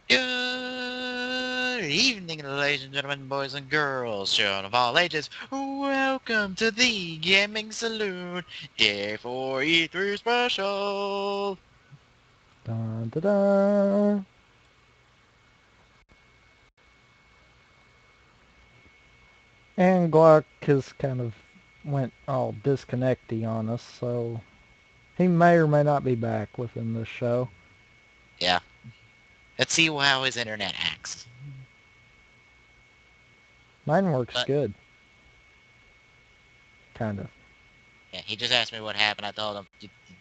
Good evening, ladies and gentlemen, boys and girls, children of all ages. Welcome to the Gaming Saloon Day 4 E3 special. Dun, dun, dun. And Glock has kind of went all disconnecty on us, so he may or may not be back within this show. Yeah, let's see how his internet acts. Mine works But good. Kind of. yeah, he just asked me what happened. I told him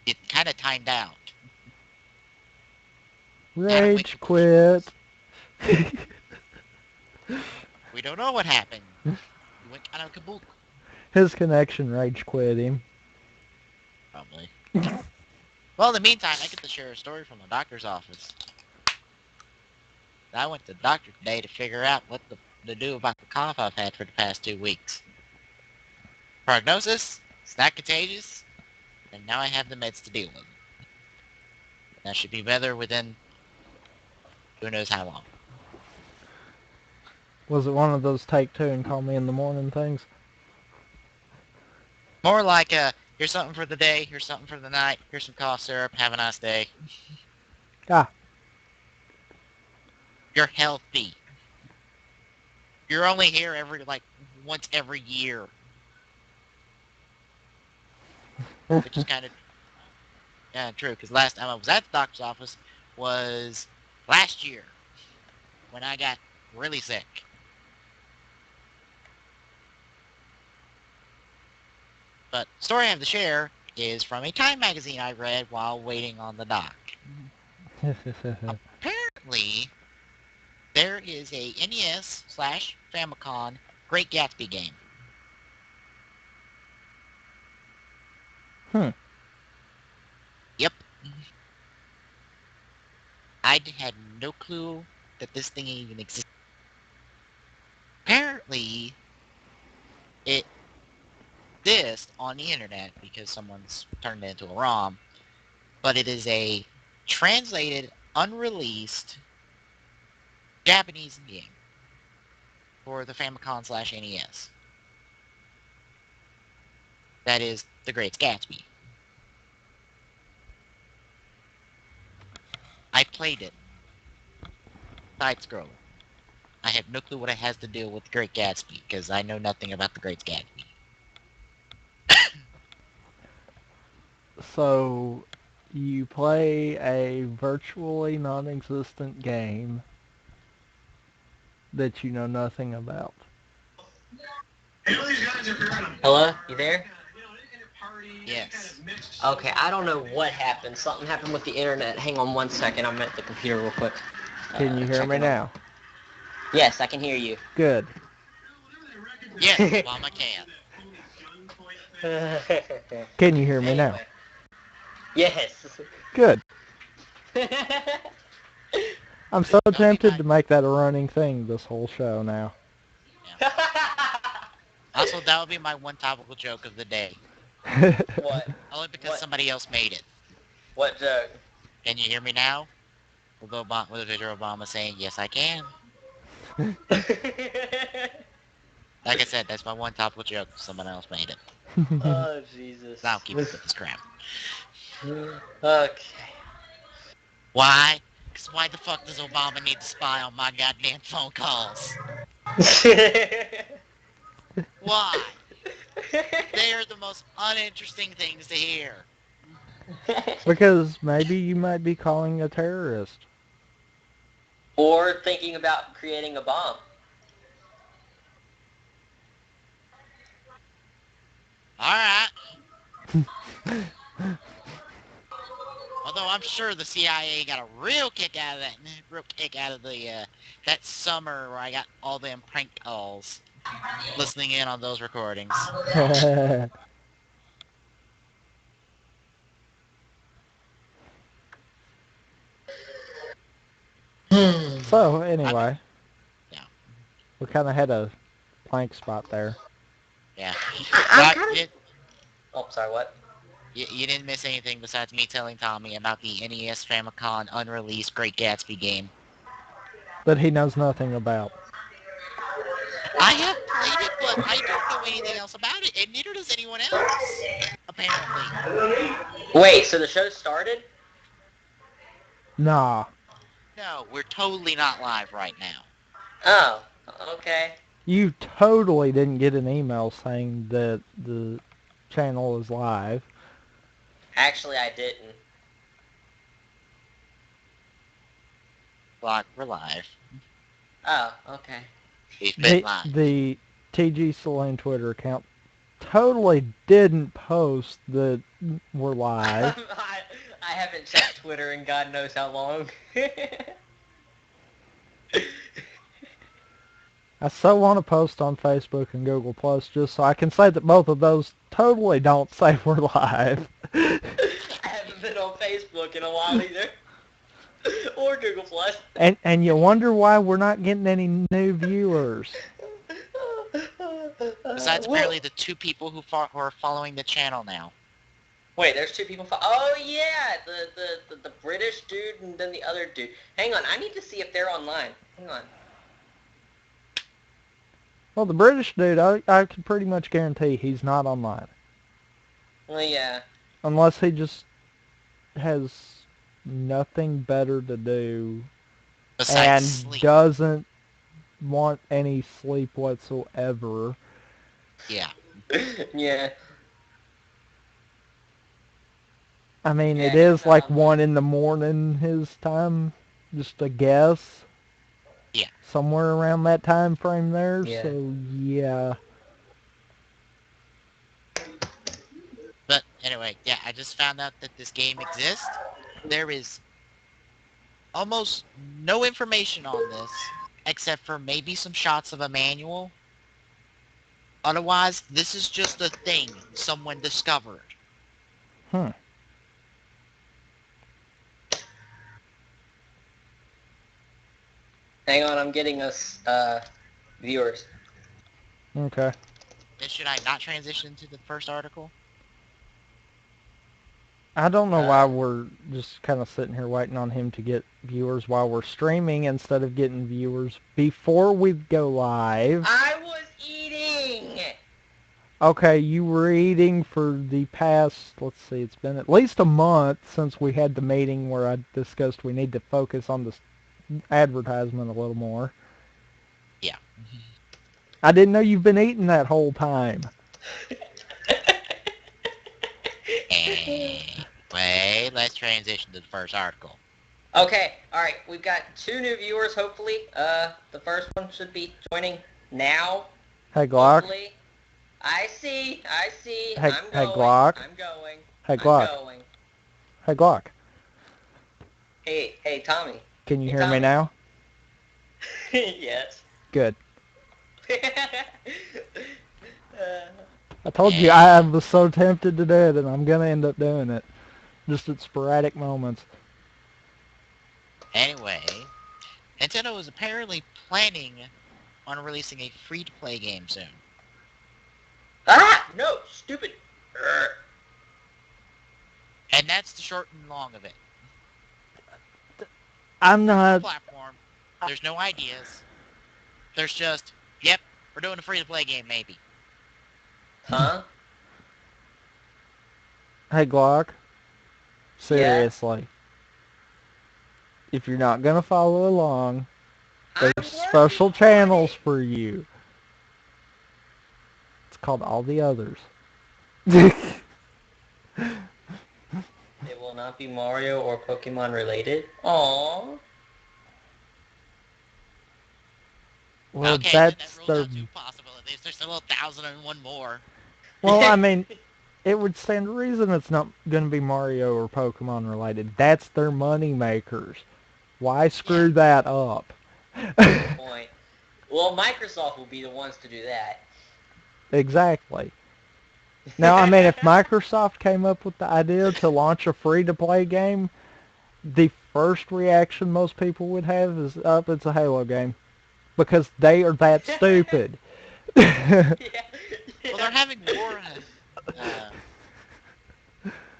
it kind of timed out. Had a wink Rage of push quit. We don't know what happened. He went kind of kabook, His connection rage quit him. probably. Well, in the meantime, I get to share a story from the doctor's office. I went to the doctor today to figure out what to do about the cough I've had for the past 2 weeks. Prognosis, it's not contagious, and now I have the meds to deal with it. That should be better within who knows how long. Was it one of those take two and call me in the morning things? More like here's something for the day, here's something for the night, here's some cough syrup, have a nice day. Ah. You're healthy. You're only here once every year. Which is kind of true, because last time I was at the doctor's office was last year when I got really sick. But the story I have to share is from a Time magazine I read while waiting on the doc. Apparently, there is a NES/Famicom Great Gatsby game. Yep. I had no clue that this thing even existed. Apparently, it exists on the internet because someone's turned it into a ROM, but it is a translated, unreleased Japanese game for the Famicom/NES. That is The Great Gatsby. I played it. Side scroller. I have no clue what it has to do with The Great Gatsby because I know nothing about The Great Gatsby. So, you play a virtually non-existent game that you know nothing about. Hello? You there? Yes. Okay, I don't know what happened. Something happened with the internet. Hang on one second. I'm at the computer real quick. Can you hear me Checking on. now? Yes, I can hear you. Good. Yes, Obama can. Can you hear me now? Anyway. Yes. Good. I'm so That'll be tempted my... to make that a running thing this whole show now. Also, that would be my one topical joke of the day. What? Only because What? somebody else made it. What joke? Can you hear me now? With a picture of Obama saying, yes, I can. Like I said, that's my one topical joke. Someone else made it. Oh, Jesus. So I'll keep up with this crap. Okay. Why? Because why the fuck does Obama need to spy on my goddamn phone calls? Why? They are the most uninteresting things to hear. Because maybe you might be calling a terrorist. Or thinking about creating a bomb. Alright. Although I'm sure the CIA got a real kick out of that summer where I got all them prank calls, listening in on those recordings. So, I mean, anyway. yeah. We kind of had a blank spot there. Yeah. I'm But kind of... Oh, sorry, what? you didn't miss anything besides me telling Tommy about the NES Famicom unreleased Great Gatsby game. that he knows nothing about. I have played it, but I don't know anything else about it, and neither does anyone else. Apparently. Wait, so the show started? Nah, No, we're totally not live right now. Oh, okay. you totally didn't get an email saying that the channel is live. Actually, I didn't. But we're live. Oh, okay. We've been The live. the TG Saloon Twitter account totally didn't post that we're live. I haven't checked Twitter in God knows how long. I so want to post on Facebook and Google Plus just so I can say that both of those totally don't say we're live. I haven't been on Facebook in a while either. Or Google Plus. And you wonder why we're not getting any new viewers. Besides, apparently, the two people who are following the channel now. Wait, there's two people. Oh yeah, the British dude and then the other dude. Hang on, I need to see if they're online. Hang on. Well, the British dude, I can pretty much guarantee he's not online. Well, yeah. Unless he just has nothing better to do Besides and sleep. doesn't want any sleep whatsoever. Yeah. Yeah. I mean, Yeah, it 'cause I'm is not like online. 1 in the morning his time, just a guess. Yeah. Somewhere around that time frame there, Yeah. so yeah. But anyway, yeah, I just found out that this game exists. There is almost no information on this, except for maybe some shots of a manual. Otherwise, this is just a thing someone discovered. Hmm. Hang on, I'm getting us viewers. Okay. And should I not transition to the first article? I don't know why we're just kind of sitting here waiting on him to get viewers while we're streaming instead of getting viewers before we go live. I was eating. Okay, you were eating for the past, let's see, it's been at least a month since we had the meeting where I discussed we need to focus on this advertisement a little more. Yeah. I didn't know you've been eating that whole time. Anyway, let's transition to the first article. Okay, alright, we've got 2 new viewers, hopefully. The first one should be joining now. Hey, Glock. Hopefully. I see. Hey, I'm going. Glock. I'm going. Hey, Glock. I'm going. Hey, Glock. Hey, Tommy. Can you Hey, hear me Tommy. now? Yes. Good. uh, I told you I was so tempted to do it, and I'm going to end up doing it. Just at sporadic moments. Anyway, Nintendo is apparently planning on releasing a free-to-play game soon. no, stupid. And that's the short and long of it. I'm not... Platform. There's no ideas. There's just, yep, we're doing a free-to-play game, maybe. Huh? Hey, Glock. Seriously. If you're not going to follow along, there's special channels for you. It's called All the Others. It will not be Mario or Pokemon related. Aww. Well, okay, that's that rules their... out 2 possibilities. There's still 1,001 more. Well, I mean, it would stand to reason it's not going to be Mario or Pokemon related. That's their money makers. Why screw that up? Good point. Well, Microsoft will be the ones to do that. Exactly. Now, I mean, if Microsoft came up with the idea to launch a free-to-play game, the first reaction most people would have is, it's a Halo game. Because they are that stupid. Yeah. Well, they're having more...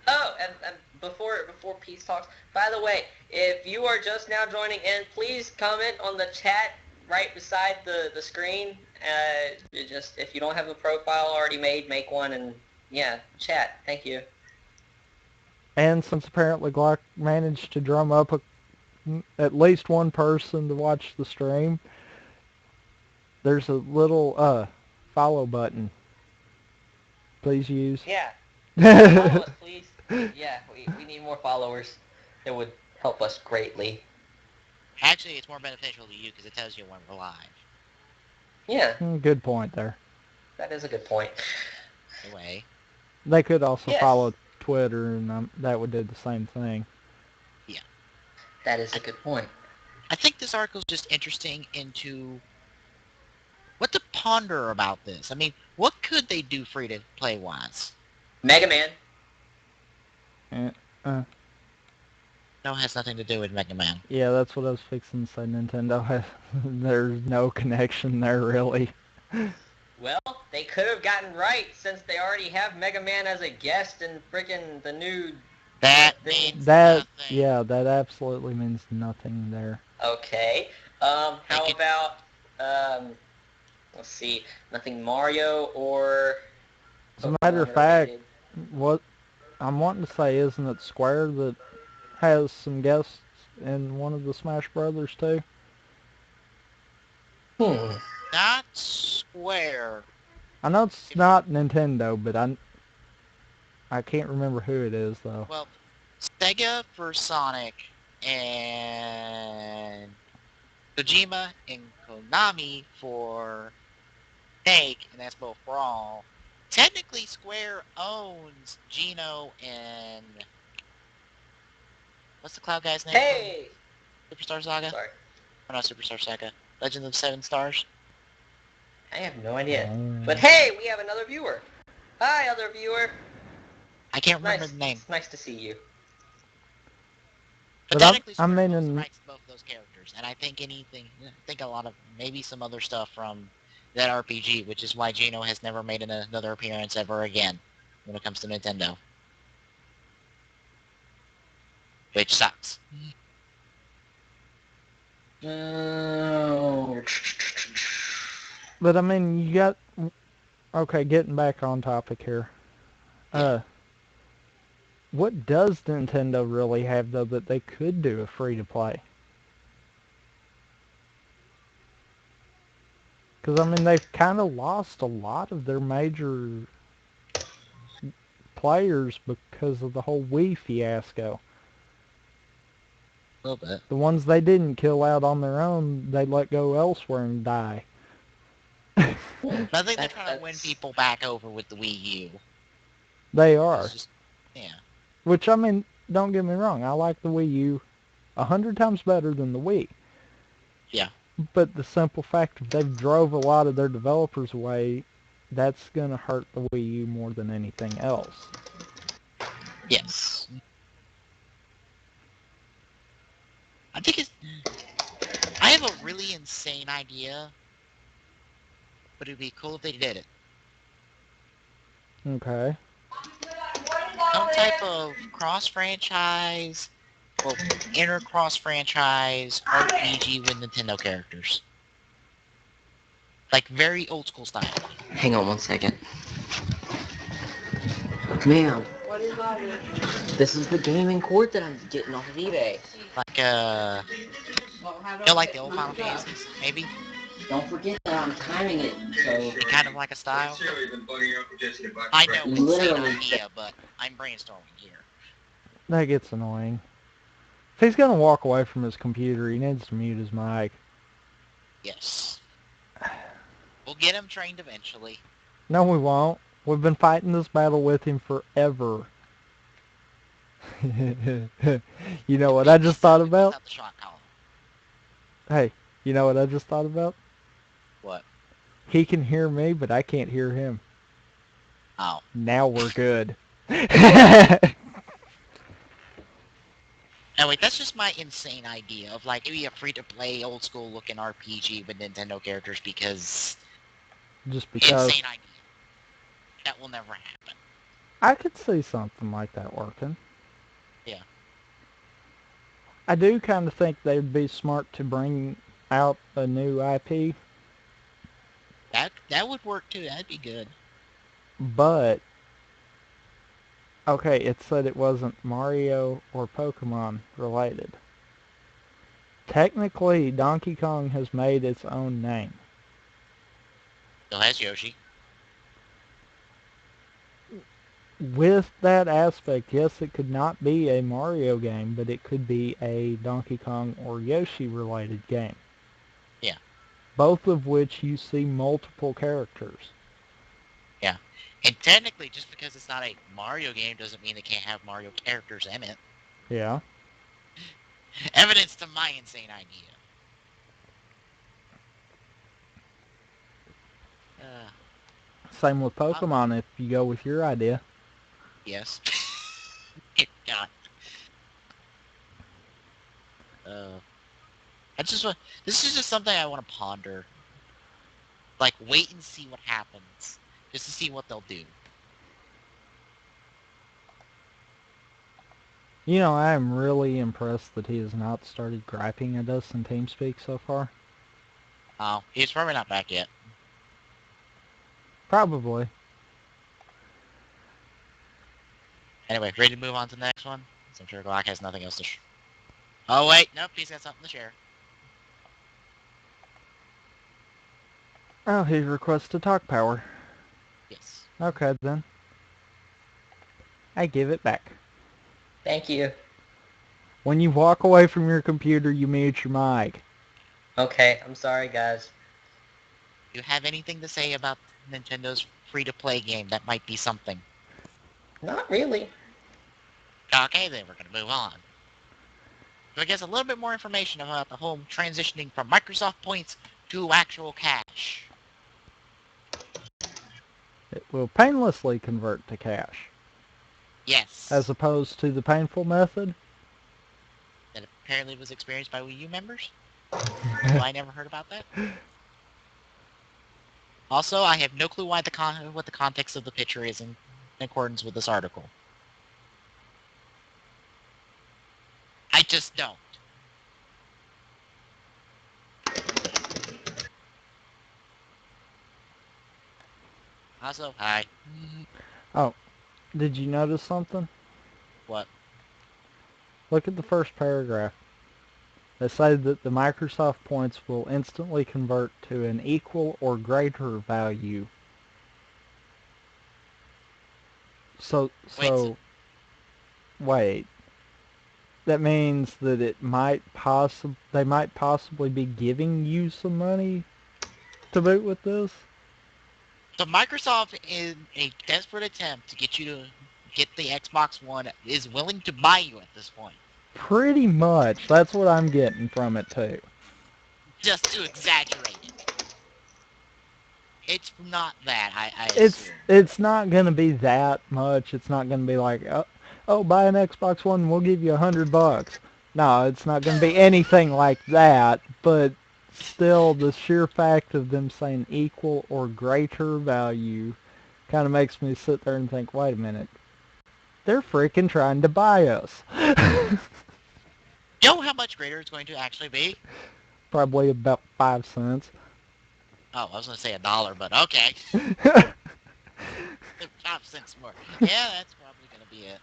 Oh, and before before peace talks. By the way, if you are just now joining in, please comment on the chat right beside the screen. Just if you don't have a profile already made, make one, and yeah, chat. Thank you. And since apparently Glock managed to drum up at least one person to watch the stream, there's a little follow button. Please use. Yeah. Follow us, please. Yeah, we need more followers. It would help us greatly. Actually, it's more beneficial to you because it tells you when we're live. Yeah, Good point there. that is a good point. Anyway, They could also Yes. follow Twitter, and that would do the same thing. yeah. That is a good point. I think this article is just interesting into what to ponder about this. I mean, what could they do free to play wise? Mega Man. No, it has nothing to do with Mega Man. Yeah, that's what I was fixing to say. Nintendo has there's no connection there really. Well, they could have gotten right since they already have Mega Man as a guest in freaking the new That thing. means That nothing. yeah, that absolutely means nothing there. Okay. How about let's see, nothing Mario or As a matter of Pokemon fact, related. what I'm wanting to say, isn't it Square that has some guests in one of the Smash Brothers too? Not Square. I know it's not Nintendo, but I can't remember who it is though. Well, Sega for Sonic and Kojima and Konami for Snake, and that's both for all. Technically, Square owns Geno and what's the cloud guy's name? Hey! Superstar Saga? Sorry. Or not Superstar Saga. Legends of Seven Stars? I have no idea. But hey, we have another viewer. Hi, other viewer. I can't remember Nice. the name. It's nice to see you. But But technically, I'm Square owns the meaning rights to both of those characters, and I think a lot of maybe some other stuff from that RPG, which is why Geno has never made another appearance ever again when it comes to Nintendo, which sucks. But I mean, you got okay. Getting back on topic here. Yeah. What does Nintendo really have though that they could do a free to play? Because I mean, they've kind of lost a lot of their major players because of the whole Wii fiasco. A little bit. The ones they didn't kill out on their own, they let go elsewhere and die. I think they're trying to win people back over with the Wii U. They are. Yeah. Which, I mean, don't get me wrong, I like the Wii U 100 times better than the Wii. Yeah. But the simple fact that they've drove a lot of their developers away, that's going to hurt the Wii U more than anything else. Yes. I have a really insane idea, but it'd be cool if they did it. Okay. Some type of cross-franchise, well, inter-cross-franchise RPG with Nintendo characters. Like, very old school style. Hang on one second. Ma'am. This is the gaming cord that I'm getting off of eBay. Like, like the old Final Fantasies, maybe? Don't forget that I'm timing it, so... Kind of like a style? I know, insane Literally. idea, but I'm brainstorming here. That gets annoying. If he's going to walk away from his computer, he needs to mute his mic. Yes. We'll get him trained eventually. No, we won't. We've been fighting this battle with him forever. You know what I just thought about? The shot collar. Hey, you know what I just thought about? What? He can hear me, but I can't hear him. Oh. Now we're good. Anyway, that's just my insane idea of like maybe a free-to-play, old-school-looking RPG with Nintendo characters because... Just because. Insane idea. That will never happen. I could see something like that working. Yeah. I do kind of think they'd be smart to bring out a new IP, That would work too. That'd be good. but okay, it said it wasn't Mario or Pokemon related. Technically, Donkey Kong has made its own name. Still has Yoshi. With that aspect, yes, it could not be a Mario game, but it could be a Donkey Kong or Yoshi related game. Yeah. Both of which you see multiple characters. Yeah. And technically, just because it's not a Mario game doesn't mean they can't have Mario characters in it. Yeah. Evidence to my insane idea. Uh, Same with uh, Pokemon if you go with your idea. yes. God. Uh, I just want. This is just something I want to ponder. Like, wait and see what happens, just to see what they'll do. You know, I am really impressed that he has not started griping at us in TeamSpeak so far. Oh, he's probably not back yet. Probably. Anyway, ready to move on to the next one? So I'm sure Glock has nothing else to. Oh wait, nope, he's got something to share. Oh, he requests to talk power. Yes. Okay, then. I give it back. Thank you. When you walk away from your computer, you mute your mic. Okay, I'm sorry, guys. Do you have anything to say about Nintendo's free-to-play game that might be something? Not really. Okay, then we're gonna move on. So I guess a little bit more information about the whole transitioning from Microsoft points to actual cash. It will painlessly convert to cash, as Yes. opposed to the painful method. That apparently was experienced by Wii U members. Although I never heard about that. Also, I have no clue why what the context of the picture is in accordance with this article. I just don't. Also, hi. Oh, did you notice something? What? Look at the first paragraph. They say that the Microsoft points will instantly convert to an equal or greater value. So, Wait, so so wait. That means that they might possibly be giving you some money to boot with this. Microsoft, in a desperate attempt to get you to get the Xbox One, is willing to buy you at this point. Pretty much. That's what I'm getting from it too. Just to exaggerate it. It's not that, I It's assume. it's not gonna be that much. It's not gonna be like, oh, buy an Xbox One, we'll give you $100. No, it's not gonna be anything like that. But still, the sheer fact of them saying equal or greater value kind of makes me sit there and think, wait a minute, they're freaking trying to buy us. You know how much greater it's going to actually be? Probably about 5 cents. Oh, I was going to say $1, but okay. 5 cents more. Yeah, that's probably going to be it.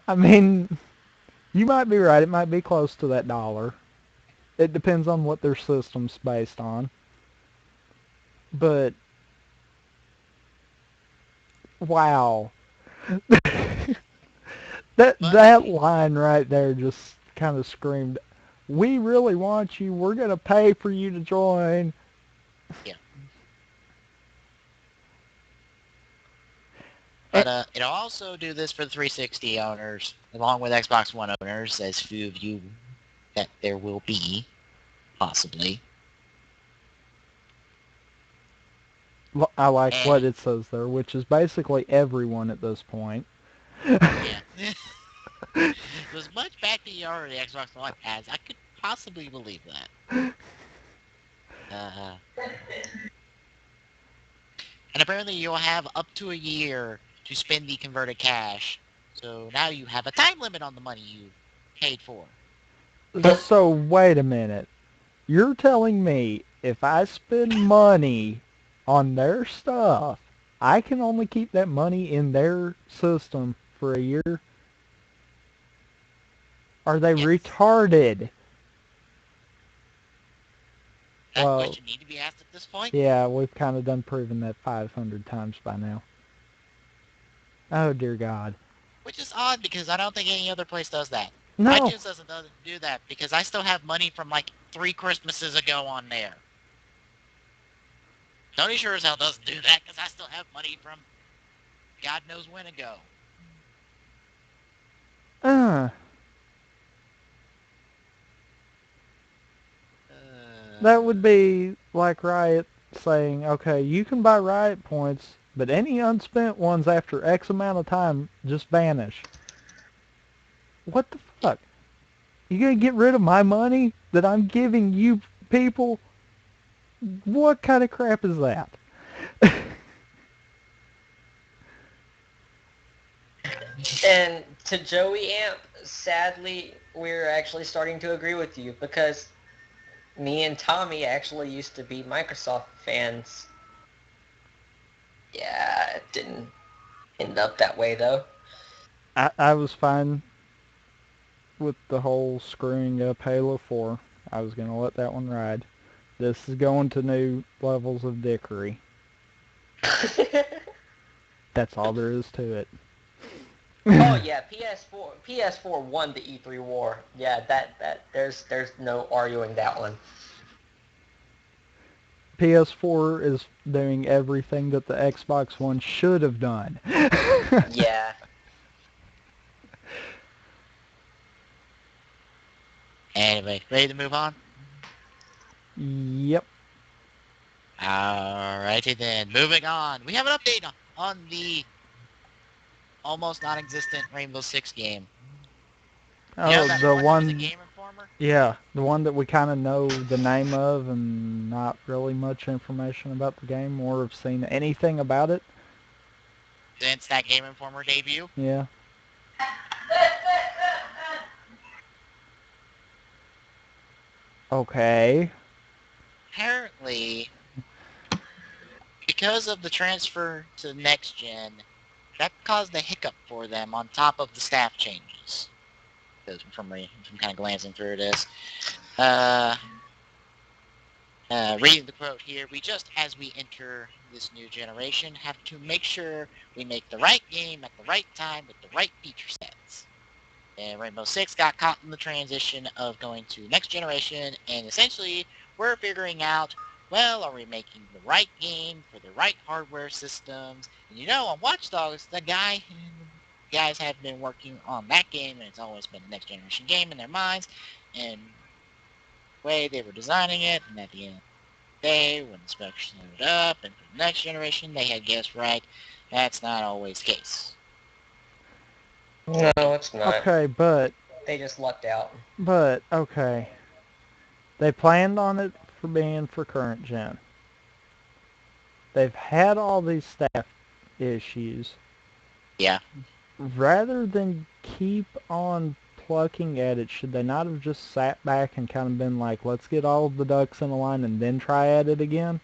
I mean, you might be right. It might be close to that dollar. It depends on what their system's based on. But wow, But I that mean, line right there just kind of screamed, "We really want you. We're gonna pay for you to join." yeah. Eh, But it'll also do this for the 360 owners, along with Xbox One owners, as few of you that there will be, possibly. I like what And it says there, which is basically everyone at this point. yeah. So as much back PR the Xbox One has, I could possibly believe that. Uh, and apparently you'll have up to a year to spend the converted cash. So now you have a time limit on the money you paid for. So wait a minute. You're telling me if I spend money on their stuff, I can only keep that money in their system for a year? Are they Yes. retarded? That Well, question need to be asked at this point. yeah, we've kind of done proven that 500 times by now. Oh dear God. Which is odd because I don't think any other place does that. No. iTunes doesn't do that because I still have money from like 3 Christmases ago on there. Tony sure as hell doesn't do that because I still have money from God knows when ago. Uh, that would Uh, be like Riot saying, okay, you can buy Riot points, but any unspent ones after X amount of time just vanish. What the yeah. fuck? You gonna get rid of my money that I'm giving you people? What kind of crap is that? And to Joey Amp, sadly, we're actually starting to agree with you because me and Tommy actually used to be Microsoft fans. Yeah, it didn't end up that way though. I was fine with the whole screwing up Halo 4. I was gonna let that one ride. This is going to new levels of dickery. That's all there is to it. Oh yeah, PS4 won the E3 war. Yeah, that there's no arguing that one. PS4 is doing everything that the Xbox One should have done. Yeah. Anyway, ready to move on? Yep. Alrighty then. Moving on. We have an update on the almost non-existent Rainbow Six game. You know Oh, that the report that was a one, Game Informer? yeah, the one that we kind of know the name of and not really much information about the game or have seen anything about it. Since that Game Informer debut? Yeah. Okay. Apparently, because of the transfer to next gen, that caused a hiccup for them on top of the staff changes. Because from kind of glancing through this, uh, reading the quote here, we just, as we enter this new generation, have to make sure we make the right game at the right time with the right feature sets. And Rainbow Six got caught in the transition of going to next generation, and essentially we're figuring out, well, are we making the right game for the right hardware systems? And on Watch Dogs, guys have been working on that game, and it's always been a next generation game in their minds, and the way they were designing it, and at the end of the day, when the specs showed up, and for the next generation, they had guessed right. That's not always the case. No, it's not. Okay, They just lucked out. okay. They planned on it for being for current gen. They've had all these staff issues. Yeah. Rather than keep on plucking at it, should they not have just sat back and kind of been like, let's get all of the ducks in a line and then try at it again?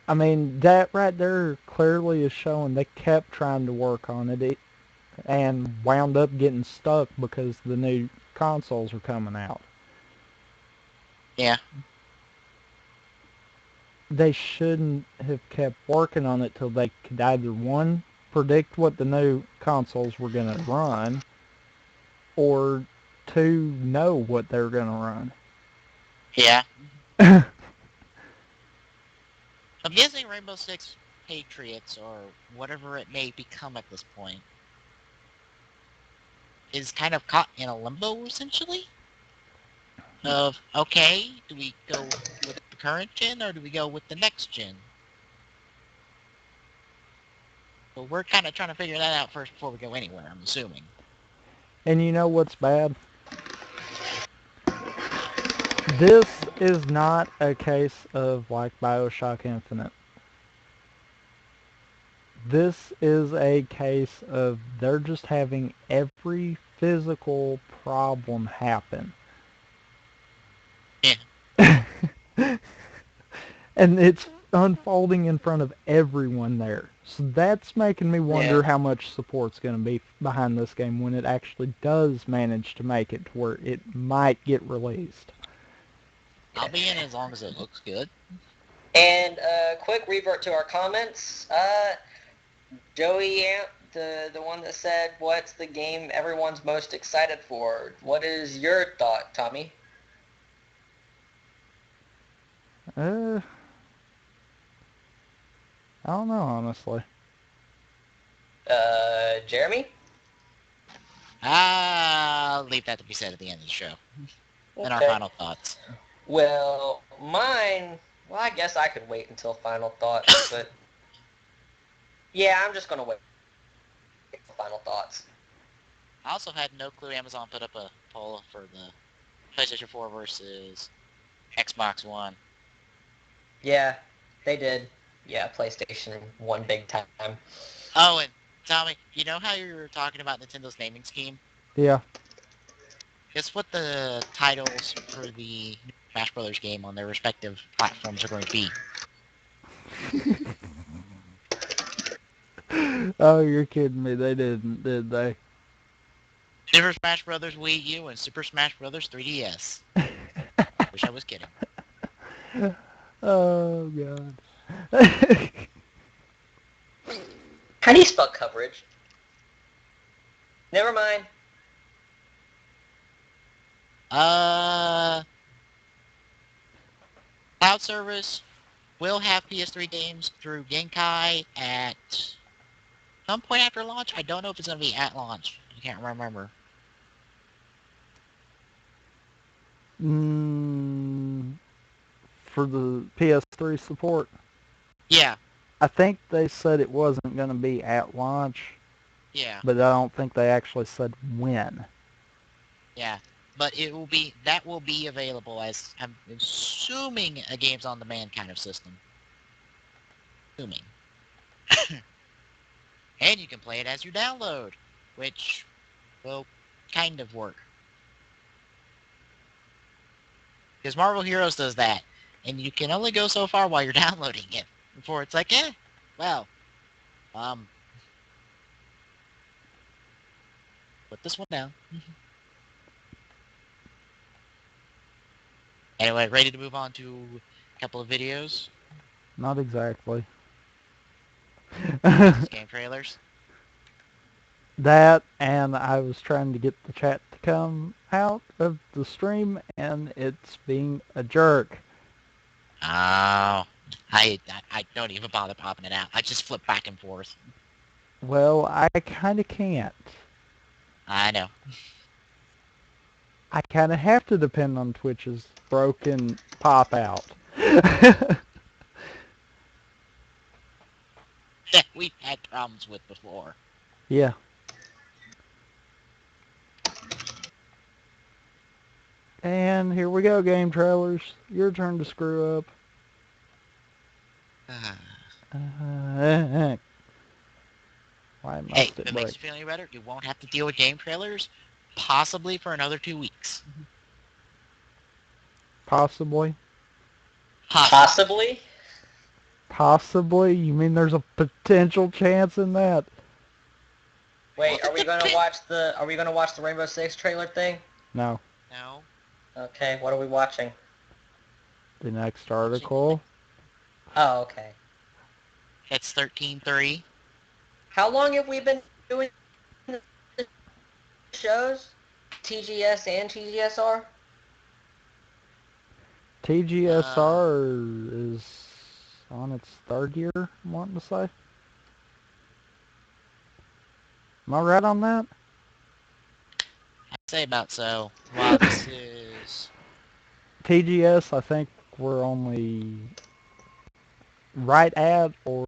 I mean, that right there clearly is showing they kept trying to work on it and wound up getting stuck because the new consoles were coming out. Yeah. They shouldn't have kept working on it till they could either one, predict what the new consoles were going to run, or two, know what they were going to Yeah. run. I'm guessing Rainbow Six Patriots, or whatever it may become at this point, is kind of caught in a limbo, essentially, of, okay, do we go with the current gen, or do we go with the next gen? So we're kind of trying to figure that out first before we go anywhere, I'm assuming. And you know what's bad? This is not a case of like Bioshock Infinite. This is a case of they're just having every physical problem happen. Yeah. And it's unfolding in front of everyone there. So that's making me Yeah. wonder how much support's going to be behind this game when it actually does manage to make it to where it might get released. I'll be in as long as it looks good. And quick revert to our comments. Joey Amp, the one that said, "What's the game everyone's most excited for?" What is your thought, Tommy? I don't know, honestly. Jeremy? I'll leave that to be said at the end of the show. And our Okay. final thoughts. Well, mine. Well, I guess I could wait until final thoughts, but yeah, I'm just gonna wait for final thoughts. I also had no clue Amazon put up a poll for the PlayStation 4 versus Xbox One. Yeah, they did. Yeah, PlayStation won big time. Oh, and Tommy, you know how you were talking about Nintendo's naming scheme? Yeah. Guess what the titles for the new Smash Brothers game on their respective platforms are going to be? Oh, you're kidding me. They didn't, did they? Super Smash Brothers Wii U and Super Smash Brothers 3DS. Wish I was kidding. Oh, God. How do you spell coverage? Never mind. Uh, Cloud service will have PS3 games through Genkai at some point after launch. I don't know if it's going to be at launch. I can't remember. mm, for the PS3 support, Yeah, I think they said it wasn't going to be at launch, yeah, but I don't think they actually said when. yeah. But that will be available as, I'm assuming, a games on demand kind of system. Assuming. And you can play it as you download, which will kind of work. Because Marvel Heroes does that, and you can only go so far while you're downloading it before it's like, well, um, put this one down. Anyway, ready to move on to a couple of videos, Not exactly. versus game trailers. That, and I was trying to get the chat to come out of the stream, and it's being a jerk. Oh, I don't even bother popping it out. I just flip back and forth. Well, I kind of can't. I know. I kind of have to depend on Twitch's broken pop out. That we've had problems with before. Yeah. And here we go, game trailers. Your turn to screw up. Why Hey, must if it it makes break? you feel any better, you won't have to deal with game trailers, possibly for another 2 weeks. Possibly. Possibly. Possibly. Possibly? You mean there's a potential chance in that? Well, Wait, are we gonna watch the Rainbow Six trailer thing? No. No. Okay, what are we watching? The next Watching. article. Oh, okay. It's 13:3. How long have we been doing the shows? TGS and TGSR? Uh, TGSR is on its third year, I'm wanting to say. Am I right on that? I'd say about so. While this is... TGS, I think we're only right at or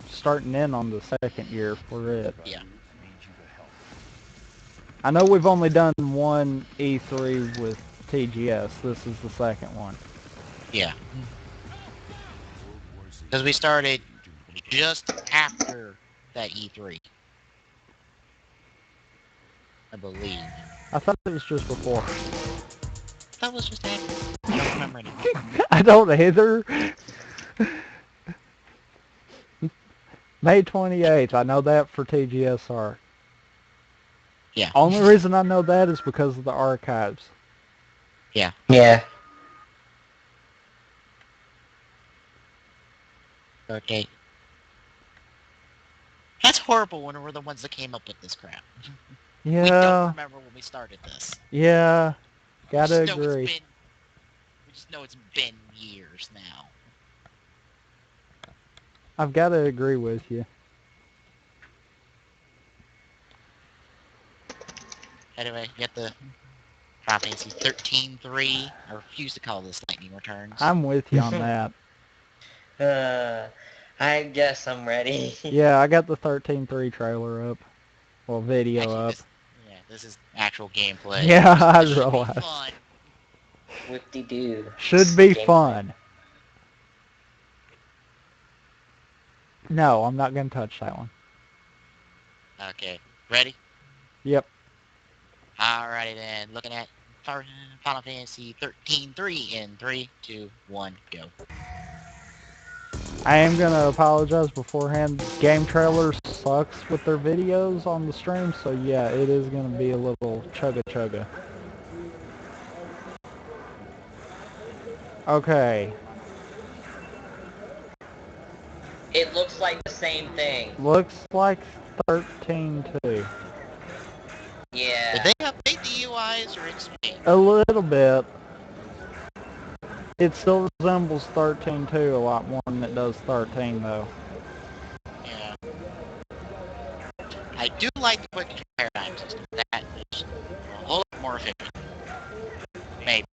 starting in on the second year for it. Yeah. I know we've only done one E3 with TGS. This is the second one. Yeah. Because we started just after that E3. I believe. I thought it was just before. That was just after. I don't remember anymore. I don't either. May 28th. I know that for TGSR. Yeah. Only reason I know that is because of the archives. Yeah. Yeah. Okay. That's horrible when we're the ones that came up with this crap. We don't Yeah. remember when we started this. Yeah. We Gotta just know agree. it's been years now. I've got to agree with you. Anyway, you got the Final Fantasy 13-3. I refuse to call this Lightning Returns. I'm with you on that. I guess I'm ready. Yeah, I got the 13.3 trailer up. Well, video Actually, up. this is actual gameplay. Yeah, I This should be realized. fun. Whoop-de-doo. Should be Gameplay. fun. No, I'm not going to touch that one. Okay, ready? Yep. Alrighty then. Looking at Final Fantasy 13-3 in 3, 2, 1, go. I am going to apologize beforehand. Game Trailer sucks with their videos on the stream, so yeah, it is going to be a little chugga-chugga. Okay. It looks like the same thing. Looks like 13.2. Yeah. Did they update the UIs or it's me? A little bit. It still resembles 13.2 a lot more than it does 13, though. Yeah. I do like the quick paradigm system. That is a whole lot more efficient. Maybe.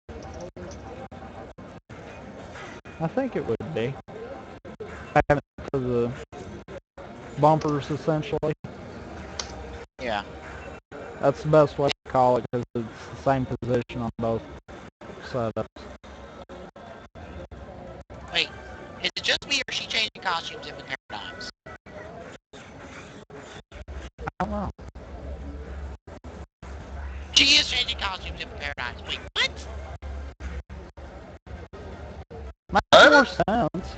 I think it would be. Having it for the bumpers, essentially. Yeah. That's the best way to call it, because it's the same position on both setups. Wait, is it just me or is she changing costumes in the paradigms? I don't know. She is changing costumes in the paradigms. Wait, what? Makes more sense.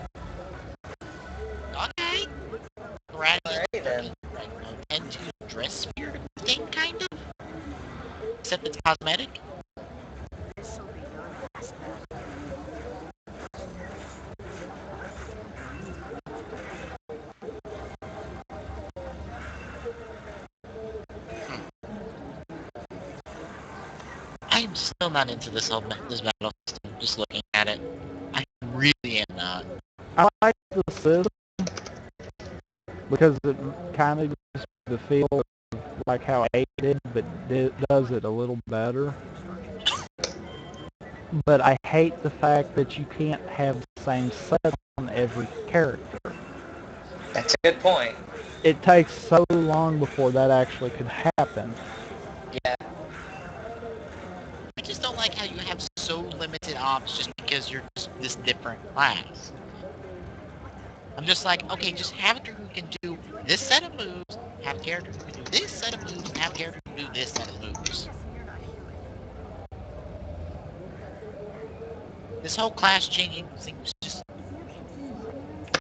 Okay. Right. Alrighty then. Tend to dress spirit thing, kind of. Except it's cosmetic. I'm still not into this battle system. Just looking at it, I really am not. I like the system because it kind of gives the feel of like how 8 did, but it does it a little better. But I hate the fact that you can't have the same set on every character. That's a good point. It takes so long before that actually could happen. Yeah. I just don't like how you have so limited ops just because you're just this different class. I'm just like, okay, just have a character who can do this set of moves, have a character who can do this set of moves, and have a character who can do this set of moves. This whole class changing thing was just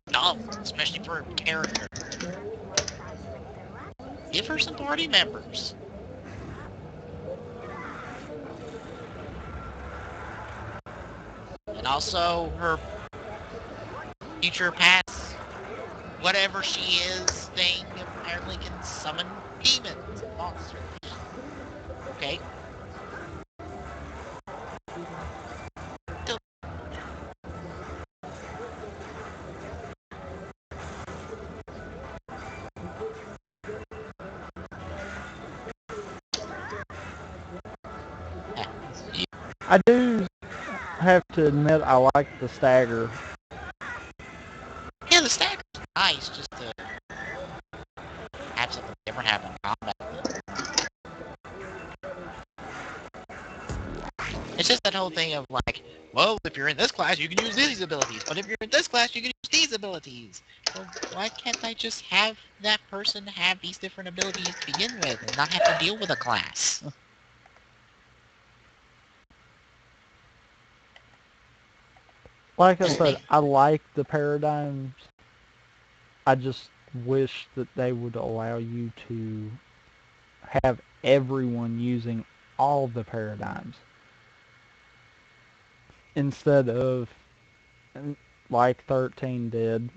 dumb, especially for a character. Give her some party members. And also her future past, whatever she is, thing apparently can summon demons and monsters. Okay. I do have to admit I like the stagger. Yeah, the stagger's nice just to have something different happen in combat. It's just that whole thing of like, well, if you're in this class, you can use these abilities, but if you're in this class, you can use these abilities. Well, why can't I just have that person have these different abilities to begin with and not have to deal with a class? Like I Just said, me. I like the paradigms. I just wish that they would allow you to have everyone using all the paradigms instead of like 13 did.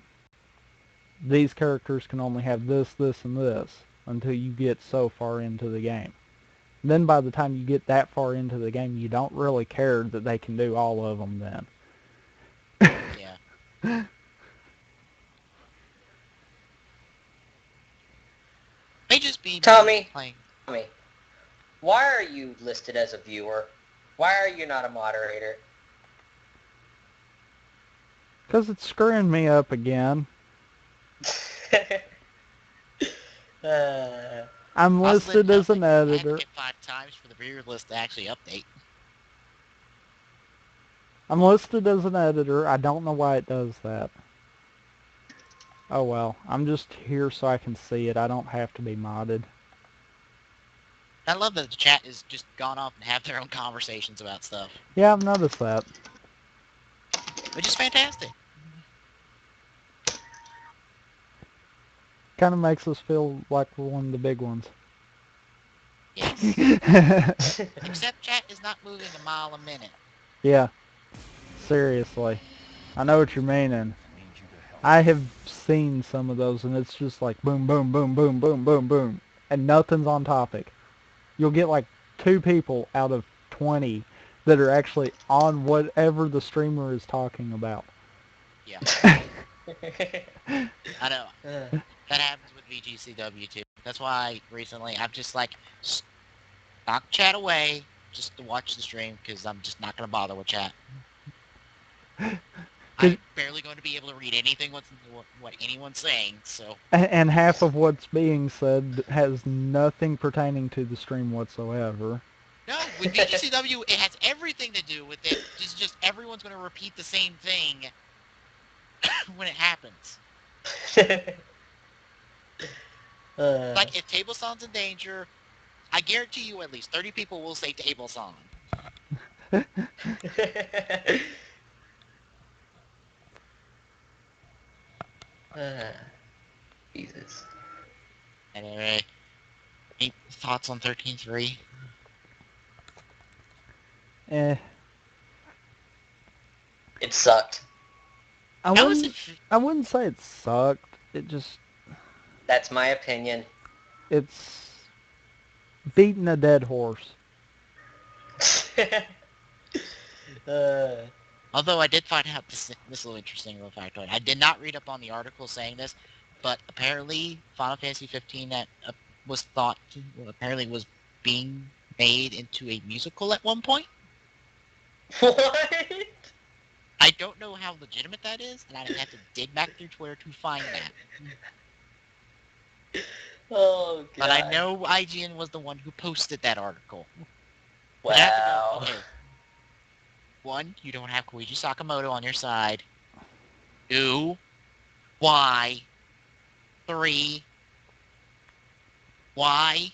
These characters can only have this, this, and this until you get so far into the game. Then by the time you get that far into the game, you don't really care that they can do all of them then. Yeah. May just be me Tommy, playing. why are you listed as a viewer? Why are you not a moderator? Because it's screwing me up again. uh, I'm Also, it listed as sounds an like you had to editor. hit 5 times for the viewer list to actually update. I'm listed as an editor. I don't know why it does that. Oh well, I'm just here so I can see it. I don't have to be modded. I love that the chat is just gone off and have their own conversations about stuff, Yeah, I've noticed that. which is fantastic. Kind of makes us feel like we're one of the big ones. Yes. Except chat is not moving a mile a minute. Yeah, seriously. I know what you're meaning. I have seen some of those, and it's just like boom, boom, boom, boom, boom, boom, boom, and nothing's on topic. You'll get like 2 people out of 20 that are actually on whatever the streamer is talking about. Yeah, I know. That happens with VGCW too. That's why recently I've just like knocked chat away just to watch the stream because I'm just not going to bother with chat. I'm barely going to be able to read anything what anyone's saying, so... And half of what's being said has nothing pertaining to the stream whatsoever. No, with VGCW, it has everything to do with it. It's just everyone's going to repeat the same thing when it happens. Like, if Table Song's in danger, I guarantee you at least 30 people will say Table Song. Jesus. Anyway, any thoughts on 13.3? Eh, It sucked. I How is it... wouldn't. I wouldn't say it sucked. It just. That's my opinion. It's beating a dead horse. uh, Although I did find out this little interesting little factoid. I did not read up on the article saying this, but apparently Final Fantasy 15 that was thought to, well, apparently was being made into a musical at one point. what? I don't know how legitimate that is, and I'd have to dig back through Twitter to find that. Oh, God. But I know IGN was the one who posted that article. Which I have to go, Wow. okay, one, you don't have Koichi Sakamoto on your side. Two, why? Three, why?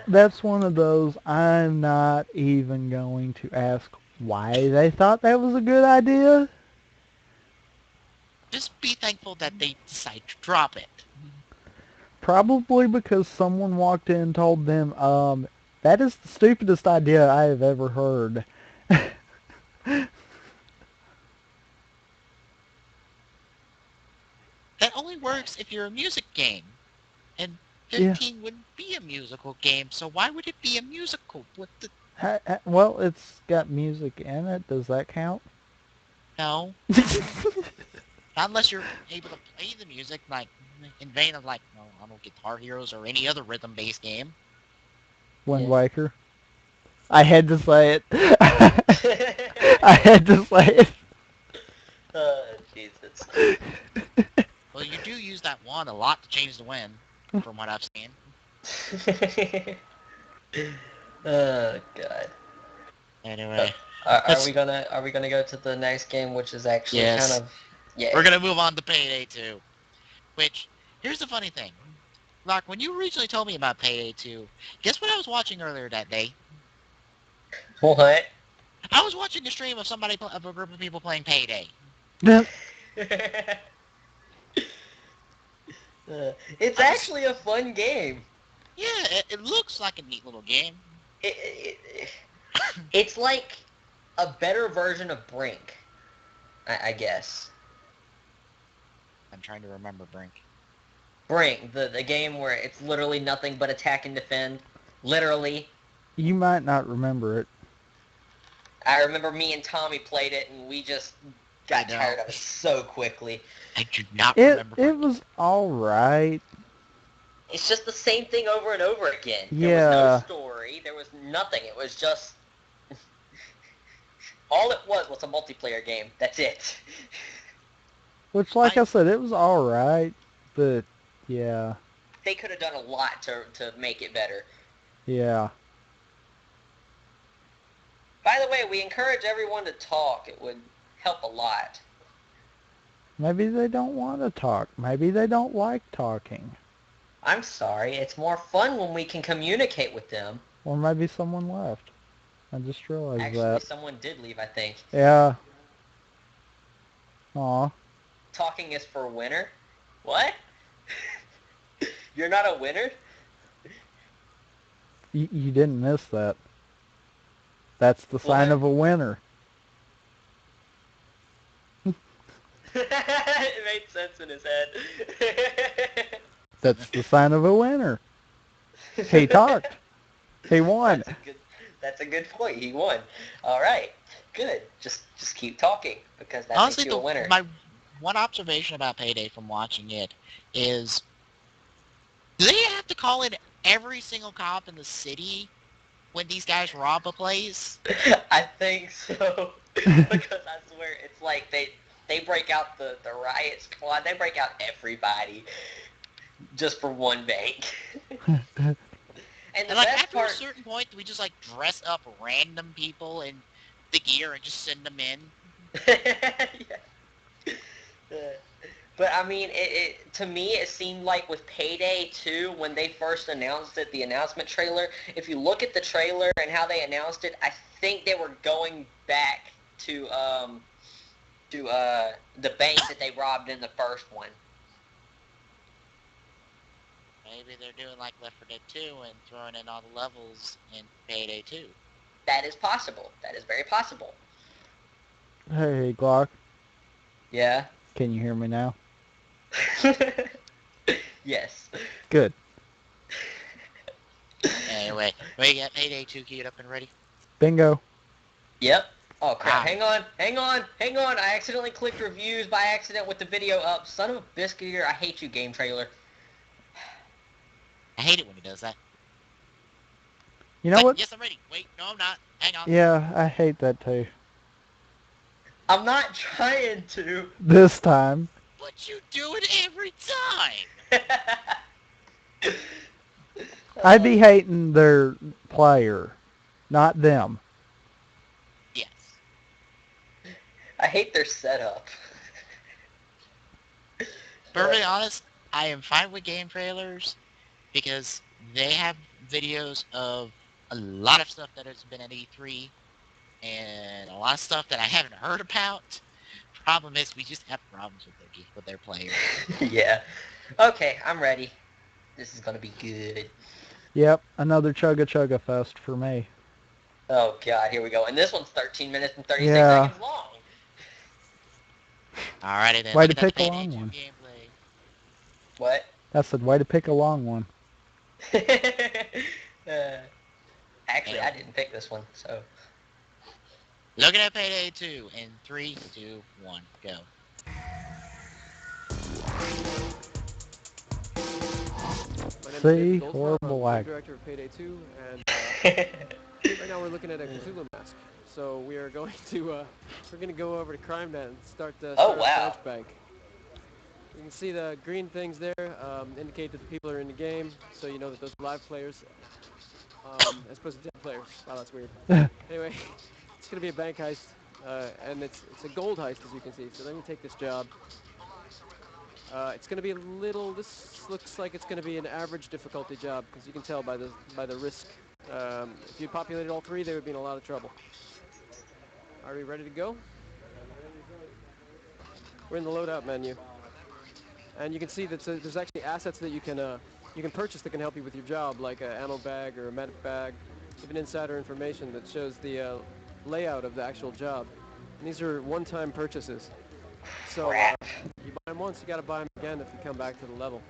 That's one of those I'm not even going to ask why they thought that was a good idea. Just be thankful that they decide to drop it. Probably because someone walked in and told them, that is the stupidest idea I have ever heard. That only works if you're a music game. And Yeah. 15 wouldn't be a musical game, so why would it be a musical? What the... Well, it's got music in it. Does that count? No. Not unless you're able to play the music, like, in vain of, like, no, I don't know, Guitar Heroes or any other rhythm-based game. Wind Yeah. Waker. I had to say it. I had to say it. Jesus. Well, you do use that wand a lot to change the wind, from what I've seen. Oh God. Uh, Anyway, are let's we gonna go to the next game, which is actually kind yes, of yeah. we're gonna move on to Payday 2. Which here's the funny thing, Rock. When you originally told me about Payday 2, guess what I was watching earlier that day? What? I was watching a stream of of a group of people playing Payday. It's I was actually a fun game. Yeah, it looks like a neat little game. It, it's like a better version of Brink, I guess. I'm trying to remember Brink. Brink, the game where it's literally nothing but attack and defend. Literally. You might not remember it. I remember me and Tommy played it, and we just I got don't. tired of it so quickly. I do not It remember it Brink. was all right. It's just the same thing over and over again. There was no Yeah, story. There was nothing. It was just... all it was a multiplayer game. That's it. which, like I I said, it was all right, but yeah, They could have done a lot to make it better. yeah. By the way, we encourage everyone to talk. It would help a lot. Maybe they don't want to talk. Maybe they don't like talking. I'm sorry. It's more fun when we can communicate with them. Or maybe someone left. I just realized Actually, that. someone did leave, I think. Yeah. Aw. Talking is for winner? What? You're not a winner? You didn't miss that. That's the Well, sign of a winner. it made sense in his head. That's the sign of a winner. He talked. He won. That's a good point. He won. All right. Good. Just keep talking because that makes honestly, you a the winner. my one observation about Payday from watching it is, do they have to call in every single cop in the city when these guys rob a place? I think so because I swear it's like they break out the riot squad. They break out everybody just for one bank. And the And like best after a part, certain point, do we just like dress up random people in the gear and just send them in? yeah. Uh, But I mean, to me, it seemed like with Payday 2, when they first announced it, the announcement trailer, if you look at the trailer and how they announced it, I think they were going back to the bank that they robbed in the first one. Maybe they're doing like Left 4 Dead 2 and throwing in all the levels in Payday 2. That is possible. That is very possible. Hey, Glock. Yeah. Can you hear me now? Yes. Good. Anyway, we got Payday 2 queued up and ready. Bingo. Yep. Oh crap, Wow. hang on. I accidentally clicked reviews by accident with the video up. Son of a biscuit eater, I hate you, game trailer. I hate it when he does that. You It's know like, what? yes, I'm ready. Wait, no, I'm not. Hang on. Yeah, I hate that too. I'm not trying to. This time. But you do it every time. I'd be hating their player, not them. Yes. I hate their setup. Perfectly honest, I am fine with game trailers because they have videos of a lot of stuff that has been at E3 and a lot of stuff that I haven't heard about. Problem is, we just have problems with their players. Yeah. Okay, I'm ready. This is gonna be good. Yep, another chugga chugga fest for me. Oh god, here we go. And this one's 13 minutes and 36 Yeah. seconds long. Alrighty then, Way to looking at the pick a Payday long 2 one. gameplay. What? I said, way to pick a long one. uh, actually, And I didn't pick this one, so. looking at Payday 2 in 3, 2, 1, go. My name is See? David Goldsmore. Horrible I'm lag. game director of Payday 2, and right now we're looking at a Cthulhu mask. So we are going to go over to CrimeNet and start Oh, up wow. Bank. You can see the green things there indicate that the people are in the game, so you know that those are live players. as opposed to dead players. Wow, that's weird. Anyway, it's going to be a bank heist, and it's a gold heist, as you can see. So let me take this job. It's going to be a little. This looks like it's going to be an average difficulty job, because you can tell by the risk. If you populated all three, they would be in a lot of trouble. Are we ready to go? We're in the loadout menu, and you can see that there's actually assets that you can purchase that can help you with your job, like an ammo bag or a medic bag, even insider information that shows the layout of the actual job. And these are one-time purchases. So Crap. you buy them once, you got to buy them again if you come back to the level.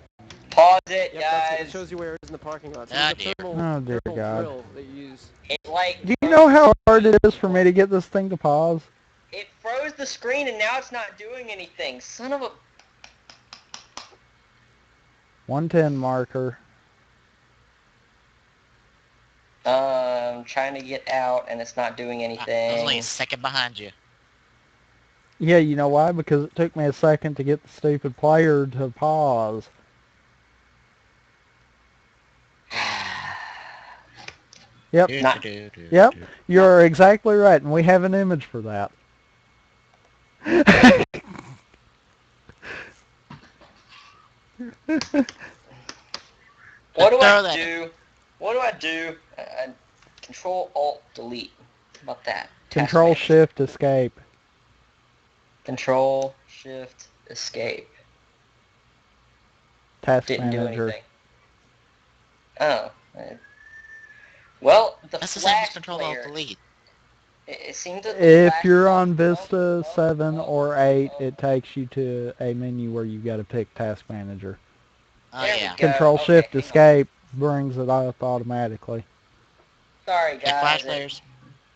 Pause it, Yep, that's it. It guys. shows you where it is in the parking lot. So Ah, there's dear. a Oh, dear thermal God. grill that you use. It like Do you know how hard it is for me to get this thing to pause? it froze the screen and now it's not doing anything. Son of a 110 marker. trying to get out and it's not doing I was only anything. a second behind you. Yeah, you know why? Because it took me a second to get the stupid player to pause. Yep, Not- yep, you're exactly right, and we have an image for that. What do Throw I that. do? What do I do? Control Alt Delete. How about that? Task Control manager. Shift Escape. Control Shift Escape. Task Didn't do Manager. anything. Oh. Well, the That's the same as Flash Control Alt player. Delete. It seems that the If Flash you're player- on Vista oh, 7 oh, or 8, oh. it takes you to a menu where you got to pick Task Manager. Oh, There yeah. we go. Control Okay, Shift hang on. Escape brings it up automatically. Sorry, Hey, Flash guys. players.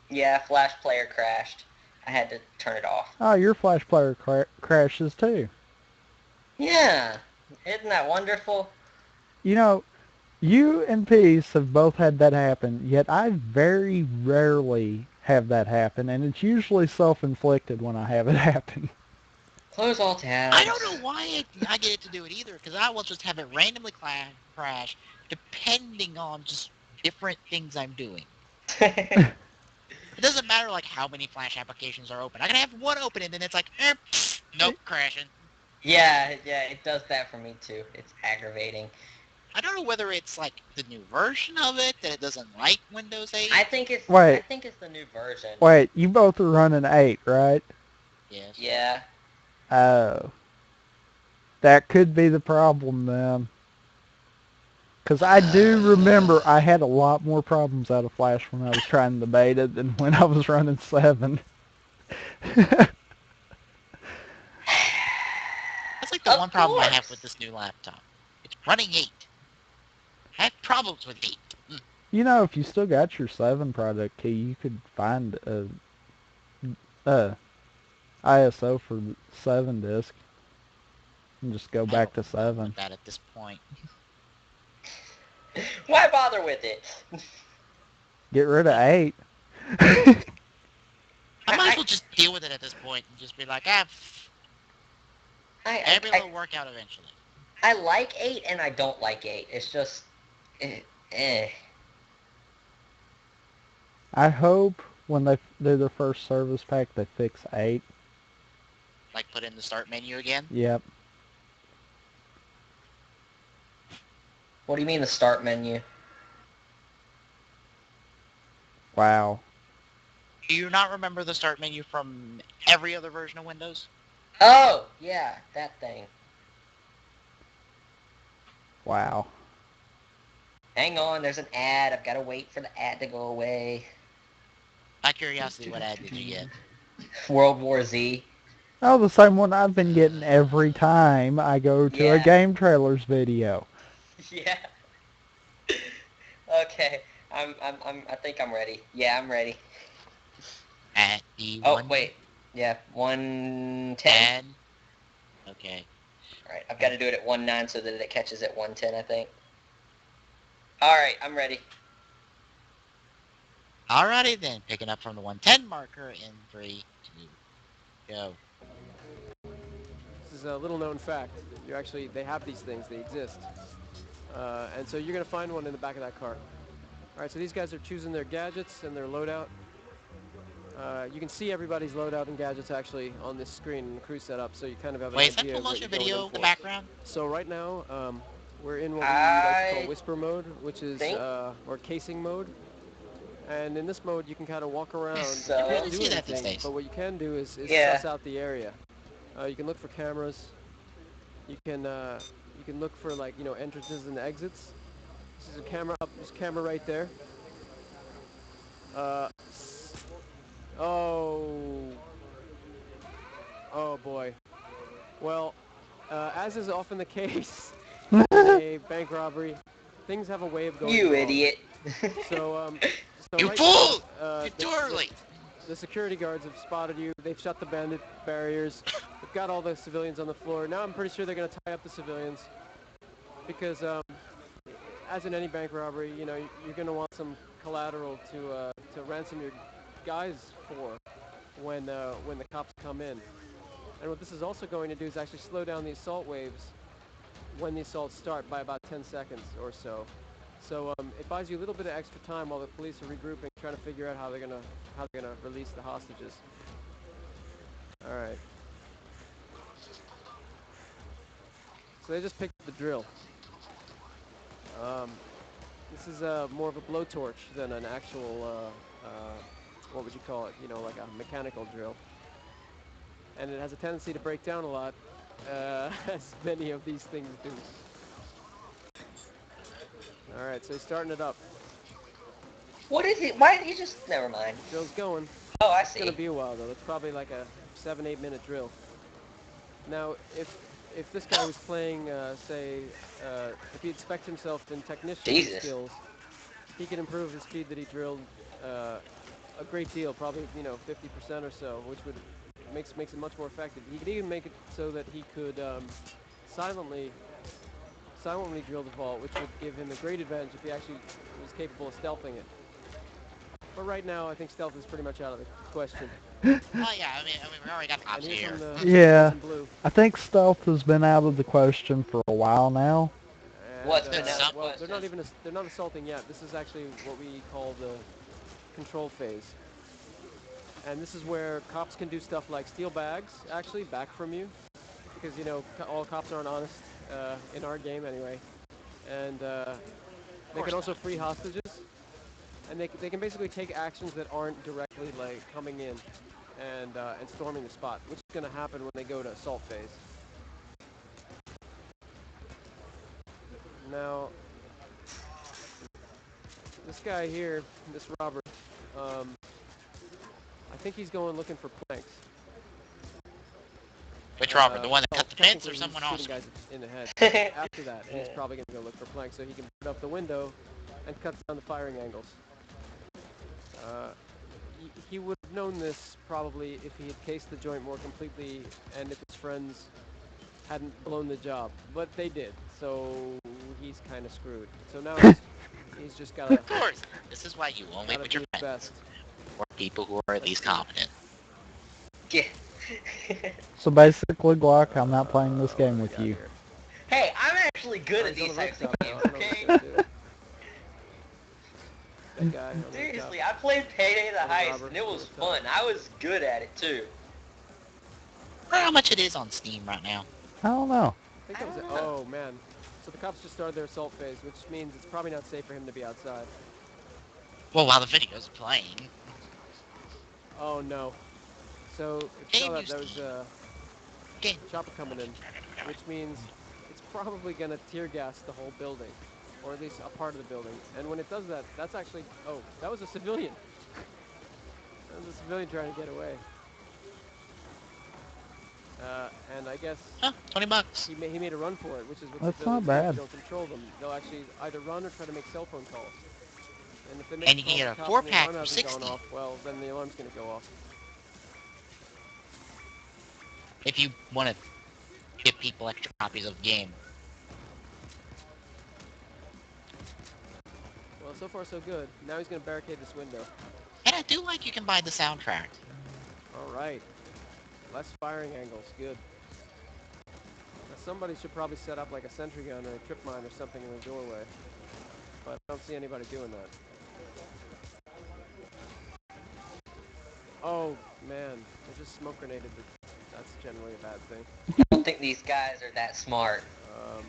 Yeah, Flash player crashed. I had to turn it off. Oh, your Flash player crashes too. Yeah. Isn't that wonderful? You know, you and Peace have both had that happen, yet I very rarely have that happen, and it's usually self-inflicted when I have it happen. Close all tabs. I don't know why I get it to do it either, because I will just have it randomly crash, depending on just different things I'm doing. It doesn't matter like how many Flash applications are open. I can have one open and then it's like, nope, crashing. yeah, it does that for me too. It's aggravating. I don't know whether it's like the new version of it that it doesn't like Windows 8. I think it's Wait. the new version. Wait, you both are running 8, right? Yes. Yeah. Oh. That could be the problem then. Because I do remember I had a lot more problems out of Flash when I was trying the beta than when I was running 7. That's like the Of one problem I have course. with this new laptop. It's running 8. I have problems with 8. You know, if you still got your 7 product key, you could find a ISO for the 7 disk and just go I back don't to know 7. about that at this point. Why bother with it? Get rid of 8. I might as well just deal with it at this point and just be like, everything will work out eventually. I like 8 and I don't like 8. It's just eh. I hope when they do their first service pack they fix 8. Like put in the start menu again. Yep. What do you mean the start menu? Wow. Do you not remember the start menu from every other version of Windows? Oh, yeah, that thing. Wow. Hang on, there's an ad. I've got to wait for the ad to go away. Out of curiosity, what ad did you get? World War Z. Oh, the same one I've been getting every time I go to a Yeah. game trailers video. Yeah. Okay. I think I'm ready. Yeah, I'm ready. At the Oh, one wait. Yeah, 110. 10. Okay. Alright, I've got to do it at 1.9 so that it catches at 110, I think. Alright, I'm ready. Alrighty then, picking up from the 110 marker in 3, 2, go. This is a little known fact. They have these things. They exist. And so you're going to find one in the back of that car. All right, so these guys are choosing their gadgets and their loadout. You can see everybody's loadout and gadgets actually on this screen in the crew setup, so you kind of have an Wait, is that idea full of what motion you're going in video in the for. background? So right now, we're in what we like to call I whisper mode, which is think or casing mode. And in this mode, you can kind of walk around. You so. can't Rarely do see that these anything, days. but what you can do is Yeah. suss out the area. You can look for cameras. You can look for like entrances and exits. This is a camera up. There's a camera right there. Uh, oh, oh boy. Well, as is often the case in a bank robbery, things have a way of going You wrong. idiot. So You right fool! now, You're too early! the security guards have spotted you. They've shut the bandit barriers. They've got all the civilians on the floor. Now I'm pretty sure they're going to tie up the civilians because, as in any bank robbery, you're going to want some collateral to ransom your guys for when the cops come in. And what this is also going to do is actually slow down the assault waves when the assaults start by about 10 seconds or so. So it buys you a little bit of extra time while the police are regrouping, trying to figure out how they're gonna release the hostages. All right. So they just picked up the drill. This is more of a blowtorch than an actual what would you call it? Like a mechanical drill. And it has a tendency to break down a lot, as many of these things do. All right, so he's starting it up. What is it? Why did you just? Never mind. Drill's going. Oh, I It's see. gonna be a while though. It's probably like a 7-8 minute drill. Now, if this guy was playing, say, if he had spec'd himself in technician Jesus. skills, he could improve the speed that he drilled a great deal, probably 50% or so, which would makes it much more effective. He could even make it so that he could silently drill the vault, which would give him a great advantage if he actually was capable of stealthing it. But right now, I think stealth is pretty much out of the question. Oh yeah, I mean, we already got And cops here's here. some Yeah. guys in blue. I think stealth has been out of the question for a while now. And, What's been out of the well, they're not question? even they're not assaulting yet. This is actually what we call the control phase. And this is where cops can do stuff like steal bags, actually, back from you. Because, all cops aren't honest, in our game anyway. And they can also free hostages. And they can basically take actions that aren't directly, like, coming in and storming the spot, which is going to happen when they go to assault phase. Now, this guy here, this Robert, I think he's going looking for planks. Which Robert? The one that Well, cut the fence or technically, someone he's else? shooting guys in the head. After that, he's probably going to go look for planks so he can put up the window and cut down the firing angles. He would have known this probably if he had cased the joint more completely and if his friends hadn't blown the job. But they did, so he's kind of screwed. So now he's just got to Of course. This is why you only put do your his friends best. or people who are at least competent. Yeah. So basically, Glock, I'm not playing this What game do we with got you. here? Hey, I'm actually good Oh, at he's on these the types of rooftop now. games, I don't know what okay? he's going to do. That guy on the Seriously, rooftop. I played Payday the Another Heist robber and it on the was rooftop. fun. I was good at it too. I don't know how much it is on Steam right now. I don't know. I think that was it. Oh, man. So the cops just started their assault phase, which means it's probably not safe for him to be outside. Well, while the video's playing. Oh, no. So if you saw Game that, use there was Steam. a Game. chopper coming in, which means it's probably going to tear gas the whole building, or at least a part of the building. And when it does that, that's actually... Oh, that was a civilian. That was a civilian trying to get away. And I guess Huh, $20. he made a run for it, which is what That's civilians not do if bad. you don't control them. They'll actually either run or try to make cell phone calls. And if they make And you can calls get to a cops and the 4-pack alarm for hasn't gone 60 off, well, then the alarm's going to go off. if you want to give people extra copies of the game. Well, so far so good. Now he's going to barricade this window. And I do like you can buy the soundtrack. All right. Less firing angles. Good. Now somebody should probably set up like a sentry gun or a trip mine or something in the doorway. But I don't see anybody doing that. Oh man, they just smoke grenaded. That's generally a bad thing. I don't think these guys are that smart. Um,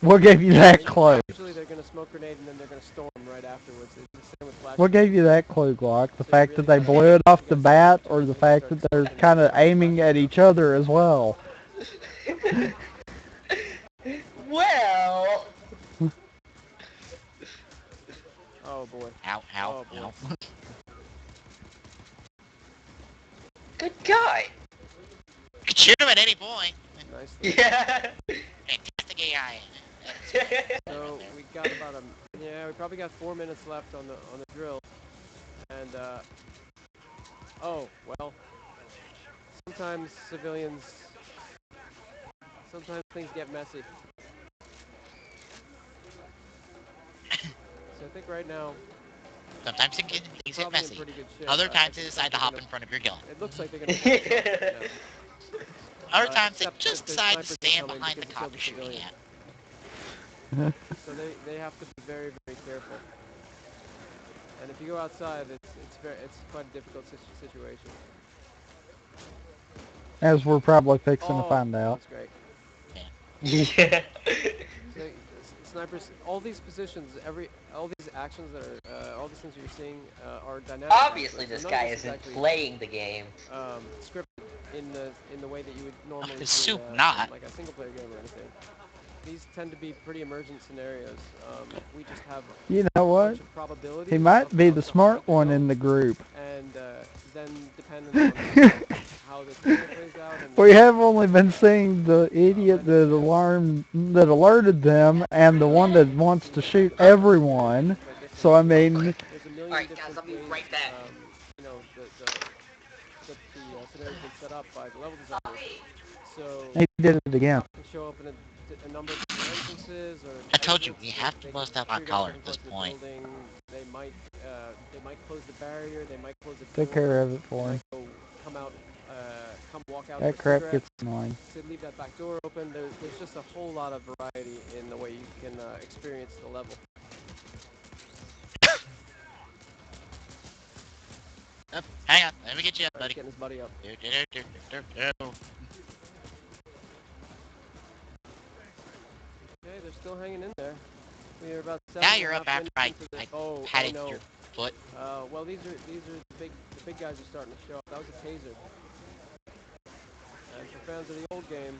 What gave you Yeah, that clue? Usually they're gonna smoke grenade and then they're gonna storm right afterwards. It's the same with flash. What gave you that clue, Glock? The So you fact really that they gotta- blew it off you the gotta stay bat, with or each the other when you fact start that they're smoking kind of flash aiming at stuff. each other as well? Well, Oh boy. Ow, ow, Oh boy. ow. good guy. Could shoot him at any point. Nicely. Yeah. Fantastic AI. That's So we got about we probably got 4 minutes left on the drill, and oh well. Sometimes sometimes things get messy. So I think right now Sometimes things we're get probably in messy. pretty good shape. Other I times they decide suspect to they're hop gonna. in front of your gun. It looks like they're gonna pull this off right now. Other times they Except just that there's decide to snipers stand incoming behind the because they killed cop the you're shooting civilian. at. So they have to be very very careful. And if you go outside, it's quite a difficult situation. As we're probably fixing to Oh, find that out. was great. Yeah. So, snipers, all these positions, all these actions that are, all these things you're seeing are dynamic. Obviously, actually. this So none of guy this is isn't actually playing the game. scripted in the way that you would normally I see assume in not. like a single player game or anything. These tend to be pretty emergent scenarios. We just have You know a what? bunch of probabilities. He might be how the stuff smart might one go, in the group. and then dependent on how the story plays out and We have only been seeing the idiot random that alerted them and the one that wants to shoot everyone. So I mean, there's a million Alright, different guys, I'll be ways. right back. You know the scenario's been set up by the level designers. So he did it again. can show up in a number of different entrances or I told you, exits. we have to They can bust out my shoot out collar at different this parts of the point. building. They might close the barrier. They might close the Take door. care of it They for him. might go come out, walk out That for a crap cigarette. gets annoying. To leave that back door open. There's just a whole lot of variety in the way you can experience the level. Oh, hang on, let me get you up, All right, buddy. getting his buddy up. Do. Okay, they're still hanging in there. We are about Now 7 you're up after minutes into I oh patted no. your foot. Well, these are the big guys are starting to show up. That was a taser. And for fans of the old game,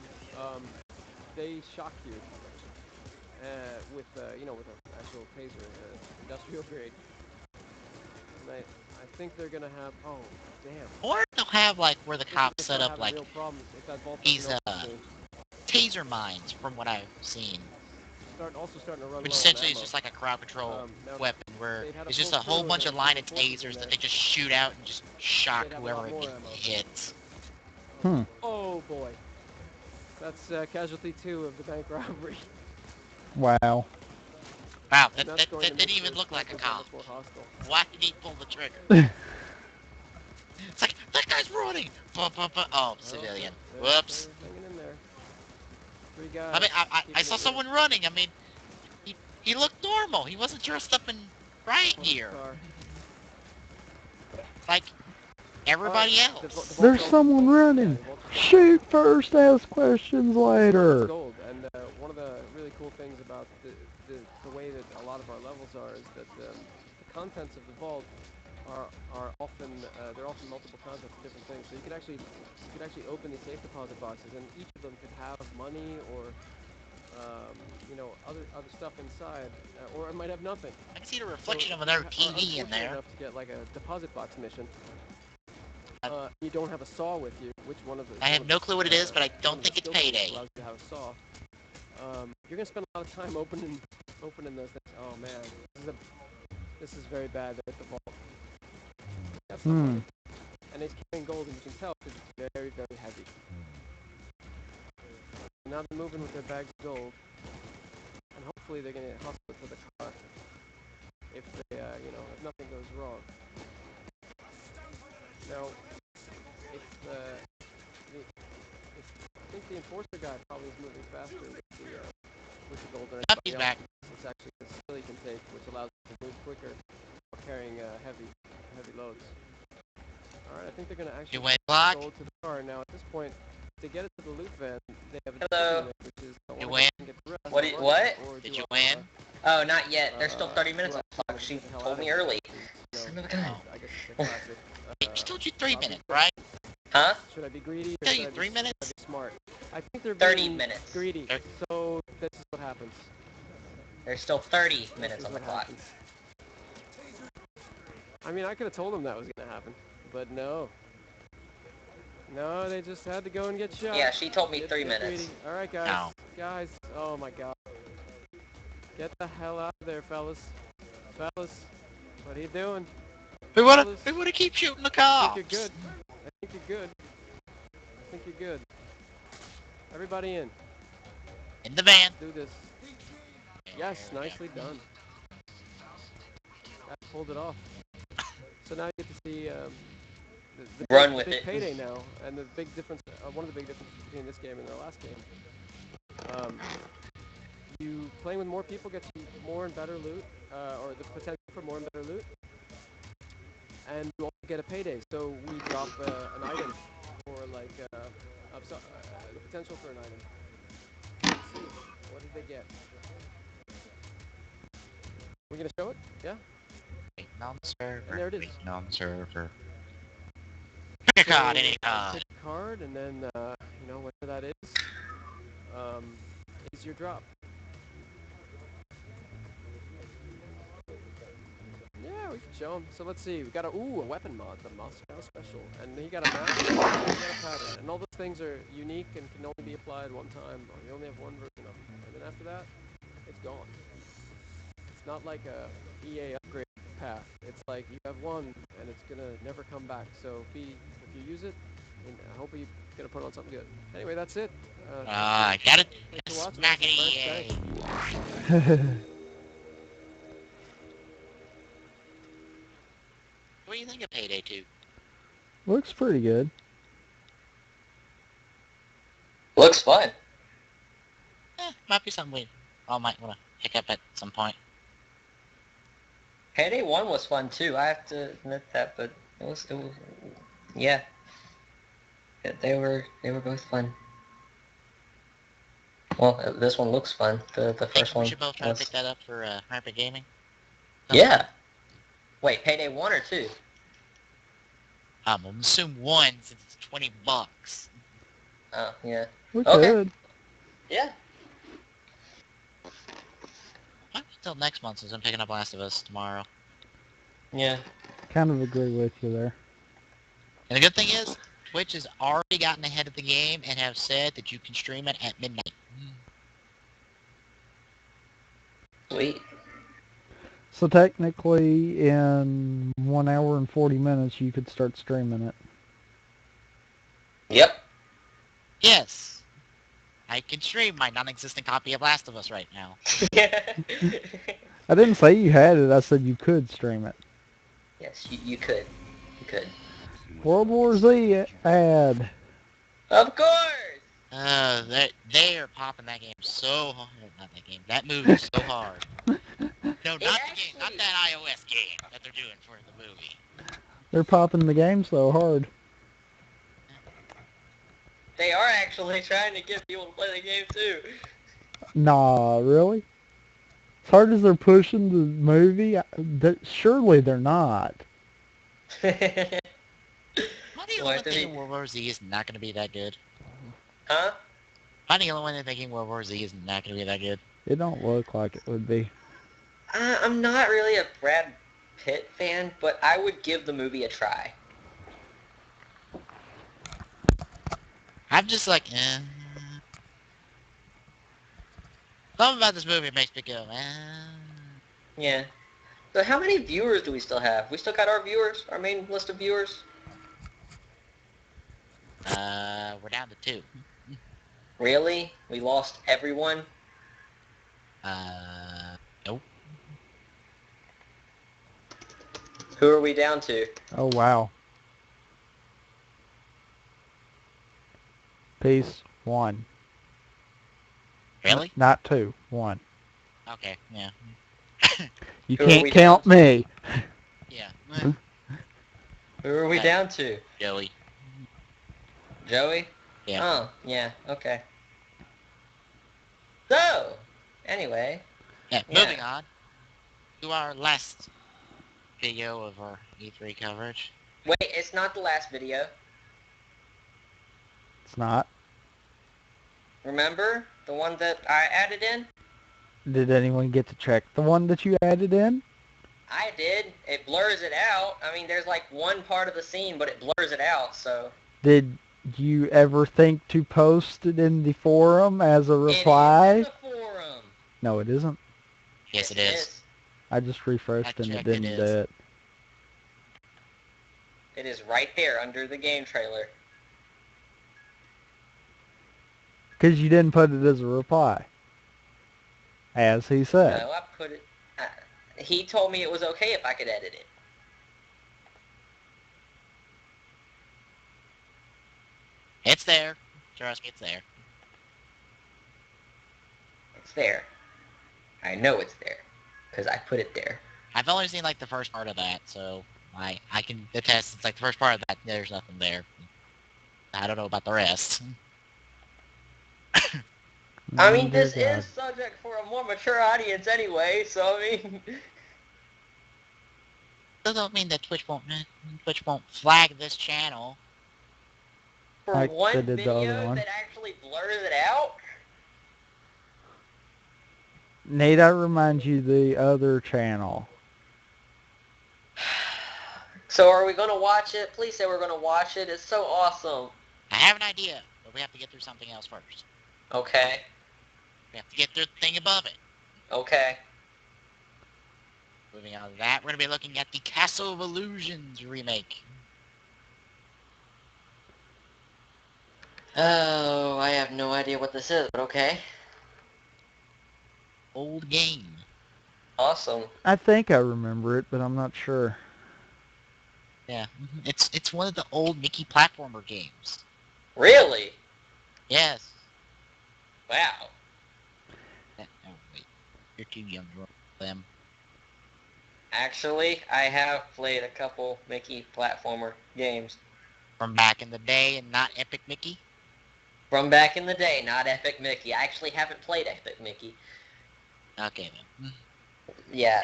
they shock you with with an actual taser, industrial grade. And I think they're gonna have. Oh, damn. Or they'll have like where the I think they're cops gonna set start up having like real problems if that vault these doesn't open soon. taser mines from what I've seen. Starting to run Which low on essentially is ammo. just like a crowd control Now, weapon where they'd had it's a just a full whole crew bunch and of there line were of 2 enforcers in tasers there. that they just shoot out and just shock They'd have a whoever lot it more ammo. hits. Hmm. Oh boy. That's casualty 2 of the bank robbery. Wow. Wow, And that that's going to didn't make even the look like a snipers that cop. much more hostile. Why did he pull the trigger? It's like, that guy's running! Oh, civilian. Whoops. They're hanging in there. 3 I guys. mean, I keeping saw it someone running. I mean, he looked normal. He wasn't dressed up in riot on his gear. car. Like everybody The else. There's someone running. Shoot first, ask questions later. Gold, and one of the really cool things about the way that a lot of our levels are is that the contents of the vault are often they're often multiple contents of different things. So you could actually open these safe deposit boxes, and each of them could have money or other stuff inside, or it might have nothing. I can see the reflection of So another if you are TV in unfortunate there. enough to get like a deposit box mission, you don't have a saw with you. Which one of the? I have no clue what it is, but I don't think it's payday. Allows you to have a saw. You're gonna spend a lot of time opening those things. Oh man, this is very bad at the vault. That's not money. And it's carrying gold, and you can tell because it's very, very heavy. Now they're moving with their bags of gold, and hopefully they're gonna hustle it to the car if they, if nothing goes wrong. Now, I think the enforcer guy probably is moving faster with the gold than Up, anybody he's else. back. It's actually a skill he can take, which allows him to move quicker while carrying heavy loads. All right, I think they're going to actually You win block. go to the car. Now, at this point, to get it to the loot van, they have a Hello. decision to make, which is, I You wanna win? go and get the rest What? of the What? money, or Did do you I, win? Oh, not yet. There's still 30 minutes do on I the clock. get She the hell told out me of here? early. You know, Son of a gun. I guess it's a classic. He just told you 3 robbing minutes, bank. right? Huh? Should I be greedy or Tell should you I be, 3 minutes? should I be smart? I think they're 30 being minutes. greedy. Thir- So this is what happens. There's still 30 This minutes is on the what clock. happens. I mean, I could have told them that was going to happen, but no. No, they just had to go and get shot. Yeah, she told me Get- 3 get minutes. greedy. All right, guys. No. Guys. Oh, my God. Get the hell out of there, fellas. Fellas. What are you doing? We wanna Fellas. keep shooting the I cops. think you're good. I think you're good. I think you're good. Everybody in. In the van. Do this. Yes, nicely done. Guys pulled it off. So now you get to see the Run big, with big it. payday now, and the big difference, one of the big differences between this game and the last game. You playing with more people gets you more and better loot, or the potential for more and better loot, and you also get a payday. So we drop an item, or like the potential for an item. Let's see, what did they get? We're gonna show it? Yeah. Waiting on the server. And there it is. Waiting on the server. Pick a card, any card. Pick a card, and then you know whatever that is your drop. Yeah, we can show him. So let's see. We got a weapon mod, the Moscow Special, and he got a map, and he got a pattern, and all those things are unique and can only be applied one time. Or you only have one version of them, and then after that, it's gone. It's not like a EA upgrade path. It's like you have one, and it's gonna never come back. So if you use it, and I hope you're gonna put on something good. Anyway, that's it. Got it. Thanks for watching. Smack Have a nice it, day. EA. What do you think of Payday 2? Looks pretty good. Looks fun. Might be something we all might want to pick up at some point. Payday 1 was fun too, I have to admit that, but it was yeah. They were both fun. Well, this one looks fun. The Think first we one should both try to was... pick that up for Hyper Gaming? Yeah. Wait, Payday 1 or 2? I'm gonna assume 1 since it's $20. Oh, yeah. We Okay. could. Yeah. Not until next month since I'm picking up Last of Us tomorrow. Yeah. Kind of agree with you there. And the good thing is, Twitch has already gotten ahead of the game and have said that you can stream it at midnight. Sweet. So technically, in 1 hour and 40 minutes, you could start streaming it. Yep. Yes. I can stream my non-existent copy of Last of Us right now. I didn't say you had it. I said you could stream it. Yes, you could. You could. World War Z ad. Of course! They are popping that game so hard. Not that game. That movie so hard. No, not the game. Not that iOS game that they're doing for the movie. They're popping the game so hard. They are actually trying to get people to play the game too. Nah, really? As hard as they're pushing the movie, surely they're not. How do you Why think did he- World War Z is not going to be that good? Huh? How do you know when they're thinking World War Z is not going to be that good? It don't look like it would be. I'm not really a Brad Pitt fan, but I would give the movie a try. I'm just like, Something about this movie makes me go, Yeah. So how many viewers do we still have? We still got our viewers? Our main list of viewers? We're down to 2. Really? We lost everyone? Nope. Who are we down to? Oh, wow. Peace. 1. Really? Not 2. 1. Okay, yeah. You Who are can't we count down to? me. Yeah. Who are we Uh, down to? Joey. Joey? Yeah. Oh, yeah, okay. So, anyway, Yeah. yeah. Moving on to our last video of our E3 coverage. Wait, it's not the last video. It's not. Remember? The one that I added in? Did anyone get to check the one that you added in? I did. It blurs it out. I mean, there's like one part of the scene, but it blurs it out, so... Did you ever think to post it in the forum as a It is in reply? the forum. No, it isn't. Yes, it is. I just refreshed I and it checked, it didn't do is. it. It is right there under the game trailer. Because you didn't put it as a reply. As he said. No, I put it... he told me it was okay if I could edit it. It's there. Trust me, it's there. It's there. I know it's there. Because I put it there. I've only seen like the first part of that, so I can attest. It's like the first part of that. There's nothing there. I don't know about the rest. I mean, Dear this God. is subject for a more mature audience anyway, so I mean... That don't mean that Twitch won't flag this channel. For Like one they did the other video one. that actually blurs it out? Nate, I remind you the other channel. So are we going to watch it? Please say we're going to watch it. It's so awesome. I have an idea, but we have to get through something else first. Okay. We have to get through the thing above it. Okay. Moving on to that, we're going to be looking at the Castle of Illusions remake. Oh, I have no idea what this is, but okay. Old game. Awesome. I think I remember it, but I'm not sure. Yeah, it's one of the old Mickey platformer games. Really? Yes. Wow. Oh wait, you're too young for them. Actually, I have played a couple Mickey platformer games. From back in the day and not Epic Mickey? From back in the day, not Epic Mickey. I actually haven't played Epic Mickey. Okay then. Yeah,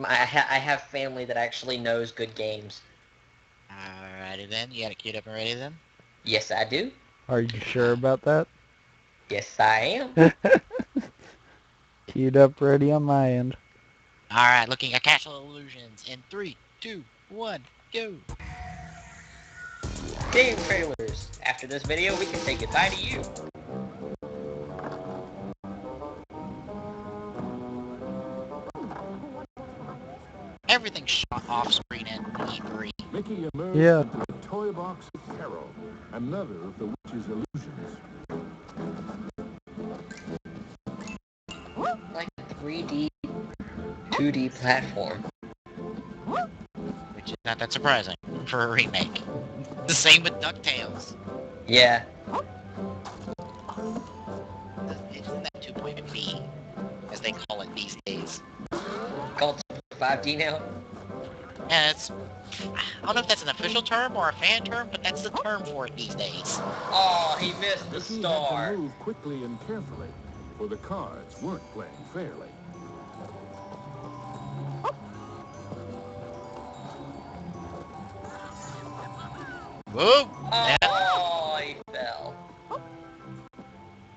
I have family that actually knows good games. Alrighty then, you got it queued up and ready then? Yes, I do. Are you sure about that? Yes, I am. Queued up ready on my end. Alright, looking at Castle of Illusions in 3, 2, 1, go! Game trailers. After this video, we can say goodbye to you. Everything's shot off screen at E3. Mickey emerged Yeah. into a toy box of Carol, another of the witch's illusions. Like a 3D, 2D platform. Which is not that surprising for a remake. The same with DuckTales. Yeah. It's in that 2.B, as they call it these days. Called 5D now. And it's... I don't know if that's an official term or a fan term, but that's the term for it these days. Oh, he missed the Mickey had star. to move quickly and carefully, for the cards weren't playing fairly. Whoa! Yeah. Oh, he fell.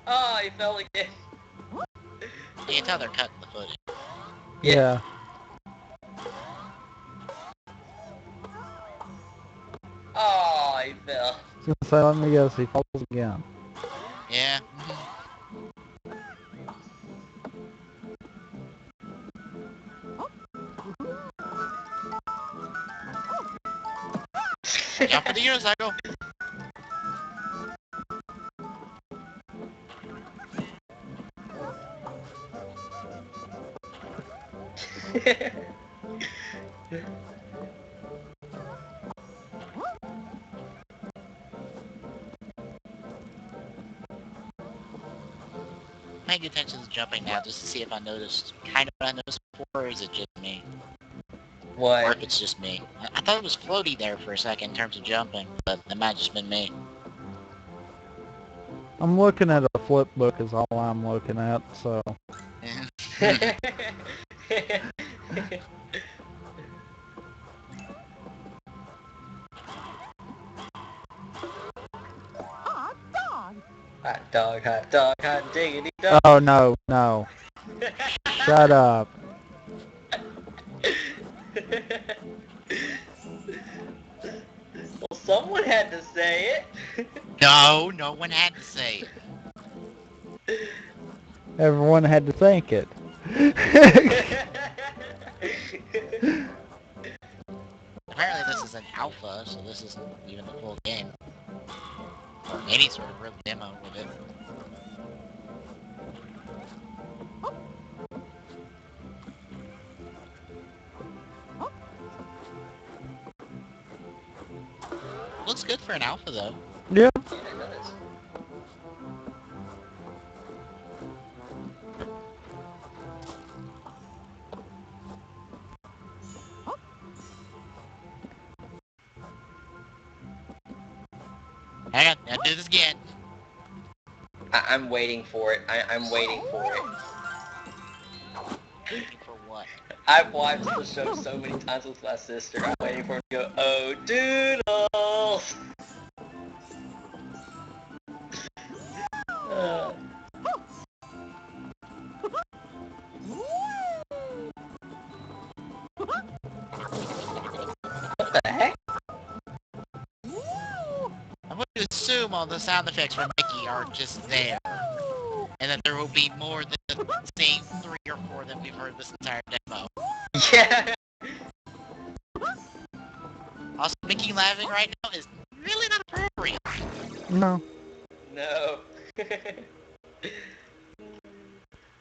Oh, he fell again. You can tell they're cutting the footage. Yeah. Oh, he fell. I was gonna say, let me guess, he falls again. Yeah. Jump for the unicycle. Paying attention to jumping now just to see if I noticed kind of what I noticed before, or is it just me? What? Or if it's just me. I thought it was floaty there for a second in terms of jumping, but it might just been me. I'm looking at a flip book is all I'm looking at, so. hot dog, hot diggity dog. Oh, no, no. Shut up. Well, someone had to say it. No, no one had to say it. Everyone had to think it. Apparently this is an alpha, so this isn't even the full game. Or any sort of real demo with it. Looks good for an alpha, though. Yeah. Yeah, it does. Hang on, I'll do this again. I'm waiting for it. I'm waiting for it. Waiting for what? I've watched the show so many times with my sister. I'm waiting for him to go, oh, doodles! What the heck? I'm going to assume all the sound effects from Mickey are just there. And that there will be more than the same 3 or 4 that we've heard this entire demo. Yeah! Also, Mickey laughing right now is really not appropriate. No. No.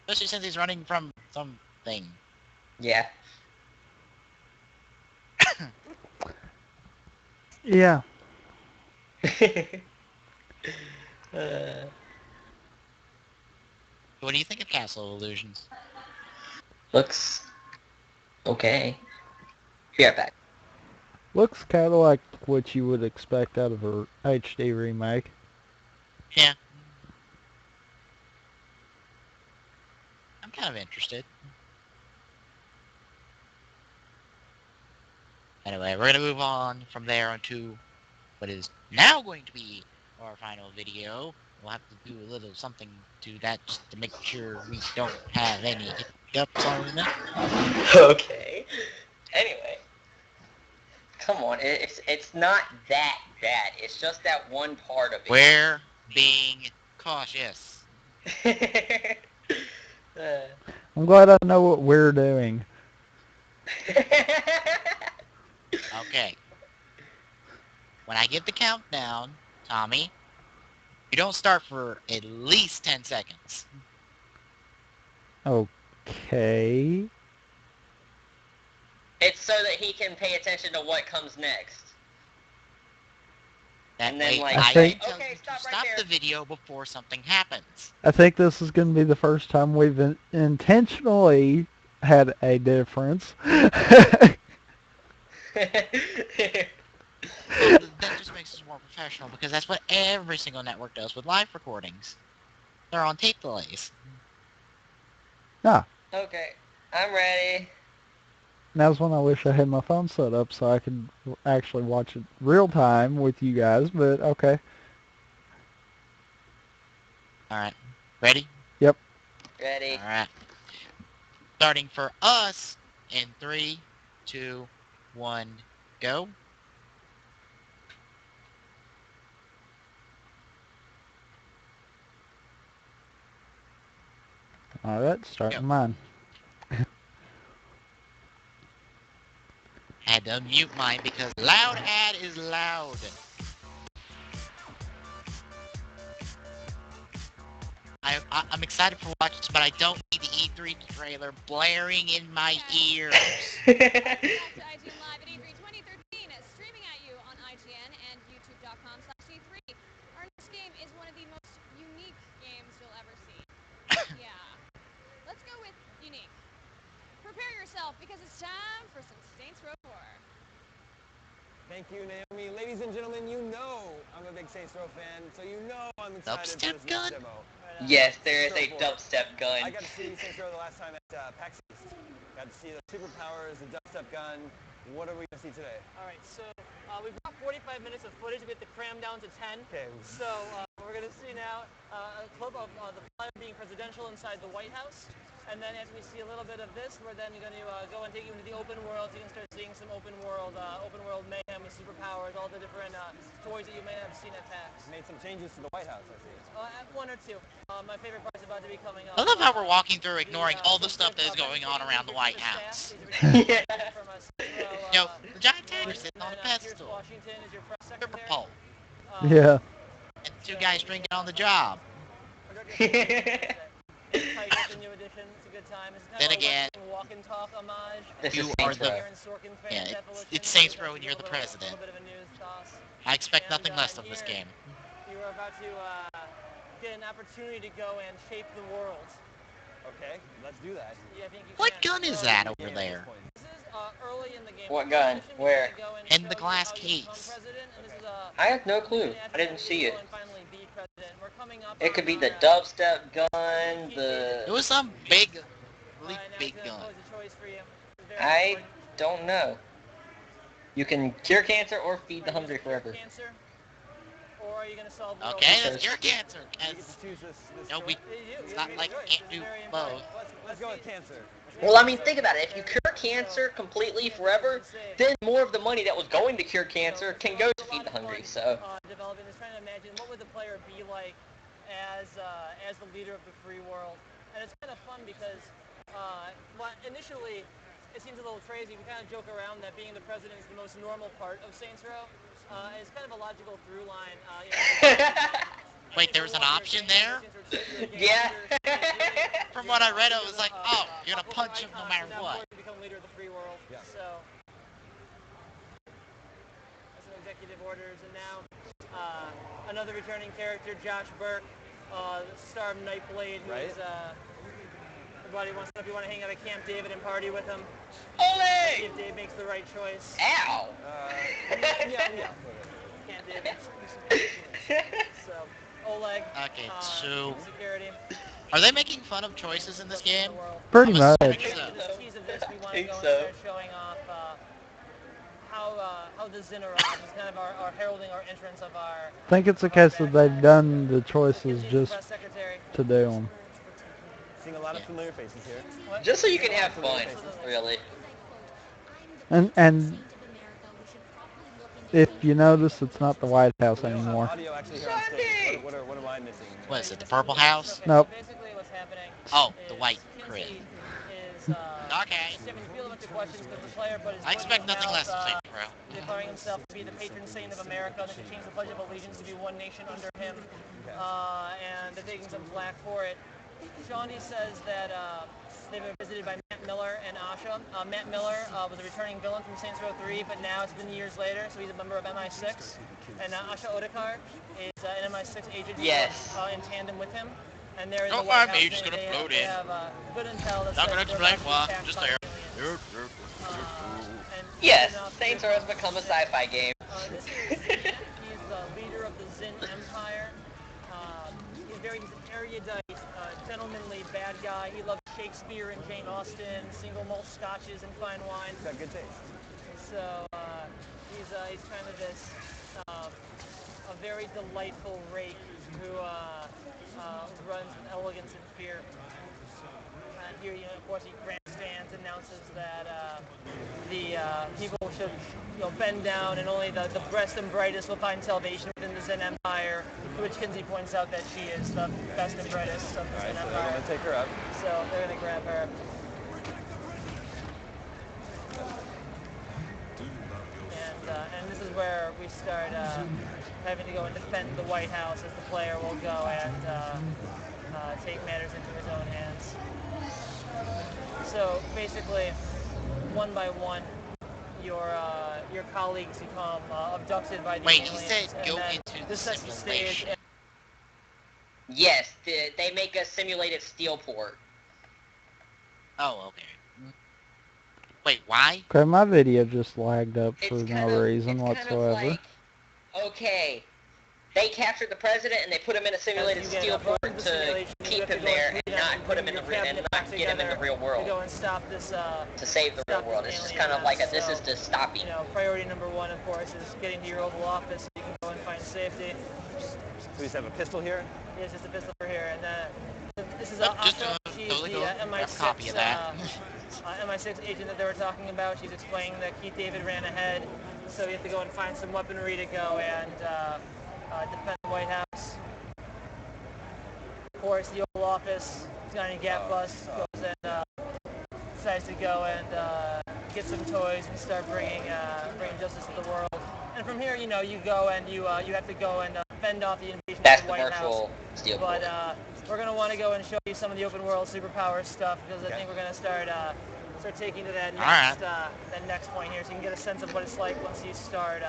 Especially since he's running from something. Yeah. Yeah. What do you think of Castle of Illusions? Looks okay. Be right back. Looks kind of like what you would expect out of a HD remake. Yeah. I'm kind of interested. Anyway, we're going to move on from there onto what is now going to be our final video. We'll have to do a little something to that just to make sure we don't have any hiccups on it. Okay. Anyway. Come on, it's not that bad. It's just that one part of it. We're being cautious. I'm glad I know what we're doing. Okay. When I give the countdown, Tommy, you don't start for at least 10 seconds. Okay. It's so that he can pay attention to what comes next. That And then, way, like, I say, can tell okay, you to stop right stop there. the video before something happens. I think this is going to be the first time we've intentionally had a difference. Well, that just makes us more professional because that's what every single network does with live recordings. They're on tape delays. Ah, Okay, I'm ready. now's when I wish I had my phone set up so I could actually watch it real time with you guys, but okay. Alright. Ready? Yep. Ready. Alright. Starting for us in 3, 2, 1, go. Alright, starting mine. Had to unmute mine because loud ad is loud. I'm excited for watching this, but I don't need the E3 trailer blaring in my ears. Welcome back to IGN Live at E3 2013, streaming at you on IGN and YouTube.com/E3. Our next game is one of the most unique games you'll ever see. Yeah. Let's go with unique. Prepare yourself yourself because it's time for some Saints Row 4. Thank you, Naomi. Ladies and gentlemen, you know I'm a big Saints Row fan, so you know I'm excited for Dubstep this gun? next demo. Yes, there is Saints a Row 4. dubstep gun. I got to see Saints Row the last time at PAX East. Got to see the superpowers, the dubstep gun. What are we going to see today? All right, so we've got 45 minutes of footage. We have to cram down to 10. Okay. So we're going to see now a clip of the player being presidential inside the White House. And then as we see a little bit of this, we're then going to go and take you into the open world. So you can start seeing some open world mayhem with superpowers, all the different toys that you may have seen at PAX. Made some changes to the White House, I see. One or two. My favorite part's about to be coming up. I love how we're walking through ignoring all the stuff that is going on around the White House. Yeah. You know, the giant tiger sitting on a pedestal. Washington is your press Stripper secretary. pole. Yeah. And two guys drinking on the job. Tiger, the new edition. It's a good time. It's kind Then of again, a walk and talk homage. This you is are Saints the... Row. Aaron Sorkin fan Yeah, evolution. it's Saints Row So and you're the a little president. bit of a news toss. I expect And, nothing less of this here, game. You are about to get an opportunity to go and shape the world. Okay, let's do that. Yeah, I think you What can. gun is that over there? This is early in the game. What gun? Where? In the glass case. I have no clue. I didn't see it. It could be the uh, dubstep gun, It the... was some big, really big gun. I don't know. You can cure cancer or feed the hungry forever. Or are you going to solve world Okay, Because- that's your cancer. You get to choose this No, choice. we... It's not like we can't do both. Let's go with cancer. Well, I mean, think about it. If you cure cancer completely forever, then more of the money that was going to cure cancer can go to feed the hungry, so... Developing this, trying to imagine what would the player be like as the leader of the free world. And it's kind of fun because well, initially it seems a little crazy. We kind of joke around that being the president is the most normal part of Saints Row. It's kind of a logical through line. Wait, there was an option there? Yeah. From what I read, it was like, oh, you're gonna punch him no matter what. Become leader of the free world. Yeah. So that's some executive orders, and now another returning character, Josh Burke, star of Nightblade, Right. who's everybody wants to know if you want to hang out at Camp David and party with him. See Ole! if Dave makes the right choice. Ow! Yeah. Camp David. So Oleg. Okay, so... Security. Are they making fun of choices in this game? Pretty I'm much. assuming Basically, so. the tease of this, we want to think go and so. start showing off how the Zinnerods is kind of our heralding our entrance of our... I think it's a case that they've done the choices just press secretary. to do them. Seeing a lot of Yeah. familiar faces here. Just so you can have fun, really. And if you notice, it's not the White House anymore. Audio actually here on stage. What am I missing? What is it, the Purple House? Okay, Nope. So basically what's happening Oh, the is white Kinsey crib. is, Okay. just having to field a bunch of questions because the player put his I foot in expect his nothing mouth, less of Saints Row. declaring himself to be the patron saint of America, and then to change the Pledge of Allegiance to be one nation under him, and they're taking some flack for it. Shawnee says that they've been visited by Matt Miller and Asha. Matt Miller was a returning villain from Saints Row 3, but now it's been years later, so he's a member of MI6. And Asha Odekar is an MI6 agent who Yes. works in tandem with him. And they're in Don't the White mind me, House, just and gonna they float have, in. They have good intel that Not says gonna they're explain about to be why, attacked just by there. aliens. And Yes, enough, Saints Row has become a sci-fi game. this is Zin. He's the leader of the Zin Empire. He's an erudite, gentlemanly bad guy. He loves Shakespeare and Jane Austen, single malt scotches and fine wine. Got good taste. So he's kind of this a very delightful rake who runs with elegance and fear. And here, of course, he grandstands, announces that the people should, bend down, and only the best and brightest will find salvation within the Zen Empire. To which Kinsey points out that she is the best and brightest of the Zen So they're Empire. gonna take her up. So they're gonna grab her. And this is where we start having to go and defend the White House, as the player will go and take matters into his own hands. So basically, one by one, your colleagues become abducted by the Wait, aliens. he said and go then into the this sets the stage. simulation. Yes, they make a simulated steel port. Oh, okay. Wait, why? Okay, my video just lagged up for It's no kind of reason it's kind of whatsoever. like, okay, they captured the president and they put him in a simulated As you get steel brought port into the to simulation, you keep have to him go and there freedom and not and put him bring in your the and cabinet not back get him in the together real to world go and stop this. to save the real stop world. this It's just alien kind of like mess. this is So, to stop you him. know, priority number one, of course, is getting to your Oval Office so you can go and find safety. So we just have a pistol here. Here's just a pistol here, and this is Nope, just Afra. She's totally the go grab a copy of MI6 that. MI6 agent that they were talking about. She's explaining that Keith David ran ahead, so you have to go and find some weaponry to go and defend the White House. Of course, the Oval Office, Johnny Gap Bus goes and decides to go and get some toys and start bringing justice to the world. And from here, you know, you go and you have to go and fend off the invasion That's of the the White virtual House. steel But port. we're gonna want to go and show you some of the open world superpower stuff because I think we're gonna start taking to that next that next point here, so you can get a sense of what it's like once you start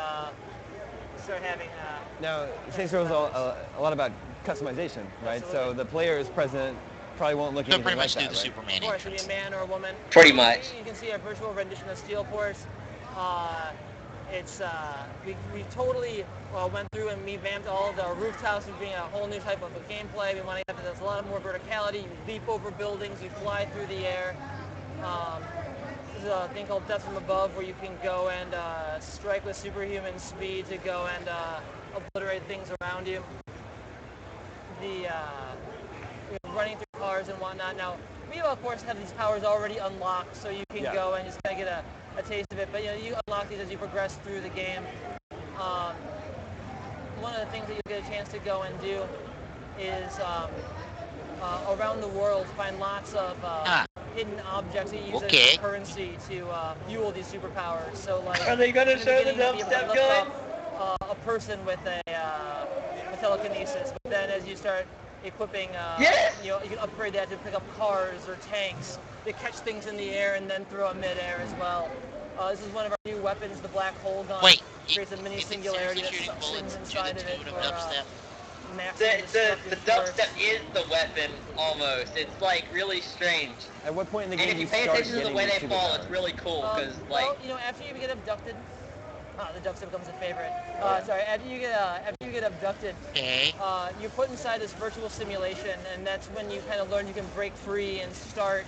having. Now, Saints Row is a lot about customization, right? Absolutely. So the player as president probably won't look So anything pretty like much do that, the right? Superman Of course, it could be entrance. a man or a woman. Pretty much. You can see a virtual rendition of Steel Force. It's we totally went through and we vamped all of the rooftops as being a whole new type of a gameplay. We want to have there's a lot more verticality. You leap over buildings, you fly through the air. There's a thing called Death from Above where you can go and strike with superhuman speed to go and obliterate things around you. Running through cars and whatnot. Now, we of course have these powers already unlocked, so you can go and just kind of get a taste of it. But you know, you unlock these as you progress through the game. One of the things that you get a chance to go and do is around the world find lots of hidden objects that you use as currency to fuel these superpowers. So like, Are they gonna in the show the beginning, you'll be able to dubstep lift gun? up a person with a telekinesis, but then as you start equipping, Yes! you know, you can upgrade that to pick up cars or tanks to catch things in the air and then throw them mid-air as well. This is one of our new weapons, the black hole gun. Wait, Creates a mini is it singularity seriously that shooting sucks things bullets to the inside of it tune of for dubstep? maximum destructive The force. dubstep is the weapon almost. It's like really strange. At what point in the And game if do you you pay start attention to the getting way these they fall, it's superpowers? really cool because like Well, you know, after you get abducted, the dubstep becomes a favorite. Sorry, after you get abducted, you're put inside this virtual simulation, and that's when you kind of learn you can break free and start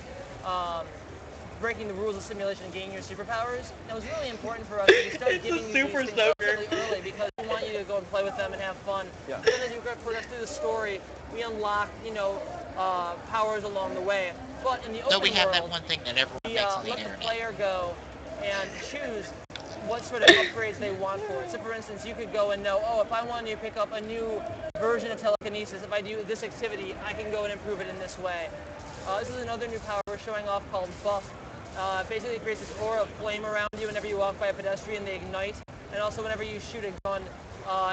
breaking the rules of simulation and gaining your superpowers. And it was really important for us that we start It's a giving you super these things soaker. relatively early because we want you to go and play with them and have fun. Yeah. Then as you progress through the story, we unlock, you know, powers along the way. But in the open So we have that world, one thing that everyone we makes on the let the internet. player go and choose what sort of upgrades they want for it. So for instance, you could go and know, oh, if I want to pick up a new version of telekinesis, if I do this activity, I can go and improve it in this way. This is another new power we're showing off called Buff. Basically it creates this aura of flame around you whenever you walk by a pedestrian, they ignite. And also whenever you shoot a gun,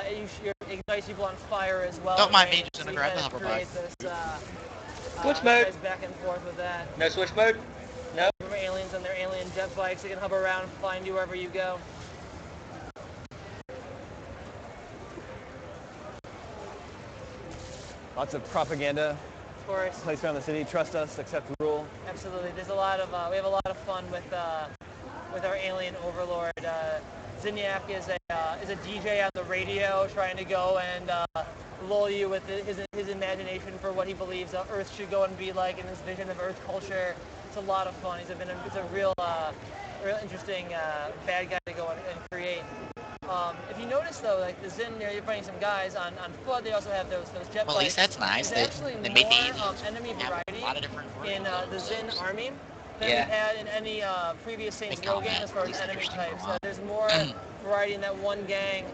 it ignites people on fire as well. Don't mind me, Right? just So gonna you grab kind the of hover create bike. this, Switch mode. goes back and forth with that. no switch mode. No. Remember aliens on their alien jet bikes, they can hover around and find you wherever you go. Lots of propaganda Of course, placed around the city. Trust us, accept rule. absolutely. There's a lot of we have a lot of fun with our alien overlord. Zinyak is a DJ on the radio, trying to go and lull you with his imagination for what he believes Earth should go and be like, and his vision of Earth culture. It's a lot of fun. It's a real interesting bad guy to go and create. If you notice though, like the Zin, you're fighting some guys on foot. They also have those jet Well, at least bikes. that's nice. There's actually They made the more aliens enemy have variety a lot of different in the Zin army than Yeah. we had in any previous Saints Big Row game comment. as far At as least enemy interesting types. for one. There's more variety in that one gang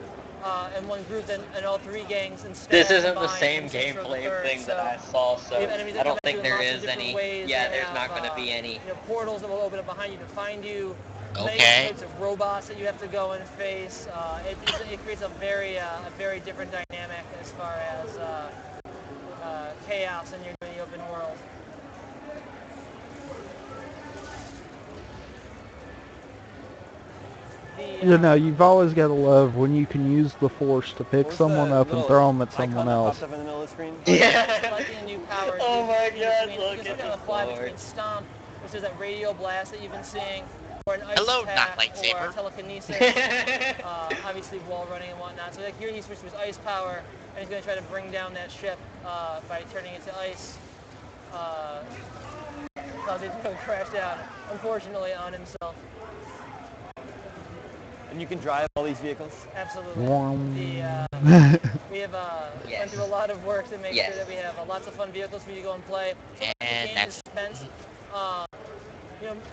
and one group than in all three gangs instead. This isn't the combined same in Saints Row the gameplay Third. thing that So I saw, so we have enemies that I come don't at you think in there lots of is different any. ways. Yeah, They there's have, not going to be any. You know, portals that will open up behind you to find you. Many Okay. types of robots that you have to go and face. It creates a very different dynamic as far as chaos in the open world. You know, you've always got to love when you can use the Force to pick What was someone the up and little throw them at icon someone that else. popped up in the middle of the screen? Yeah. Selecting a new power. Oh my God, You look can at switch on the the fly floor. between Stomp, which is that radio blast that you've been seeing, or an ice Hello, not attack or lightsaber. telekinesis. Obviously wall running and whatnot. So like here he switched to his ice power, and he's going to try to bring down that ship by turning it to ice. Cause it to crash down, unfortunately, on himself. And you can drive all these vehicles? Absolutely. We have Yes. went through a lot of work to make Yes. sure that we have lots of fun vehicles for you to go and play. So much of the And game that's is spent,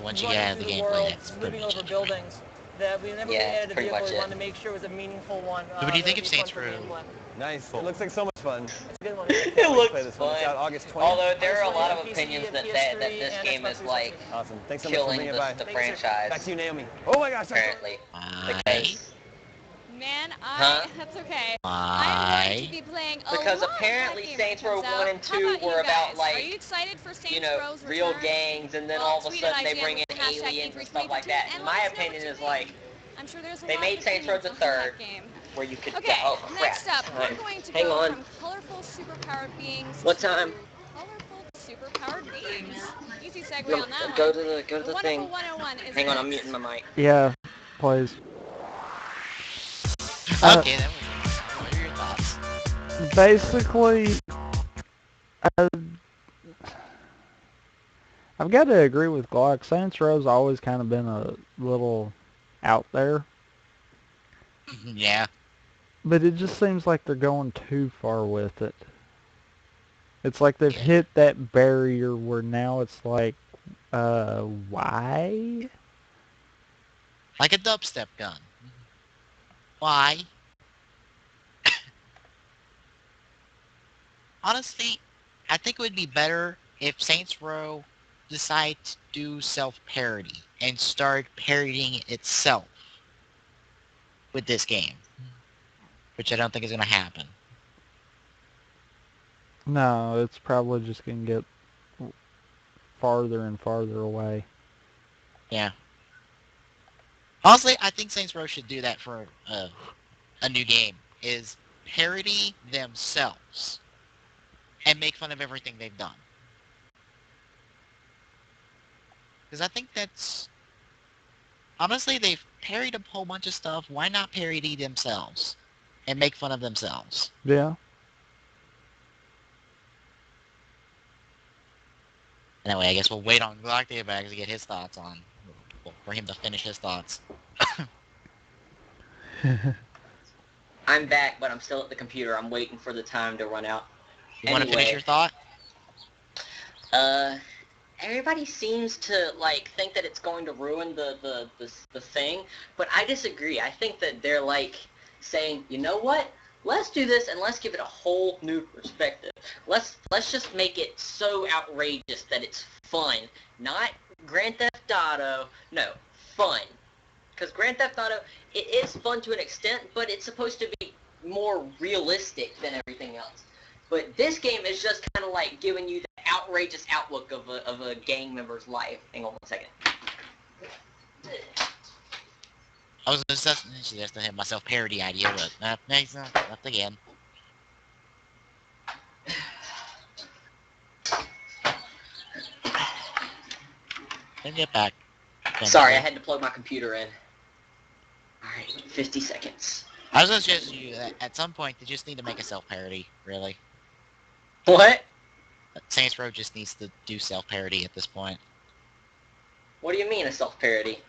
once you running get out of through the the gameplay, world, that's pretty moving much over it. buildings. That whenever we Yeah, added a pretty vehicle, much we it. wanted to make sure it was a meaningful one. What do you that think would of be fun Saints for Row? gameplay. Nice. It looks like so much fun. It's a good one. I can't It wait to looks play this one. It's fun. out August 20th. Although there are a lot of PC, opinions that PS3, this and game Xbox is like 360. Awesome. Thanks so much for killing bringing it by. the Thank you, sir. franchise. Back to you, Naomi. Oh my gosh. Apparently, Why? because Man, Huh? that's okay. I am going to Why? be playing a Because lot apparently of that game when it Saints Row comes 1 out. and How 2 about were you about guys? like Are you excited for Saints you know Row's real return? gangs, and then Well, all of a tweet at sudden they IGN bring with in the hashtag aliens and E3 stuff like 2013 that. and And let my us know what opinion you is think. like I'm sure there's a they lot made of Saints Row opinions the on third, that game. where you could Okay, oh crap. next up, we're Time. going to Hang go on. from colorful superpowered beings What to time? colorful superpowered beings. Easy segue No, on that go one. to the The thing. Wonderful 101 is Hang on, I'm next. muting my mic. Yeah, please. Okay, then what are your thoughts? Basically, uh, I've got to agree with Glock. Saints Row's always kind of been a little out there, Yeah. but it just seems like they're going too far with it. It's like they've Yeah. hit that barrier where now it's like, why? Like a dubstep gun. Why? Honestly, I think it would be better if Saints Row decided to do self-parody and start parodying itself with this game, which I don't think is going to happen. No, it's probably just going to get farther and farther away. Yeah. Honestly, I think Saints Row should do that for a new game, is parody themselves and make fun of everything they've done. Because I think that's... Honestly, they've parodied a whole bunch of stuff. Why not parody themselves and make fun of themselves? Yeah. Anyway, I guess we'll wait on Glock Daybag to get his thoughts on... for him to finish his thoughts. I'm back, but I'm still at the computer. I'm waiting for the time to run out. You want to finish Anyway. your thought? Everybody seems to like think that it's going to ruin the thing, but I disagree. I think that they're like saying, you know what? Let's do this and let's give it a whole new perspective. Let's just make it so outrageous that it's fun. Not Grand Theft Auto. No, fun. Because Grand Theft Auto, it is fun to an extent, but it's supposed to be more realistic than everything else. But this game is just kind of like giving you the outrageous outlook of a gang member's life. Hang on 1 second. I was just to have myself parody idea, but not again. Then get back. Sorry, I had to plug my computer in. Alright, 50 seconds. I was gonna suggest you that at some point they just need to make a self-parody, really. What? Saints Row just needs to do self-parody at this point. What do you mean a self-parody?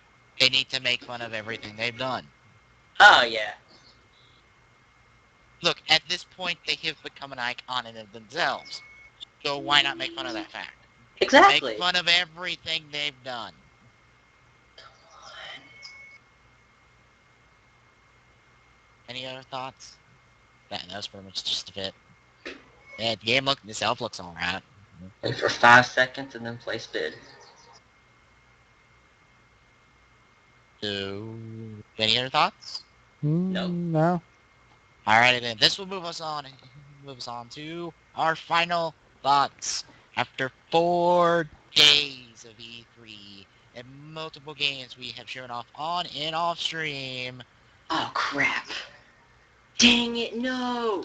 They need to make fun of everything they've done. Oh, yeah. Look, at this point they have become an icon in themselves. So why not make fun of that fact? Exactly. Make fun of everything they've done. Any other thoughts? That was pretty much just a bit. Yeah, the game itself looks alright. And for 5 seconds and then place bid. So, any other thoughts? No. No. Alrighty then, this will move us on to our final thoughts. After 4 days of E3 and multiple games we have shown off on and off stream. Oh, crap. Dang it, no!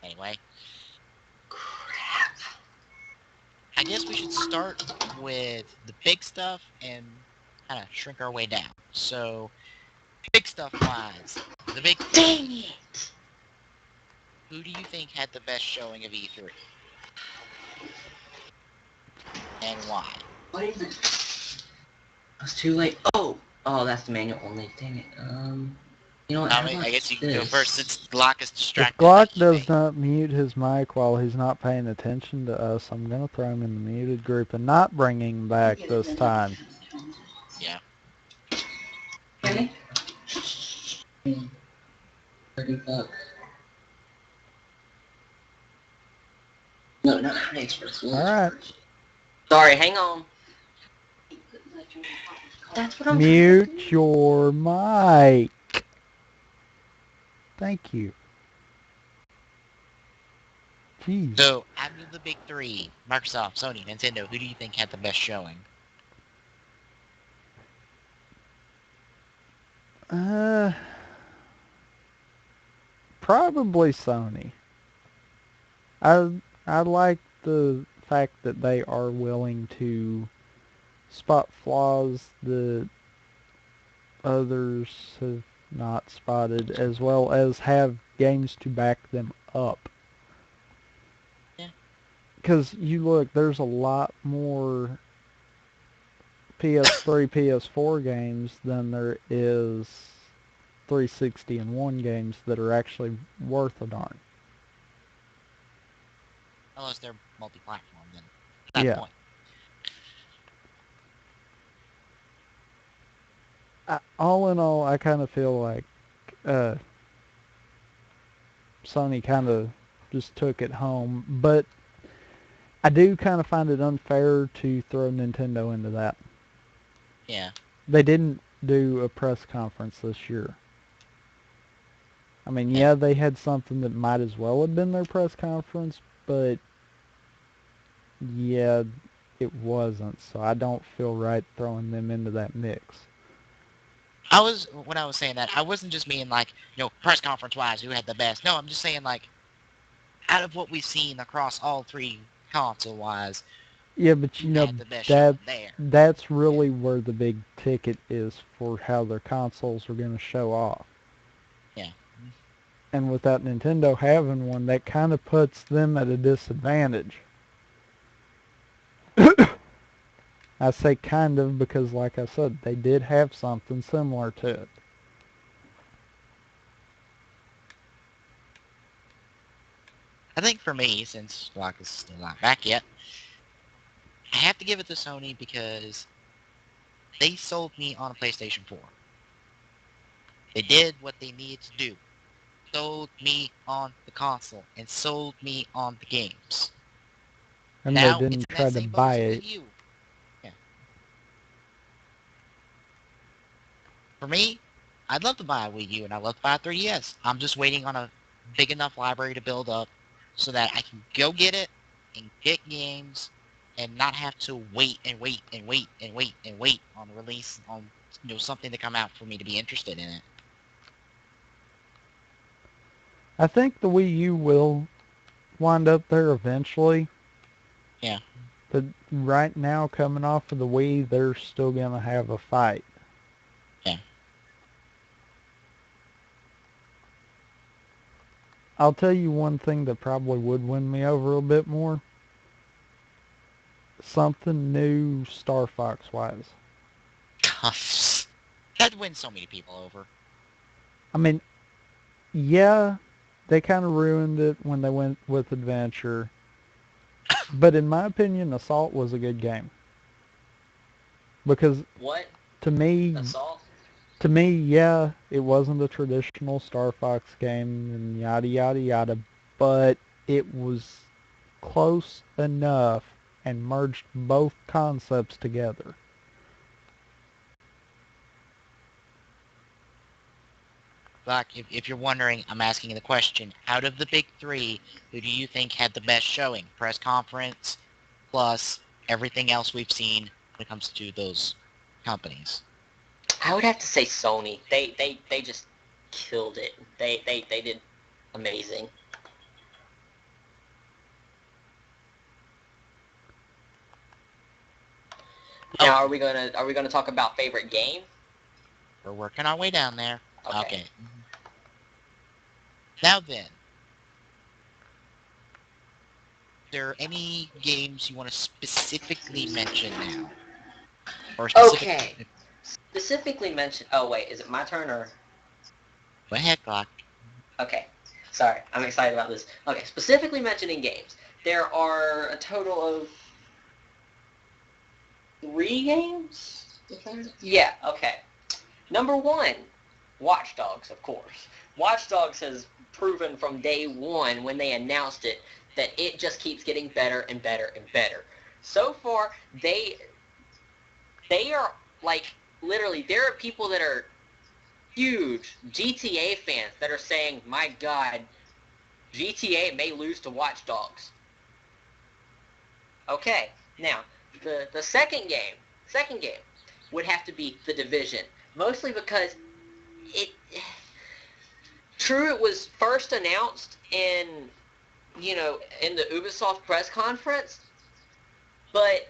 Anyway, Crap. I guess we should start with the big stuff and kind of shrink our way down. So, big stuff wise, the big Dang three. it! Who do you think had the best showing of E3? And why? What even? I was too late. Oh, that's the manual only. Dang it. You know what? How about I guess you can go this? first since Glock is If distracted by Glock eBay. does not mute his mic while he's not paying attention to us, I'm going to throw him in the muted group and not bring him back this time. Yeah. Okay. 30 bucks. No, not High Express. All right. Sorry, hang on. That's what I'm trying to do. Mute your mic. Thank you. Jeez. So, out of the big three, Microsoft, Sony, Nintendo, who do you think had the best showing? Probably Sony. I like the fact that they are willing to spot flaws that others have not spotted, as well as have games to back them up. Yeah. Because you look, there's a lot more PS3, PS4 games than there is 360 and 1 games that are actually worth a darn. Unless they're multi-platform, then at that Yeah. point. All in all, I kind of feel like Sony kind of just took it home, but I do kind of find it unfair to throw Nintendo into that. Yeah. They didn't do a press conference this year. I mean, Yeah. yeah, they had something that might as well have been their press conference, but yeah, it wasn't. So I don't feel right throwing them into that mix. When I was saying that, I wasn't just meaning like, press conference wise, who had the best. No, I'm just saying like, out of what we've seen across all three console wise, Yeah, but who had the best showing there. that's really where the big ticket is for how their consoles are going to show off. Yeah. And without Nintendo having one, that kind of puts them at a disadvantage. I say kind of because, like I said, they did have something similar to it. I think for me, since Glock is still not back yet, I have to give it to Sony because they sold me on a PlayStation 4. They did what they needed to do. Sold me on the console and sold me on the games. And they Now it's didn't in that try to same boat buy as the it. Wii U. Yeah. For me, I'd love to buy a Wii U and I'd love to buy a 3DS. I'm just waiting on a big enough library to build up so that I can go get it and get games and not have to wait and wait and wait and wait and wait on release on something to come out for me to be interested in it. I think the Wii U will wind up there eventually. Yeah. But right now, coming off of the Wii, they're still going to have a fight. Yeah. I'll tell you one thing that probably would win me over a bit more. Something new Star Fox wise. Gosh. That wins so many people over. I mean, yeah, they kind of ruined it when they went with Adventure. But in my opinion, Assault was a good game. Because What? to me, Assault? yeah, it wasn't a traditional Star Fox game and yada yada yada, but it was close enough and merged both concepts together. Like, if you're wondering, I'm asking the question, out of the big three, who do you think had the best showing? Press conference plus everything else we've seen when it comes to those companies. I would have to say Sony. They just killed it. They did amazing. Now, Oh, are we gonna talk about favorite game? we're working our way down there. Okay. Okay. Now then, there any games you want to specifically mention now? Or specific? Okay. Specifically mention. Oh wait, is it my turn or? Go ahead, Glock. Okay. Sorry, I'm excited about this. Okay, specifically mentioning games. There are a total of 3 games? Yeah, okay. Number 1, Watch Dogs, of course. Watch Dogs has proven from day one when they announced it that it just keeps getting better and better and better. So far, they are like literally there are people that are huge GTA fans that are saying, "My God, GTA may lose to Watch Dogs." Okay, now the second game would have to be The Division, mostly because it true it was first announced in in the Ubisoft press conference, but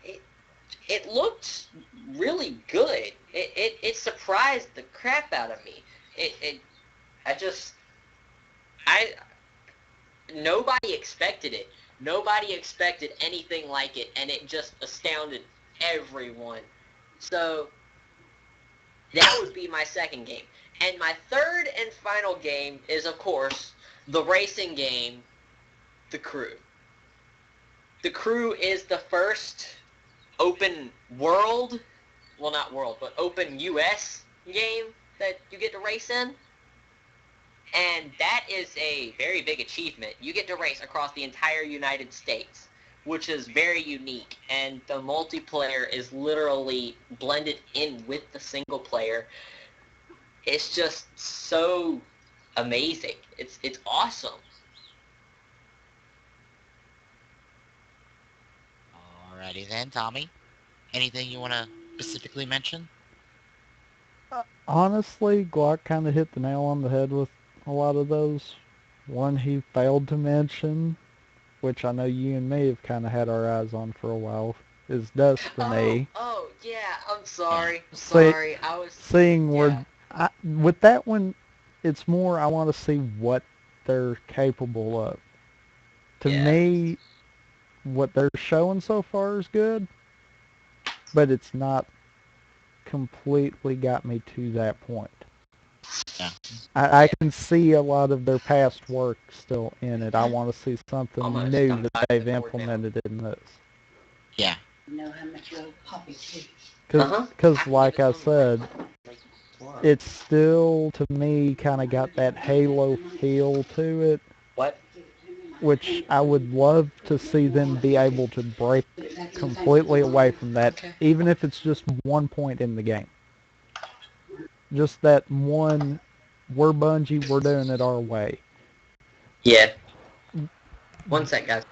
it it looked really good. It surprised the crap out of me. It I just I nobody expected it. Nobody expected anything like it, and it just astounded everyone. So that would be my second game. And my third and final game is, of course, the racing game, The Crew. The Crew is the first open world, well not world, but open US game that you get to race in. And that is a very big achievement. You get to race across the entire United States, which is very unique. And the multiplayer is literally blended in with the single player. It's just so amazing. It's awesome. Alrighty then, Tommy. Anything you want to specifically mention? Honestly, Glock kind of hit the nail on the head with a lot of those. One he failed to mention, which I know you and me have kind of had our eyes on for a while, is Destiny. Oh, yeah. I'm Yeah. sorry. I'm See, sorry. seeing Yeah, with that one, it's more I want to see what they're capable of. To yeah, me, what they're showing so far is good, but it's not completely got me to that point. Yeah. I yeah. can see a lot of their past work still in it. I want to see something Almost. new I'm that diving they've forward now. implemented in this. Yeah. Uh-huh. I Because can give like it I to him right said, like tomorrow. it's still, to me, kind of got that Halo feel to it, What? which I would love to see them be able to break completely away from that, Okay. even if it's just one point in the game. Just that one, we're Bungie, we're doing it our way. Yeah. One sec, guys.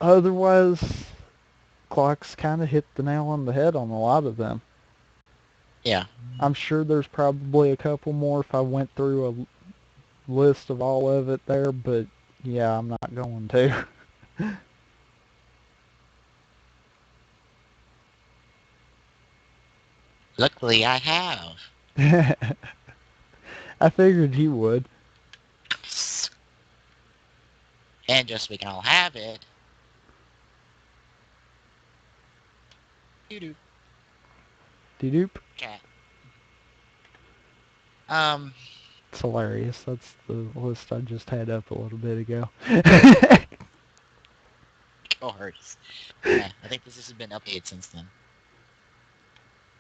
Otherwise, Clock's kind of hit the nail on the head on a lot of them. Yeah. I'm sure there's probably a couple more if I went through a list of all of it there, but yeah, I'm not going to. Luckily, I have. I figured you would. And just so we can all have it. Doo-doo. Doop. Chat. Um, It's hilarious. That's the list I just had up a little bit ago. course. Yeah, I think this has been updated since then.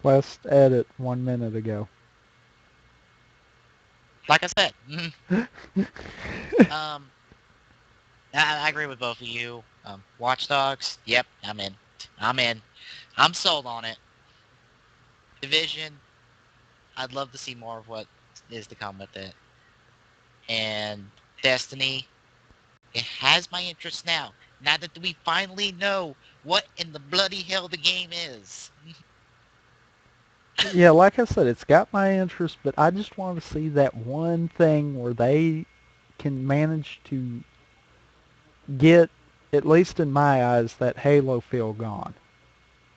Last edit 1 minute ago. Like I said. Um, I agree with both of you. Watch Dogs. Yep, I'm in. I'm in. I'm sold on it. Division. I'd love to see more of what is to come with it. And Destiny. It has my interest now. Now that we finally know what in the bloody hell the game is. Yeah, like I said, it's got my interest, but I just want to see that one thing where they can manage to get at least in my eyes, that Halo feel gone.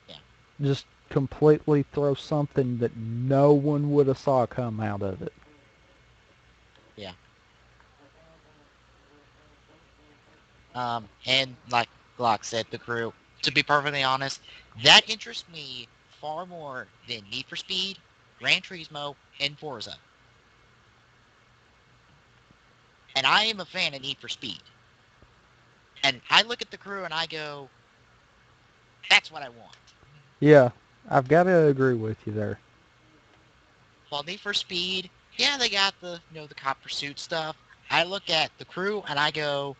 Yeah. Just completely throw something that no one would have saw come out of it. Yeah. And like Glock said, the crew, to be perfectly honest, that interests me far more than Need for Speed, Gran Turismo, and Forza. And I am a fan of Need for Speed. And I look at the crew and I go, that's what I want. Yeah, I've got to agree with you there. While Need for Speed, yeah, they got the, the cop pursuit stuff. I look at the crew and I go,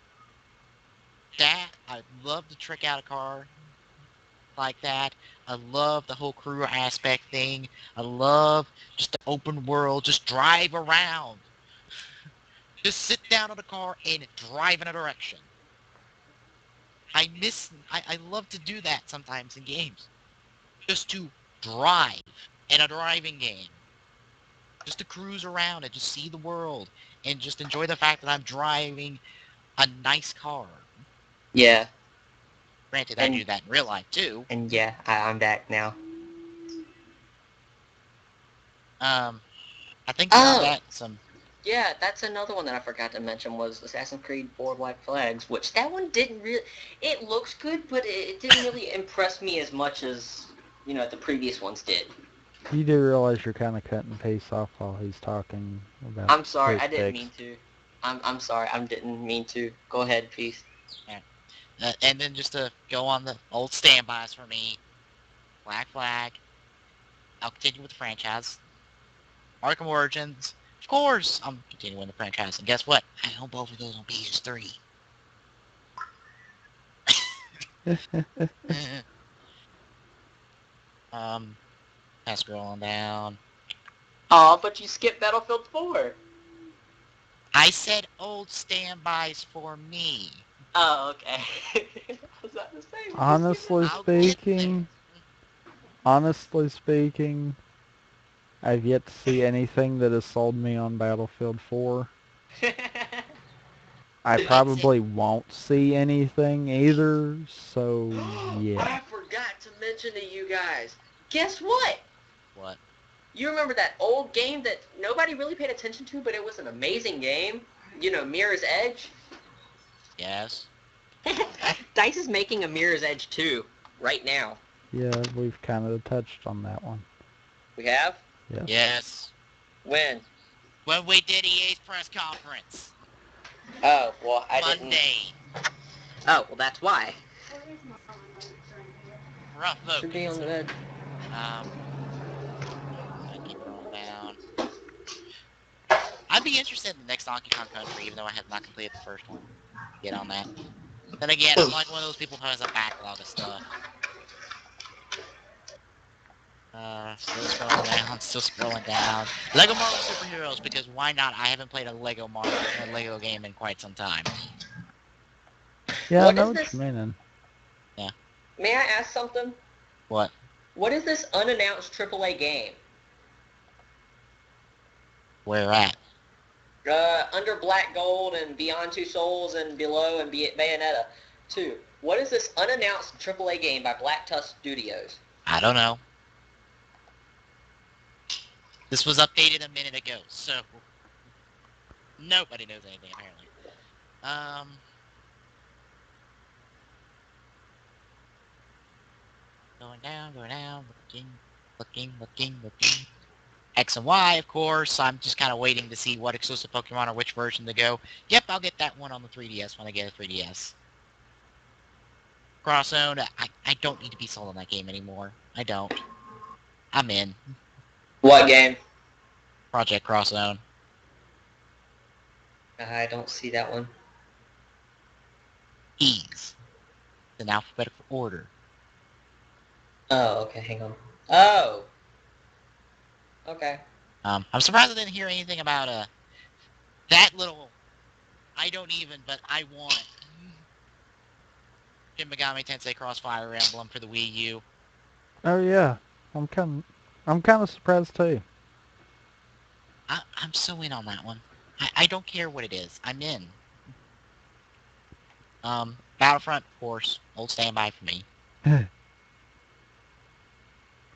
that, I'd love to trick out a car like that. I love the whole crew aspect thing. I love just the open world, just drive around. Just sit down in a car and drive in a direction. I love to do that sometimes in games. Just to drive in a driving game. Just to cruise around and just see the world and just enjoy the fact that I'm driving a nice car. Yeah. Granted, I do that in real life too. And yeah, I'm back now. I think beyond that, Yeah, that's another one that I forgot to mention was Assassin's Creed 4 Black Flags, which that one didn't really... It looks good, but it didn't really impress me as much as, the previous ones did. You do realize you're kind of cutting pace off while he's talking about I'm sorry, his I didn't picks. mean to. I'm sorry, I didn't mean to. Go ahead, please. and then just to go on the old standbys for me, Black Flag, I'll continue with the franchise. Arkham Origins, of course, I'm continuing the franchise. And guess what? I own both of those on PS3. Pass scrolling down. Aw, but you skipped Battlefield 4. I said old standbys for me. Oh, okay. Was that the same? Honestly speaking, I've yet to see anything that has sold me on Battlefield 4. I probably won't see anything either, so yeah. I forgot to mention to you guys. Guess what? What? You remember that old game that nobody really paid attention to, but it was an amazing game? Mirror's Edge? Yes. DICE is making a Mirror's Edge 2 right now. Yeah, we've kind of touched on that one. We have? Yes. Yes. When? When we did EA's press conference. Oh, well, I Monday. didn't... Oh, well, that's why. Rough vote. Should be on the bed. I keep rolling down. I'd be interested in the next Donkey Kong Country, even though I have not completed the first one. Get on that. Then again, I'm like one of those people who has a backlog of stuff. Still scrolling down, still scrolling down. Lego Marvel Superheroes, because why not? I haven't played a Lego game in quite some time. Yeah, I know what you're meaning. Yeah. May I ask something? What? What is this unannounced AAA game? Where at? Under Black Gold and Beyond Two Souls and Below and Bayonetta 2. What is this unannounced AAA game by Black Tusk Studios? I don't know. This was updated a minute ago, so nobody knows anything apparently. Going down, looking. X and Y, of course. I'm just kind of waiting to see what exclusive Pokemon or which version to go. Yep, I'll get that one on the 3DS when I get a 3DS. Cross Zone, I don't need to be sold on that game anymore. I don't. I'm in. What game? Project Cross Zone. I don't see that one. Ease. In alphabetical order. Oh, okay, hang on. Oh! Okay. I'm surprised I didn't hear anything about that little I don't even, but I want Shin Megami Tensei Crossfire Emblem for the Wii U. Oh yeah, I'm kind of surprised too. I'm so in on that one. I don't care what it is. I'm in. Battlefront, of course, old standby for me.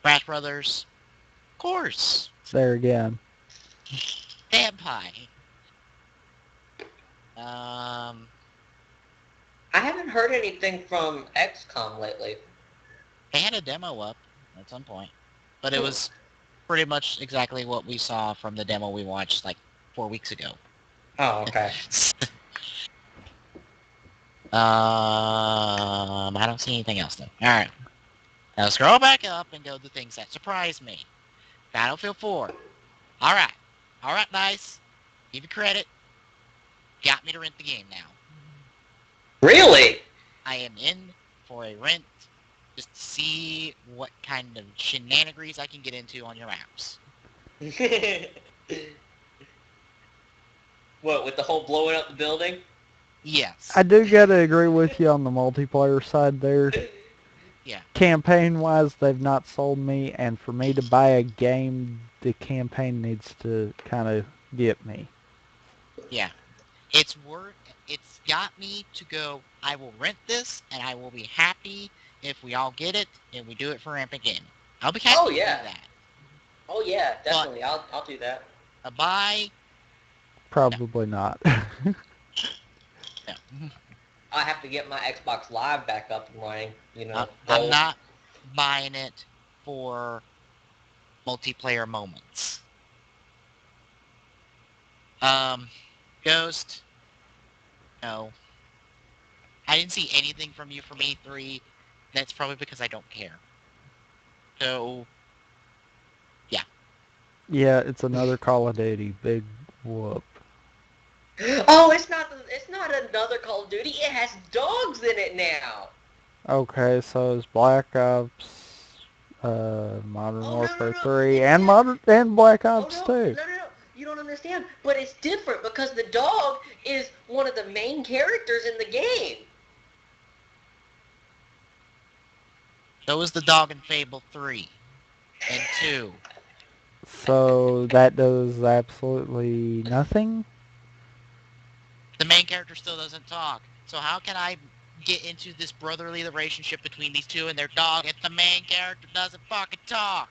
Crash Brothers, of course. There again. Standby. Um, I haven't heard anything from XCOM lately. they had a demo up at some point, but it Hmm. was pretty much exactly what we saw from the demo we watched like 4 weeks ago. Oh, okay. I don't see anything else though. All right, now scroll back up and go to things that surprised me. Battlefield 4. All right, nice. Give you credit. Got me to rent the game now. Really? I am in for a rent just to see what kind of shenanigans I can get into on your maps. What, with the whole blowing up the building? Yes. I do gotta agree with you on the multiplayer side there. Yeah. Campaign-wise, they've not sold me, and for me to buy a game, the campaign needs to kind of get me. Yeah. It's got me to go, I will rent this and I will be happy if we all get it and we do it for Rampant Gaming. I'll be Oh happy to do yeah. that. Oh yeah, But definitely. I'll do that. a buy, no. Probably not. No. I have to get my Xbox Live back up and running. You know, I'm gold. not buying it for multiplayer moments. Um, Ghost, no. I didn't see anything from you from E3. That's probably because I don't care. So, yeah. Yeah, it's another Call of Duty. Big whoop. Oh, it's not another Call of Duty. It has dogs in it now. Okay, so it's Black Ops, Modern Oh no no Warfare no! 3, It's and different. Black Oh Ops no 2. no no no! You don't understand. But it's different because the dog is one of the main characters in the game. So is the dog in Fable 3 and 2. So that does absolutely nothing? The main character still doesn't talk. So how can I get into this brotherly relationship between these two and their dog if the main character doesn't fucking talk?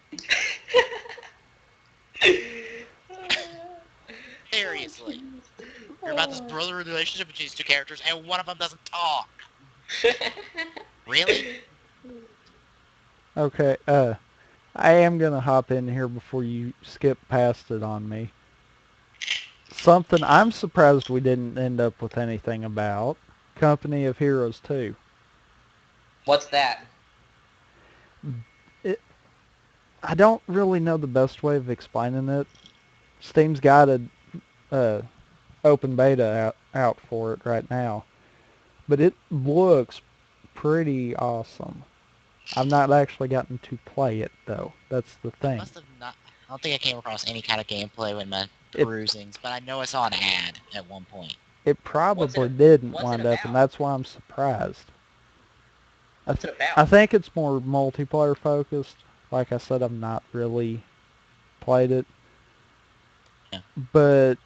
Seriously. You're about this brotherly relationship between these two characters and one of them doesn't talk. Really? Okay, I am gonna hop in here before you skip past it on me. Something I'm surprised we didn't end up with anything about. Company of Heroes 2. What's that? It, I don't really know the best way of explaining it. Steam's got a uh, open beta out for it right now, but it looks pretty awesome. I've not actually gotten to play it though. That's the I thing. must have not. I don't think I came across any kind of gameplay when my It perusings, but I know I saw an ad at one point. it What's probably it? didn't What's it wind up, and about? that's why I'm surprised. What's it I about? think it's more multiplayer focused. Like I said, I've not really played it, Yeah, but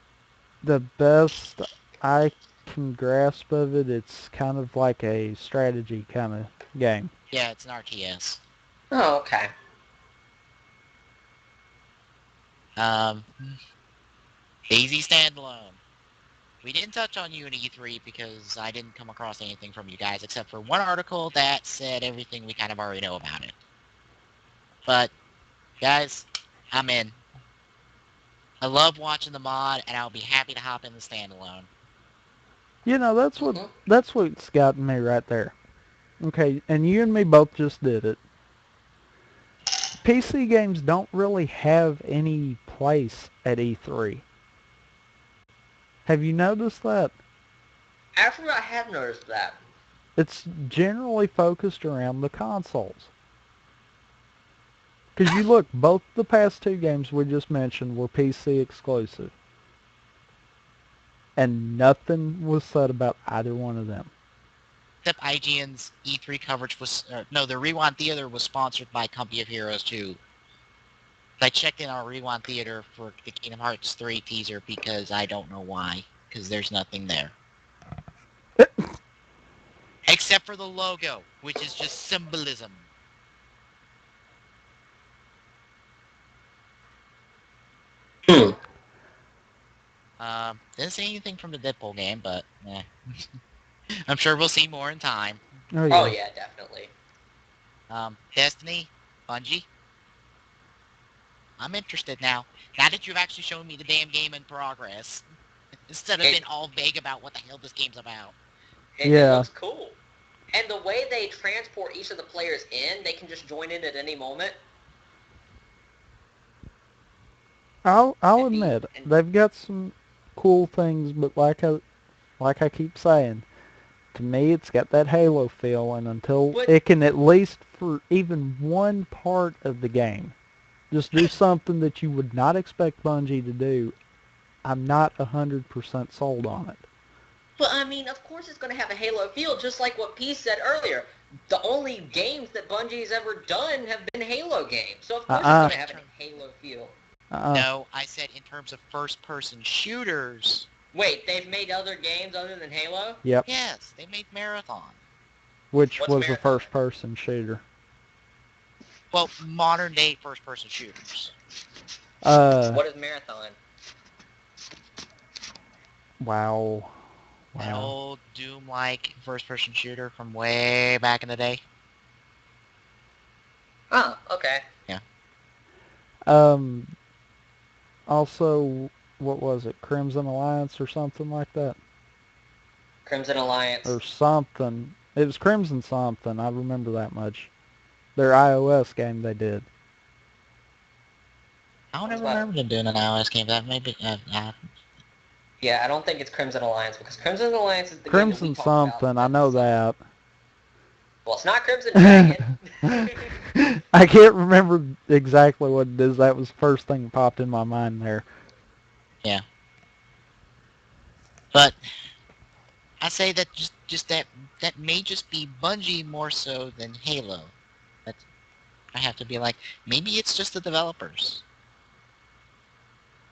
the best I can grasp of it, it's kind of like a strategy kind of game. yeah, it's an RTS. Oh, okay. Um, Daisy standalone. We didn't touch on you in E3 because I didn't come across anything from you guys except for one article that said everything we kind of already know about it. But guys, I'm in. I love watching the mod, and I'll be happy to hop in the standalone. You know, Hmm. that's what's gotten me right there. Okay, and you and me both just did it. PC games don't really have any place at E3. Have you noticed that? Actually, I have noticed that. It's generally focused around the consoles. Because you look, both the past two games we just mentioned were PC exclusive. And nothing was said about either one of them. Except IGN's E3 coverage was, no, the Rewind Theater was sponsored by Company of Heroes 2. I checked in our Rewind Theater for the Kingdom Hearts 3 teaser because I don't know why, because there's nothing there. except for the logo, which is just symbolism. Hmm. Didn't see anything from the Deadpool game, but I'm sure we'll see more in time. Oh Oh yeah. yeah, definitely. Destiny, Bungie. I'm interested now. Now that you've actually shown me the damn game in progress, instead of It, being all vague about what the hell this game's about. it Yeah. looks cool. And the way they transport each of the players in, they can just join in at any moment. I'll And be admit and they've got some cool things, but like I keep saying, to me it's got that Halo feel, and until but it can at least for even one part of the game, just do something that you would not expect Bungie to do, I'm not 100% sold on it. But I mean, of course it's going to have a Halo feel, just like what P said earlier. The only games that Bungie's ever done have been Halo games, so of course it's Uh-uh. going to have a Halo feel. Uh-uh. No, I said in terms of first-person shooters. Wait, they've made other games other than Halo? Yep. Yes, they made Marathon. Which What's was a Marathon? first-person shooter. Well, modern-day first-person shooters. What is Marathon? Wow. An Wow. old Doom-like first-person shooter from way back in the day. Oh, okay. Um, also, what was it? Crimson Alliance or something like that? Crimson Alliance. Or something. It was Crimson something. I remember that much. Their iOS game they did. I don't Sounds ever about remember them doing an iOS game. That maybe. Yeah, I don't think it's Crimson Alliance, because Crimson Alliance is the game that we Crimson talked about. something. I know that. Well, it's not Crimson Dragon. I can't remember exactly what it is. That was the first thing that popped in my mind there. Yeah. But I say that just that may just be Bungie more so than Halo. That I have to be like, maybe it's just the developers.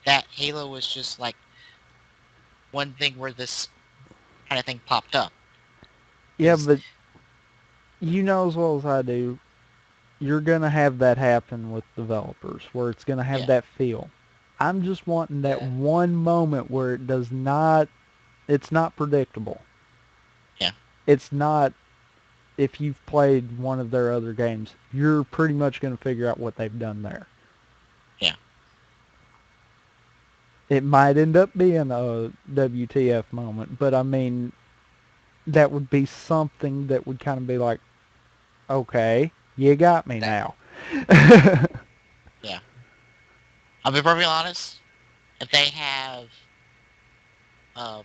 That Halo was just like one thing where this kind of thing popped up. Yeah, but you know as well as I do, you're going to have that happen with developers where it's going to have Yeah. that feel. I'm just wanting that Yeah. one moment where it's not predictable. Yeah. It's not, if you've played one of their other games, you're pretty much going to figure out what they've done there. Yeah. It might end up being a WTF moment, but I mean, that would be something that would kind of be like, okay, you got me That- now. Yeah. I'll be perfectly honest. If they have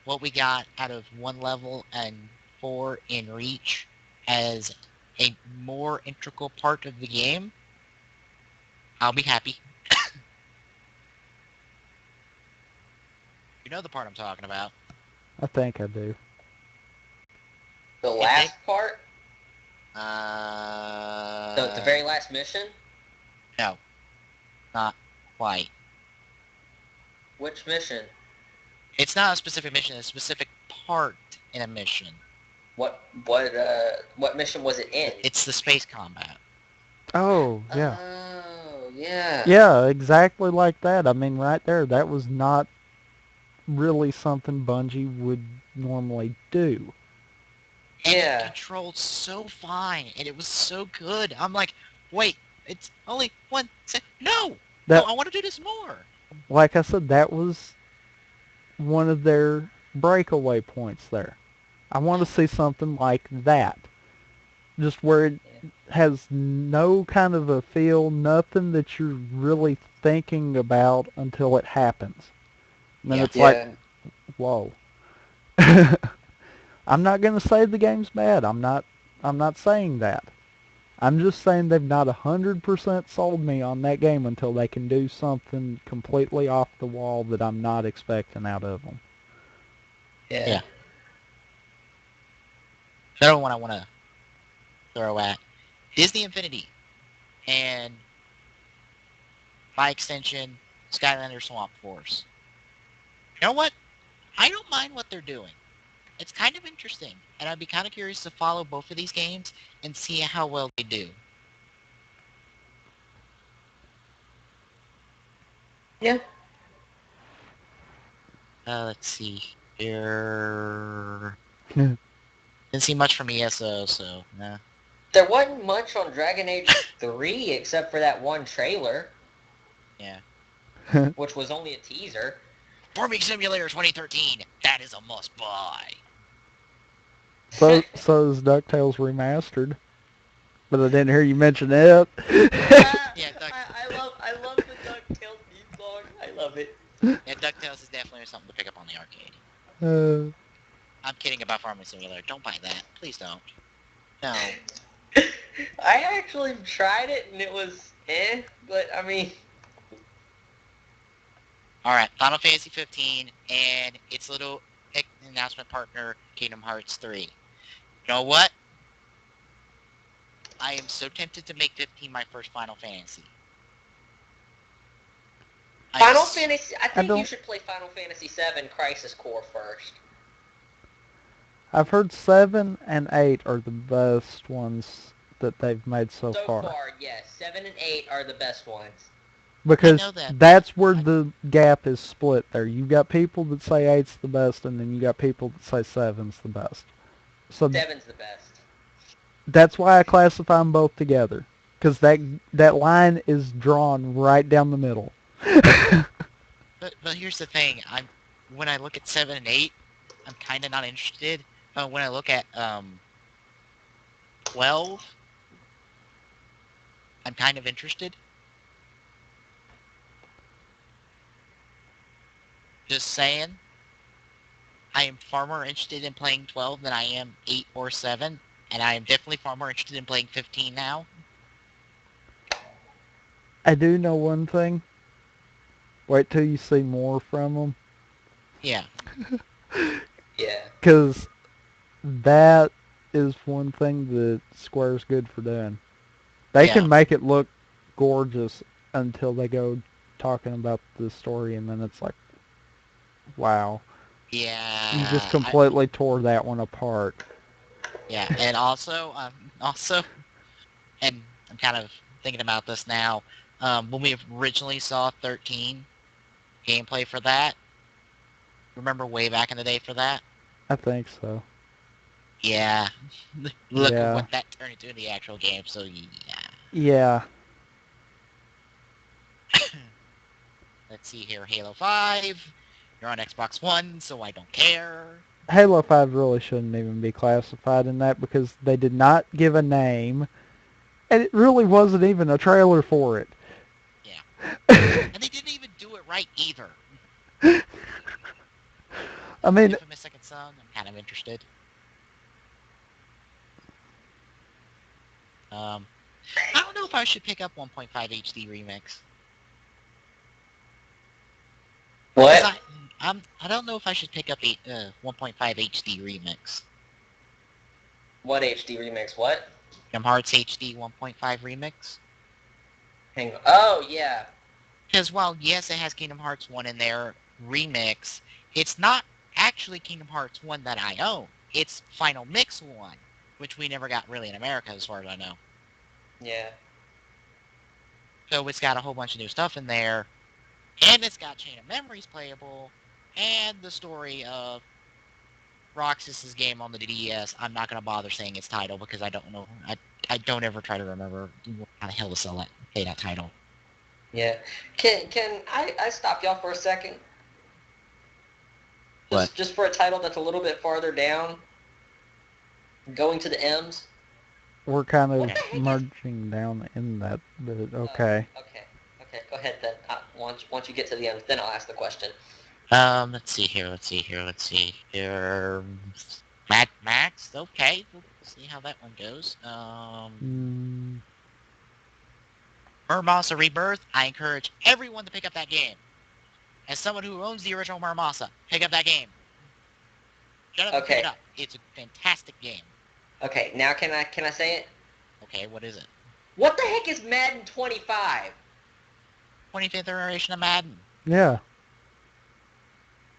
what we got out of one level and 4 in Reach as a more integral part of the game, I'll be happy. You know the part I'm talking about. I think I do. The If they, last part? The very last mission? no, not quite. Which mission? It's not a specific mission, it's a specific part in a mission. What mission was it in? It's the space combat. Oh, yeah. Oh, yeah. Yeah, exactly like that. I mean, right there, that was not really something Bungie would normally do. And it Yeah. controlled so fine, and it was so good. I'm like, wait, it's only one no! No, That, I want to do this more. like I said, that was one of their breakaway points there. I want to see something like that. Just where it has no kind of a feel, nothing that you're really thinking about until it happens. And then Yeah. it's like, Yeah. whoa. I'm not going to say the game's bad. I'm not saying that. I'm just saying they've not 100% sold me on that game until they can do something completely off the wall that I'm not expecting out of them. Yeah. Yeah. The other one I want to throw at Disney Infinity, and by extension, Skylander Swamp Force. You know what? I don't mind what they're doing. It's kind of interesting, and I'd be kind of curious to follow both of these games and see how well they do. Yeah. Let's see here. Didn't see much from ESO, so nah. There wasn't much on Dragon Age 3 except for that one trailer, Yeah. which was only a teaser. Farming Simulator 2013. That is a must buy. So is DuckTales remastered, but I didn't hear you mention it. Yeah, I love the DuckTales theme song. I love it. Yeah, DuckTales is definitely something to pick up on the arcade. I'm kidding about Farming Simulator. Don't buy that. Please don't. No. I actually tried it and it was but I mean, Alright, Final Fantasy 15 and its little announcement partner, Kingdom Hearts 3. You know what? I am so tempted to make 15 my first Final Fantasy. Final Fantasy. I think you don't- should play Final Fantasy VII Crisis Core first. I've heard 7 and 8 are the best ones that they've made so So far. far, yes, 7 and 8 are the best ones. Because I know that. that's where the gap is split there. You got people that say 8's the best, and then you got people that say 7's the best. So 7's the best. that's why I classify them both together. Because that line is drawn right down the middle. But here's the thing. When I look at 7 and 8, I'm kind of not interested. But when I look at 12, I'm kind of interested. Just saying. I am far more interested in playing 12 than I am 8 or 7. And I am definitely far more interested in playing 15 now. I do know one thing. Wait till you see more from them. Yeah. Yeah. Because that is one thing that Square's good for doing. They Yeah. can make it look gorgeous until they go talking about the story, and then it's like, wow. Yeah. You just completely tore that one apart. Yeah, and also, and I'm kind of thinking about this now. When we originally saw 13 gameplay for that, remember way back in the day for that? I think so. Yeah. Look at Yeah. what that turned into in the actual game, so yeah. Yeah. Let's see here, Halo 5. You're on Xbox One, so I don't care. Halo 5 really shouldn't even be classified in that because they did not give a name, and it really wasn't even a trailer for it. Yeah. And they didn't even do it right either. I mean, Infamous Second Son, I'm kind of interested. I don't know if I should pick up 1.5 HD Remix. What? I don't know if I should pick up a 1.5 HD Remix. What HD remix? What? Kingdom Hearts HD 1.5 Remix. Hang on. Oh, yeah. Because while, yes, it has Kingdom Hearts 1 in there, Remix, it's not actually Kingdom Hearts 1 that I own. It's Final Mix 1, which we never got really in America as far as I know. Yeah. So it's got a whole bunch of new stuff in there, and it's got Chain of Memories playable, and the story of Roxas's game on the DS. I'm not going to bother saying its title because I don't know. I don't ever try to remember how the hell to say that title. Yeah. Can I stop y'all for a second? What? Just for a title that's a little bit farther down. Going to the M's. we're kind What of the heck is- merging down in that, but okay. Okay. Go ahead then. Once you get to the M's, then I'll ask the question. Let's see here. Mad Max. Okay, we'll see how that one goes. Muramasa Rebirth. I encourage everyone to pick up that game. As someone who owns the original Muramasa, pick up that game. Shut up and pick it Okay. up. It's a fantastic game. Okay, now can I say it? Okay, what is it? What the heck is Madden 25? 25th iteration of Madden. Yeah.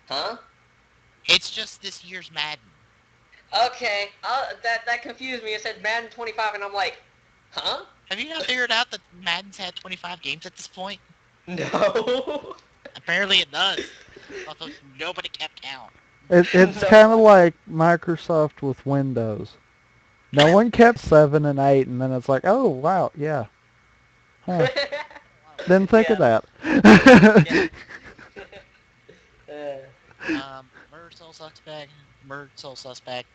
Huh? It's just this year's Madden. Okay, that confused me. It said Madden 25, and I'm like, huh? Have you not figured out that Madden's had 25 games at this point? No. Apparently it does. Although nobody kept count. It's No. kind of like Microsoft with Windows. No one kept 7 and 8, and then it's like, oh, wow, yeah. Huh. Didn't think of Yeah. Yeah. that. Murder Soul Suspect. Murder Soul Suspect.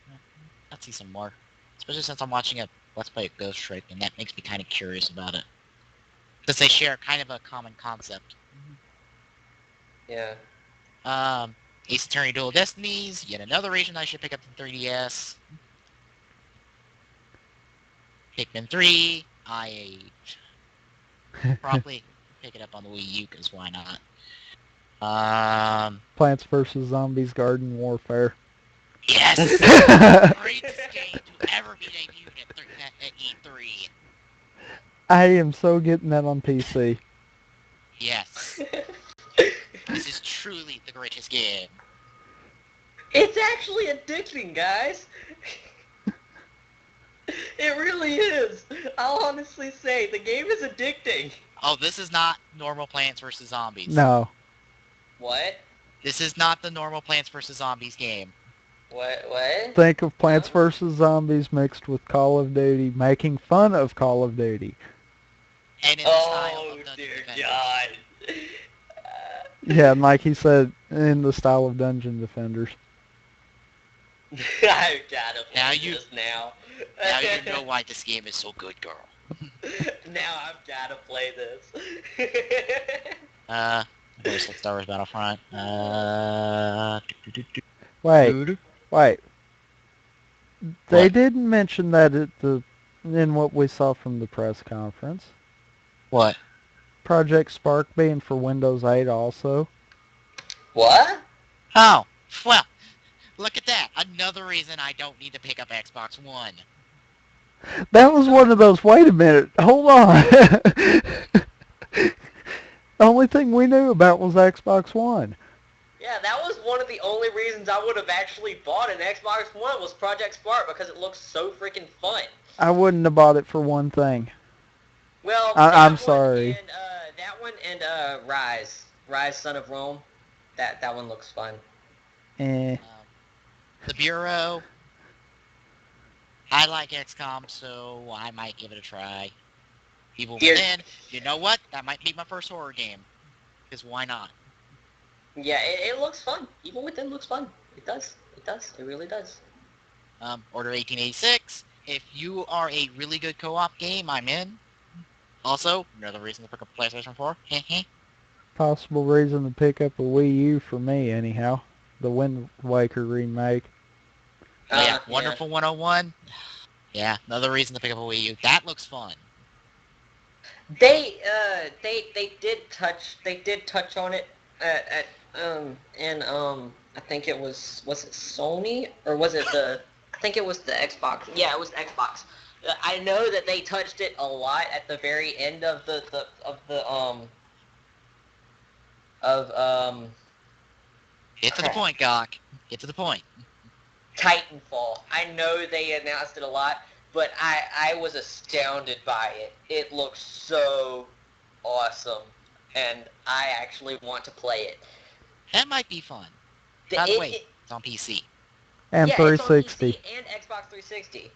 Let's see some more. Especially since I'm watching a Let's Play of Ghost Trick, and that makes me kind of curious about it. Because they share kind of a common concept. Yeah. Ace Attorney Dual Destinies, yet another reason I should pick up the 3DS. Pikmin 3, I probably pick it up on the Wii U, because why not? Plants vs. Zombies Garden Warfare. Yes! The greatest game to ever be debuted at E3. I am so getting that on PC. Yes. This is truly the greatest game. It's actually addicting, guys. It really is. I'll honestly say the game is addicting. Oh, this is not normal Plants vs. Zombies. No. What? This is not the normal Plants vs. Zombies game. What? Think of Plants Huh? vs. Zombies mixed with Call of Duty, making fun of Call of Duty. And in the style Oh of Dungeon dear Defenders. God. Yeah, and like he said, in the style of Dungeon Defenders. I've gotta play Now you- this now. Now you know why this game is so good, girl. Now I've gotta play this. Let's start with Battlefront. Wait. They What? didn't mention that in what we saw from the press conference. What? Project Spark being for Windows 8 also. What? Oh, well, look at that. Another reason I don't need to pick up Xbox One. That was one of those, wait a minute, hold on. The only thing we knew about was Xbox One. Yeah, that was one of the only reasons I would have actually bought an Xbox One was Project Spark because it looks so freaking fun. I wouldn't have bought it for one thing. Well, I'm sorry. That one and Rise, Son of Rome. That one looks fun. Eh. The Bureau. I like XCOM, so I might give it a try. Evil Here- Within. You know what? That might be my first horror game. Because why not? Yeah, it looks fun. Evil Within looks fun. It does. It does. It really does. Order 1886. If you are a really good co-op game, I'm in. Also, another reason to pick up PlayStation 4. Possible reason to pick up a Wii U for me, anyhow. The Wind Waker remake. Oh yeah, Wonderful 101. Yeah, another reason to pick up a Wii U. That looks fun. They did touch on it I think it was it Sony or was it I think it was the Xbox. Yeah, it was Xbox. I know that they touched it a lot at the very end of Get to the point, Gawk. Get to the point. Titanfall. I know they announced it a lot, but I was astounded by it. It looks so awesome, and I actually want to play it. That might be fun. By the way, it's on PC. And yeah, 360. It's on PC and Xbox 360.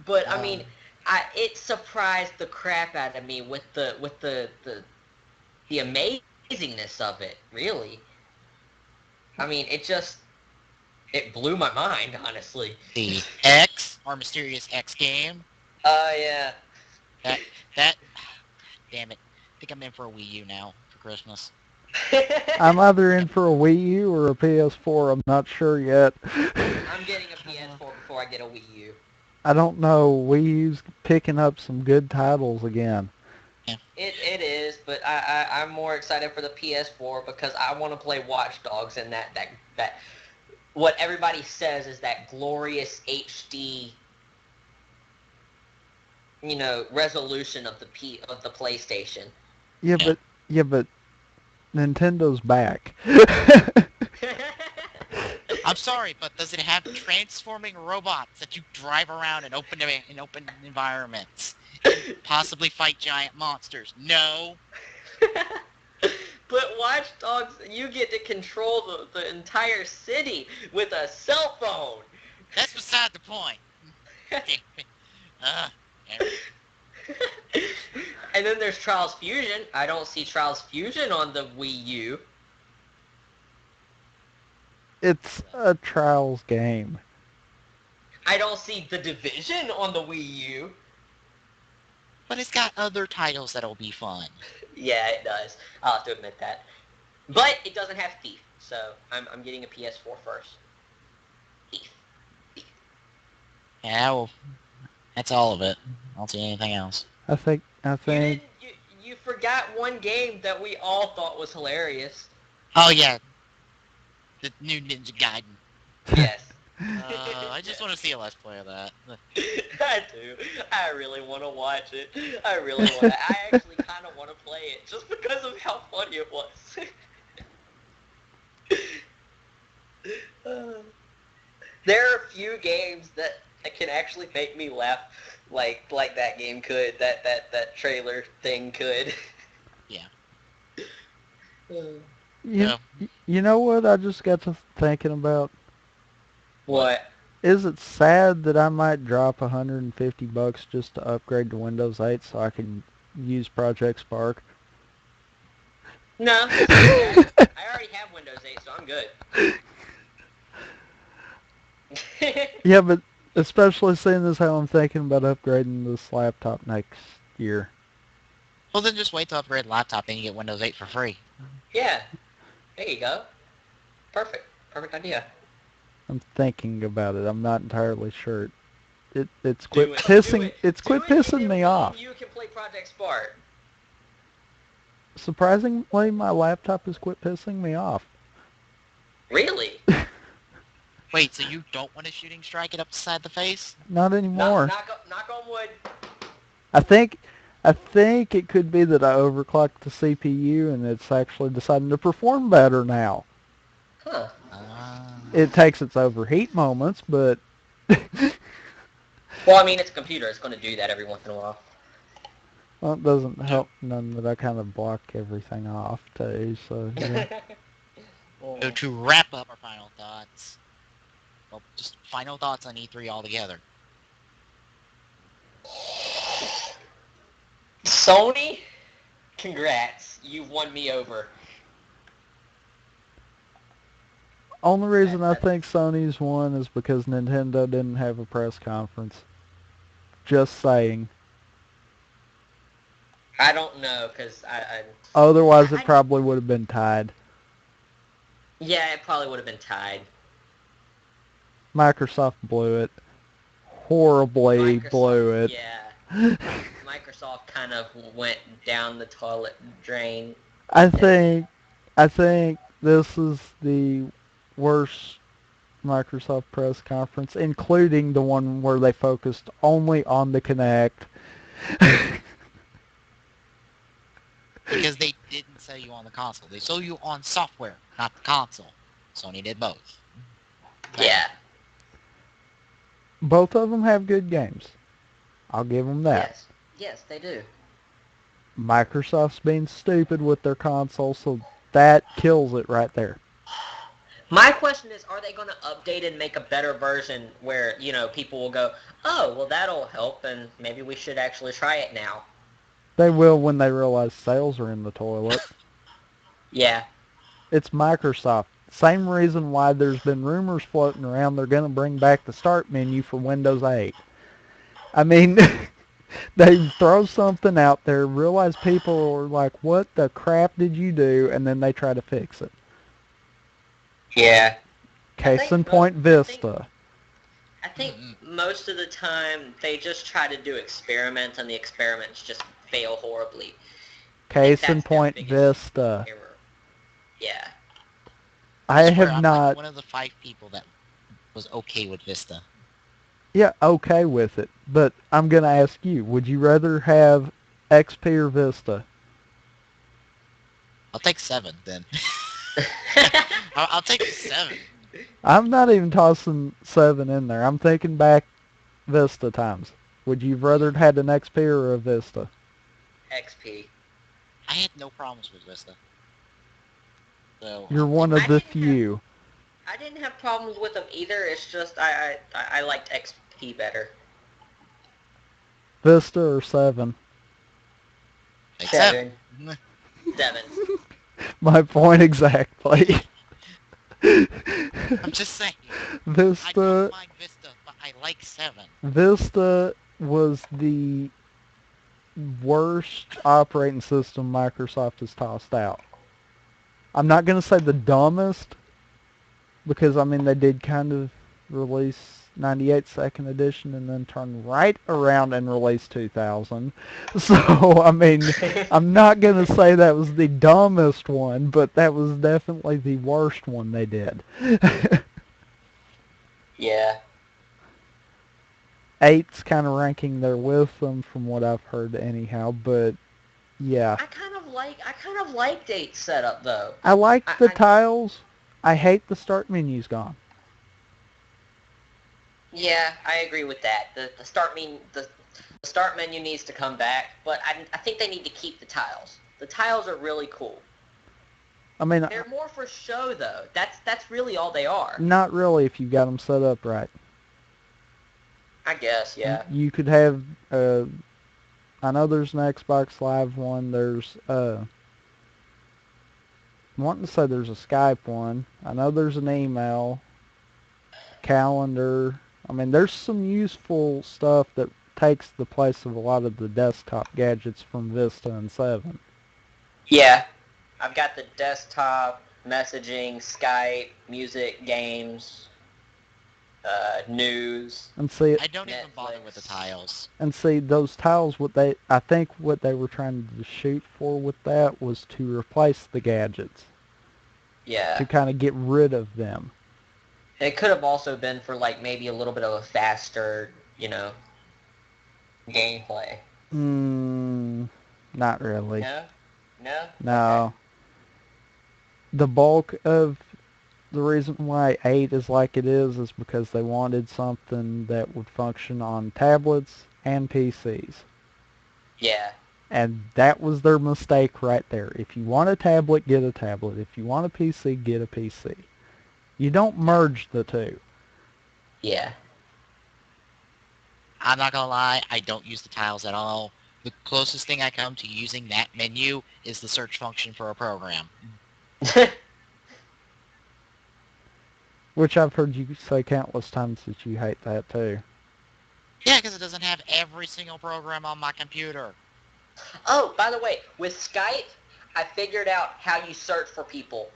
But I mean, it surprised the crap out of me with the amazingness of it. Really, I mean, it blew my mind, honestly. The X, our mysterious X game. Yeah. That. Damn it! I think I'm in for a Wii U now for Christmas. I'm either in for a Wii U or a PS4. I'm not sure yet. I'm getting a PS4 before I get a Wii U. I don't know. Wii U's picking up some good titles again. Yeah. It is, but I'm more excited for the PS4 because I want to play Watch Dogs and that what everybody says is that glorious HD, resolution of the PlayStation. Yeah, but Nintendo's back. I'm sorry, but does it have transforming robots that you drive around in open environments and possibly fight giant monsters? No. But Watch Dogs, you get to control the entire city with a cell phone. That's beside the point. uh, And then there's Trials Fusion. I don't see Trials Fusion on the Wii U. It's a Trials game. I don't see The Division on the Wii U. but it's got other titles that'll be fun. Yeah, it does. I'll have to admit that. But it doesn't have Thief, so I'm getting a PS4 first. Thief. Yeah, well, that's all of it. I don't see anything else. I think You forgot one game that we all thought was hilarious. Oh yeah, the new Ninja Gaiden. Yes. I just want to see a Let's Play of that. I do. I really want to watch it. I really want to. I actually kind of want to play it just because of how funny it was. There are a few games that can actually make me laugh like that game could, that trailer thing could. Yeah. You know what I just got to thinking about? What? Is it sad that I might drop $150 just to upgrade to Windows 8 so I can use Project Spark? No. I already have Windows 8, so I'm good. Yeah, but especially seeing as how I'm thinking about upgrading this laptop next year. Well, then just wait to upgrade the laptop, then you get Windows 8 for free. Yeah. There you go. Perfect. Perfect idea. I'm thinking about it. I'm not entirely sure. It's Do quit it. pissing. Do it. It's Do quit it, pissing and me then off. You can play Project Spark. Surprisingly, my laptop has quit pissing me off. Really? Wait, so you don't want a shooting strike it up the side of the face? Not anymore. Knock on wood. I think it could be that I overclocked the CPU and it's actually deciding to perform better now. Huh. It takes its overheat moments, but Well, I mean, it's a computer. It's going to do that every once in a while. well, it doesn't help none that I kind of block everything off too. So yeah. So to wrap up our final thoughts, well, just final thoughts on E3 altogether. Sony, congrats. You've won me over. Only reason I think Sony's won is because Nintendo didn't have a press conference. Just saying. I don't know, because Otherwise, it probably would have been tied. Yeah, it probably would have been tied. Microsoft blew it. Horribly blew it. Yeah. Microsoft kind of went down the toilet drain. I think this is the worst Microsoft press conference, including the one where they focused only on the Kinect. Because they didn't sell you on the console. They sold you on software, not the console. Sony did both. Yeah. Both of them have good games. I'll give them that. Yes. Yes, they do. Microsoft's being stupid with their console, so that kills it right there. My question is, are they going to update and make a better version where, people will go, oh, well, that'll help, and maybe we should actually try it now? They will when they realize sales are in the toilet. Yeah. It's Microsoft. Same reason why there's been rumors floating around they're going to bring back the start menu for Windows 8. I mean, they throw something out there, realize people are like, what the crap did you do? And then they try to fix it. Yeah. Case in point, Vista. I think most of the time they just try to do experiments, and the experiments just fail horribly. Case in point, Vista. Error. Yeah. I swear, have I'm not... like one of the 5 people that was okay with Vista. Yeah, okay with it. But I'm going to ask you, would you rather have XP or Vista? I'll take 7 then. I'll take 7. I'm not even tossing 7 in there. I'm thinking back Vista times. Would you rather had an XP or a Vista? XP. I had no problems with Vista. So You're I'm one thinking of the I didn't have few. I didn't have problems with them either. It's just I liked XP better. Vista or 7? like 7. 7. 7. My point exactly. I'm just saying. I don't Vista mind Vista, but I like 7. Vista was the worst operating system Microsoft has tossed out. I'm not going to say the dumbest, because I mean they did kind of release 98 second edition and then turn right around and release 2000. So I mean I'm not going to say that was the dumbest one, but that was definitely the worst one they did. Yeah. 8's kind of ranking there with them from what I've heard anyhow, but yeah. I kind of like date setup though. I like the I tiles. I hate the start menu's gone. Yeah, I agree with that. The start menu needs to come back, but I think they need to keep the tiles. The tiles are really cool. I mean, They're more for show though. That's really all they are. not really if you got them set up right. I guess, yeah. You could have, I know there's an Xbox Live one. There's, I'm wanting to say there's a Skype one. I know there's an email, calendar. I mean, there's some useful stuff that takes the place of a lot of the desktop gadgets from Vista and 7. Yeah. I've got the desktop, messaging, Skype, music, games, news, And see, I don't even bother with the Netflix. tiles. those tiles, I think what they were trying to shoot for with that was to replace the gadgets, Yeah. to kind of get rid of them. It could have also been for like maybe a little bit of a faster, gameplay. Not really. No? No? Okay. No. The bulk of the reason why 8 is like it is because they wanted something that would function on tablets and PCs. Yeah. And that was their mistake right there. If you want a tablet, get a tablet. If you want a PC, get a PC. You don't merge the two. Yeah. I'm not gonna lie, I don't use the tiles at all. The closest thing I come to using that menu is the search function for a program. Which I've heard you say countless times that you hate that too. Yeah, because it doesn't have every single program on my computer. Oh, by the way, with Skype, I figured out how you search for people.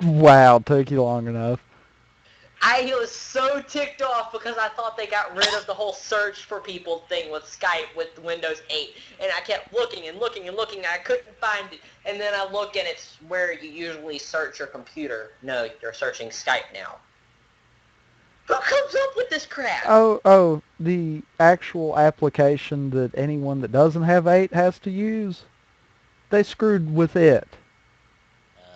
Wow, took you long enough. I was so ticked off because I thought they got rid of the whole search for people thing with Skype with Windows 8. And I kept looking and looking and looking and I couldn't find it. And then I look and it's where you usually search your computer. No, you're searching Skype now. Who comes up with this crap? Oh, the actual application that anyone that doesn't have 8 has to use, they screwed with it.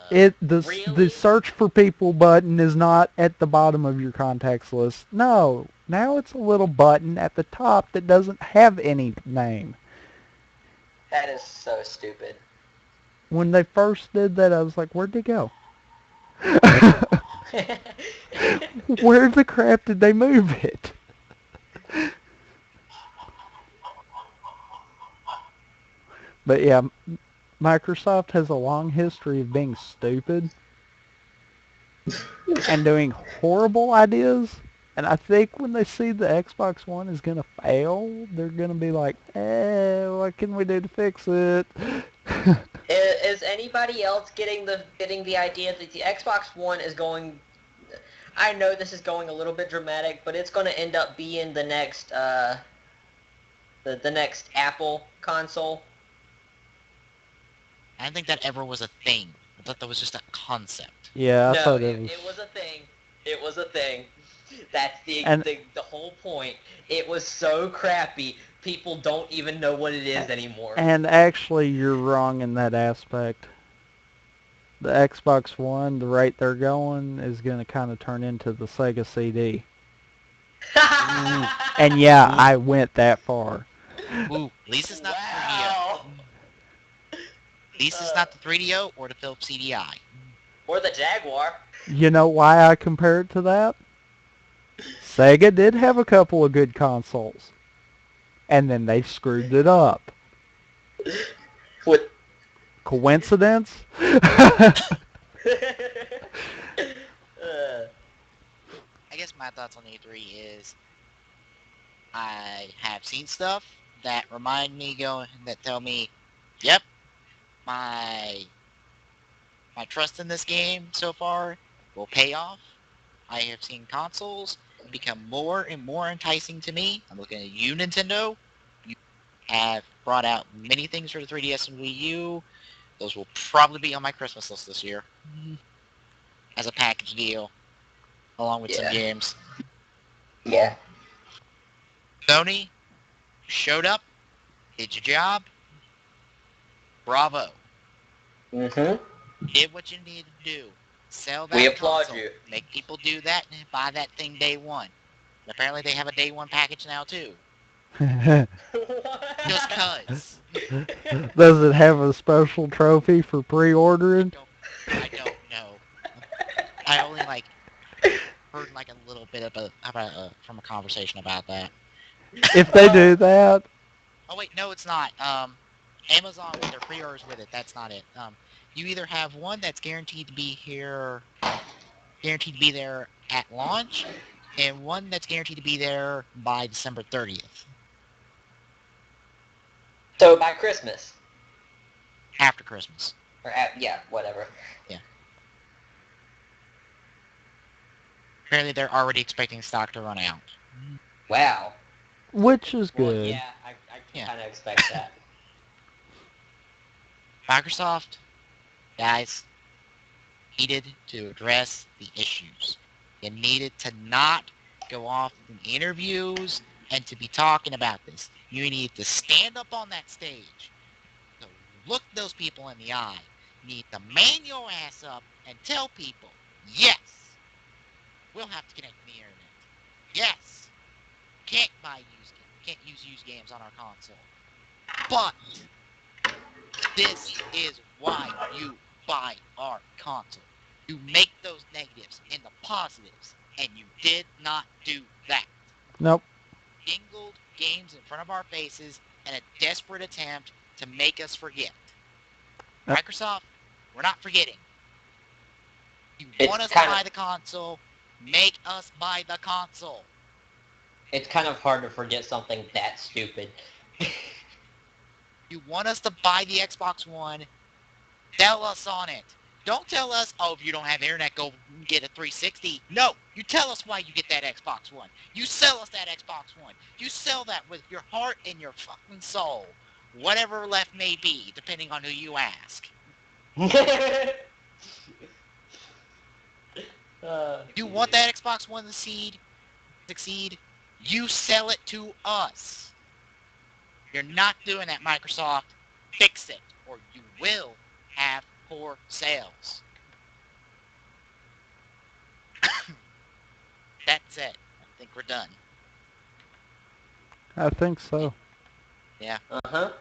The Really? search for people button is not at the bottom of your contacts list. No, now it's a little button at the top that doesn't have any name. That is so stupid. When they first did that, I was like, where'd they go? Where the crap did they move it? But yeah, Microsoft has a long history of being stupid and doing horrible ideas. And I think when they see the Xbox One is going to fail, they're going to be like, what can we do to fix it? Is anybody else getting the idea that the Xbox One is going? I know this is going a little bit dramatic, but it's going to end up being the next the next Apple console. I didn't think that ever was a thing. I thought that was just a concept. Yeah, I No, thought it was. it was a thing. It was a thing. That's And the whole point. It was so crappy. People don't even know what it is anymore. and actually, you're wrong in that aspect. the Xbox One, the rate they're going, is going to kind of turn into the Sega CD. And yeah, I went that far. Ooh, at least it's not the 3DO. Wow. At least it's not the 3DO or the Philips CDI. Or the Jaguar. You know why I compare it to that? Sega did have a couple of good consoles, and then they screwed it up. With Coincidence? I guess my thoughts on E3 is I have seen stuff that remind me that tell me, yep, my trust in this game so far will pay off. I have seen consoles become more and more enticing to me. I'm looking at you, Nintendo. You have brought out many things for the 3DS and Wii U. Those will probably be on my Christmas list this year as a package deal, along with some Yeah. games. Yeah. Sony showed up, did your job. Bravo. Mm-hmm. Did what you needed to do. Sell We that applaud console. you. Make people do that and buy that thing day one. And apparently they have a day one package now too. Just cuz. Does it have a special trophy for pre-ordering? I don't know. I only heard a little bit from a conversation about that. If they do that, Oh wait, no, it's not. Amazon with their pre-orders with it. That's not it. You either have one that's guaranteed to be here, guaranteed to be there at launch, and one that's guaranteed to be there by December 30th, So by Christmas. after Christmas. Or yeah, whatever. Yeah. Apparently, they're already expecting stock to run out. Wow. which is Well, good. yeah, I Yeah. kind of expect that. Microsoft, guys, needed to address the issues. You needed to not go off in interviews and to be talking about this. You need to stand up on that stage, to look those people in the eye. You need to man your ass up and tell people, yes, we'll have to connect to the internet. Yes, can't use used games on our console. But this is why you buy our console. You make those negatives into positives, and you did not do that. Nope. Jingled games in front of our faces in a desperate attempt to make us forget. Microsoft, we're not forgetting. You want us to buy the console, make us buy the console. It's kind of hard to forget something that stupid. You want us to buy the Xbox One, sell us on it. Don't tell us, oh, if you don't have internet, go get a 360. No, you tell us why you get that Xbox One. You sell us that Xbox One. You sell that with your heart and your fucking soul. Whatever left may be, depending on who you ask. You want that Xbox One to succeed? You sell it to us. You're not doing that, Microsoft. Fix it, or you will have poor sales. That's it. I think we're done. I think so. Yeah. Uh-huh.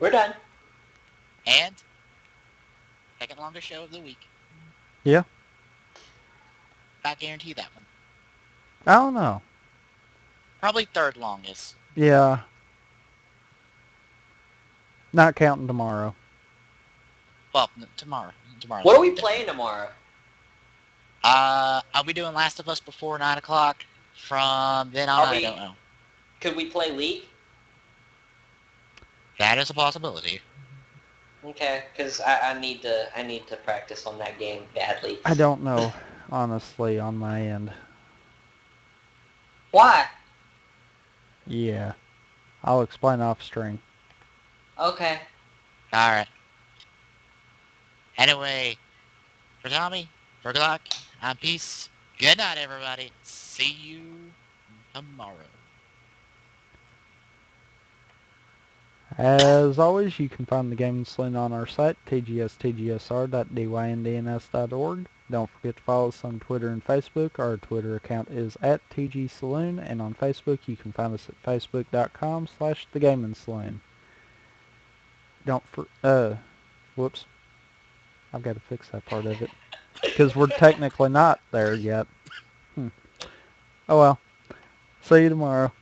We're done. And second longest show of the week. Yeah. Not guarantee that one. I don't know. Probably third longest. Yeah. Not counting tomorrow. Well, tomorrow. What are we playing tomorrow? I'll be doing Last of Us before 9 o'clock. From then on, I don't know. Could we play League? That is a possibility. Okay, because I need to practice on that game badly. I don't know, honestly, on my end. Why? Yeah. I'll explain off stream. Okay. Alright. Anyway, for Tommy, for Glock, I'm Peace. Good night, everybody. See you tomorrow. As always, you can find the Gaming Saloon on our site, tgstgsr.dynds.org. Don't forget to follow us on Twitter and Facebook. Our Twitter account is at tgsaloon, and on Facebook you can find us at facebook.com/thegaming Don't whoops, I've got to fix that part of it because we're technically not there yet. Oh well. See you tomorrow.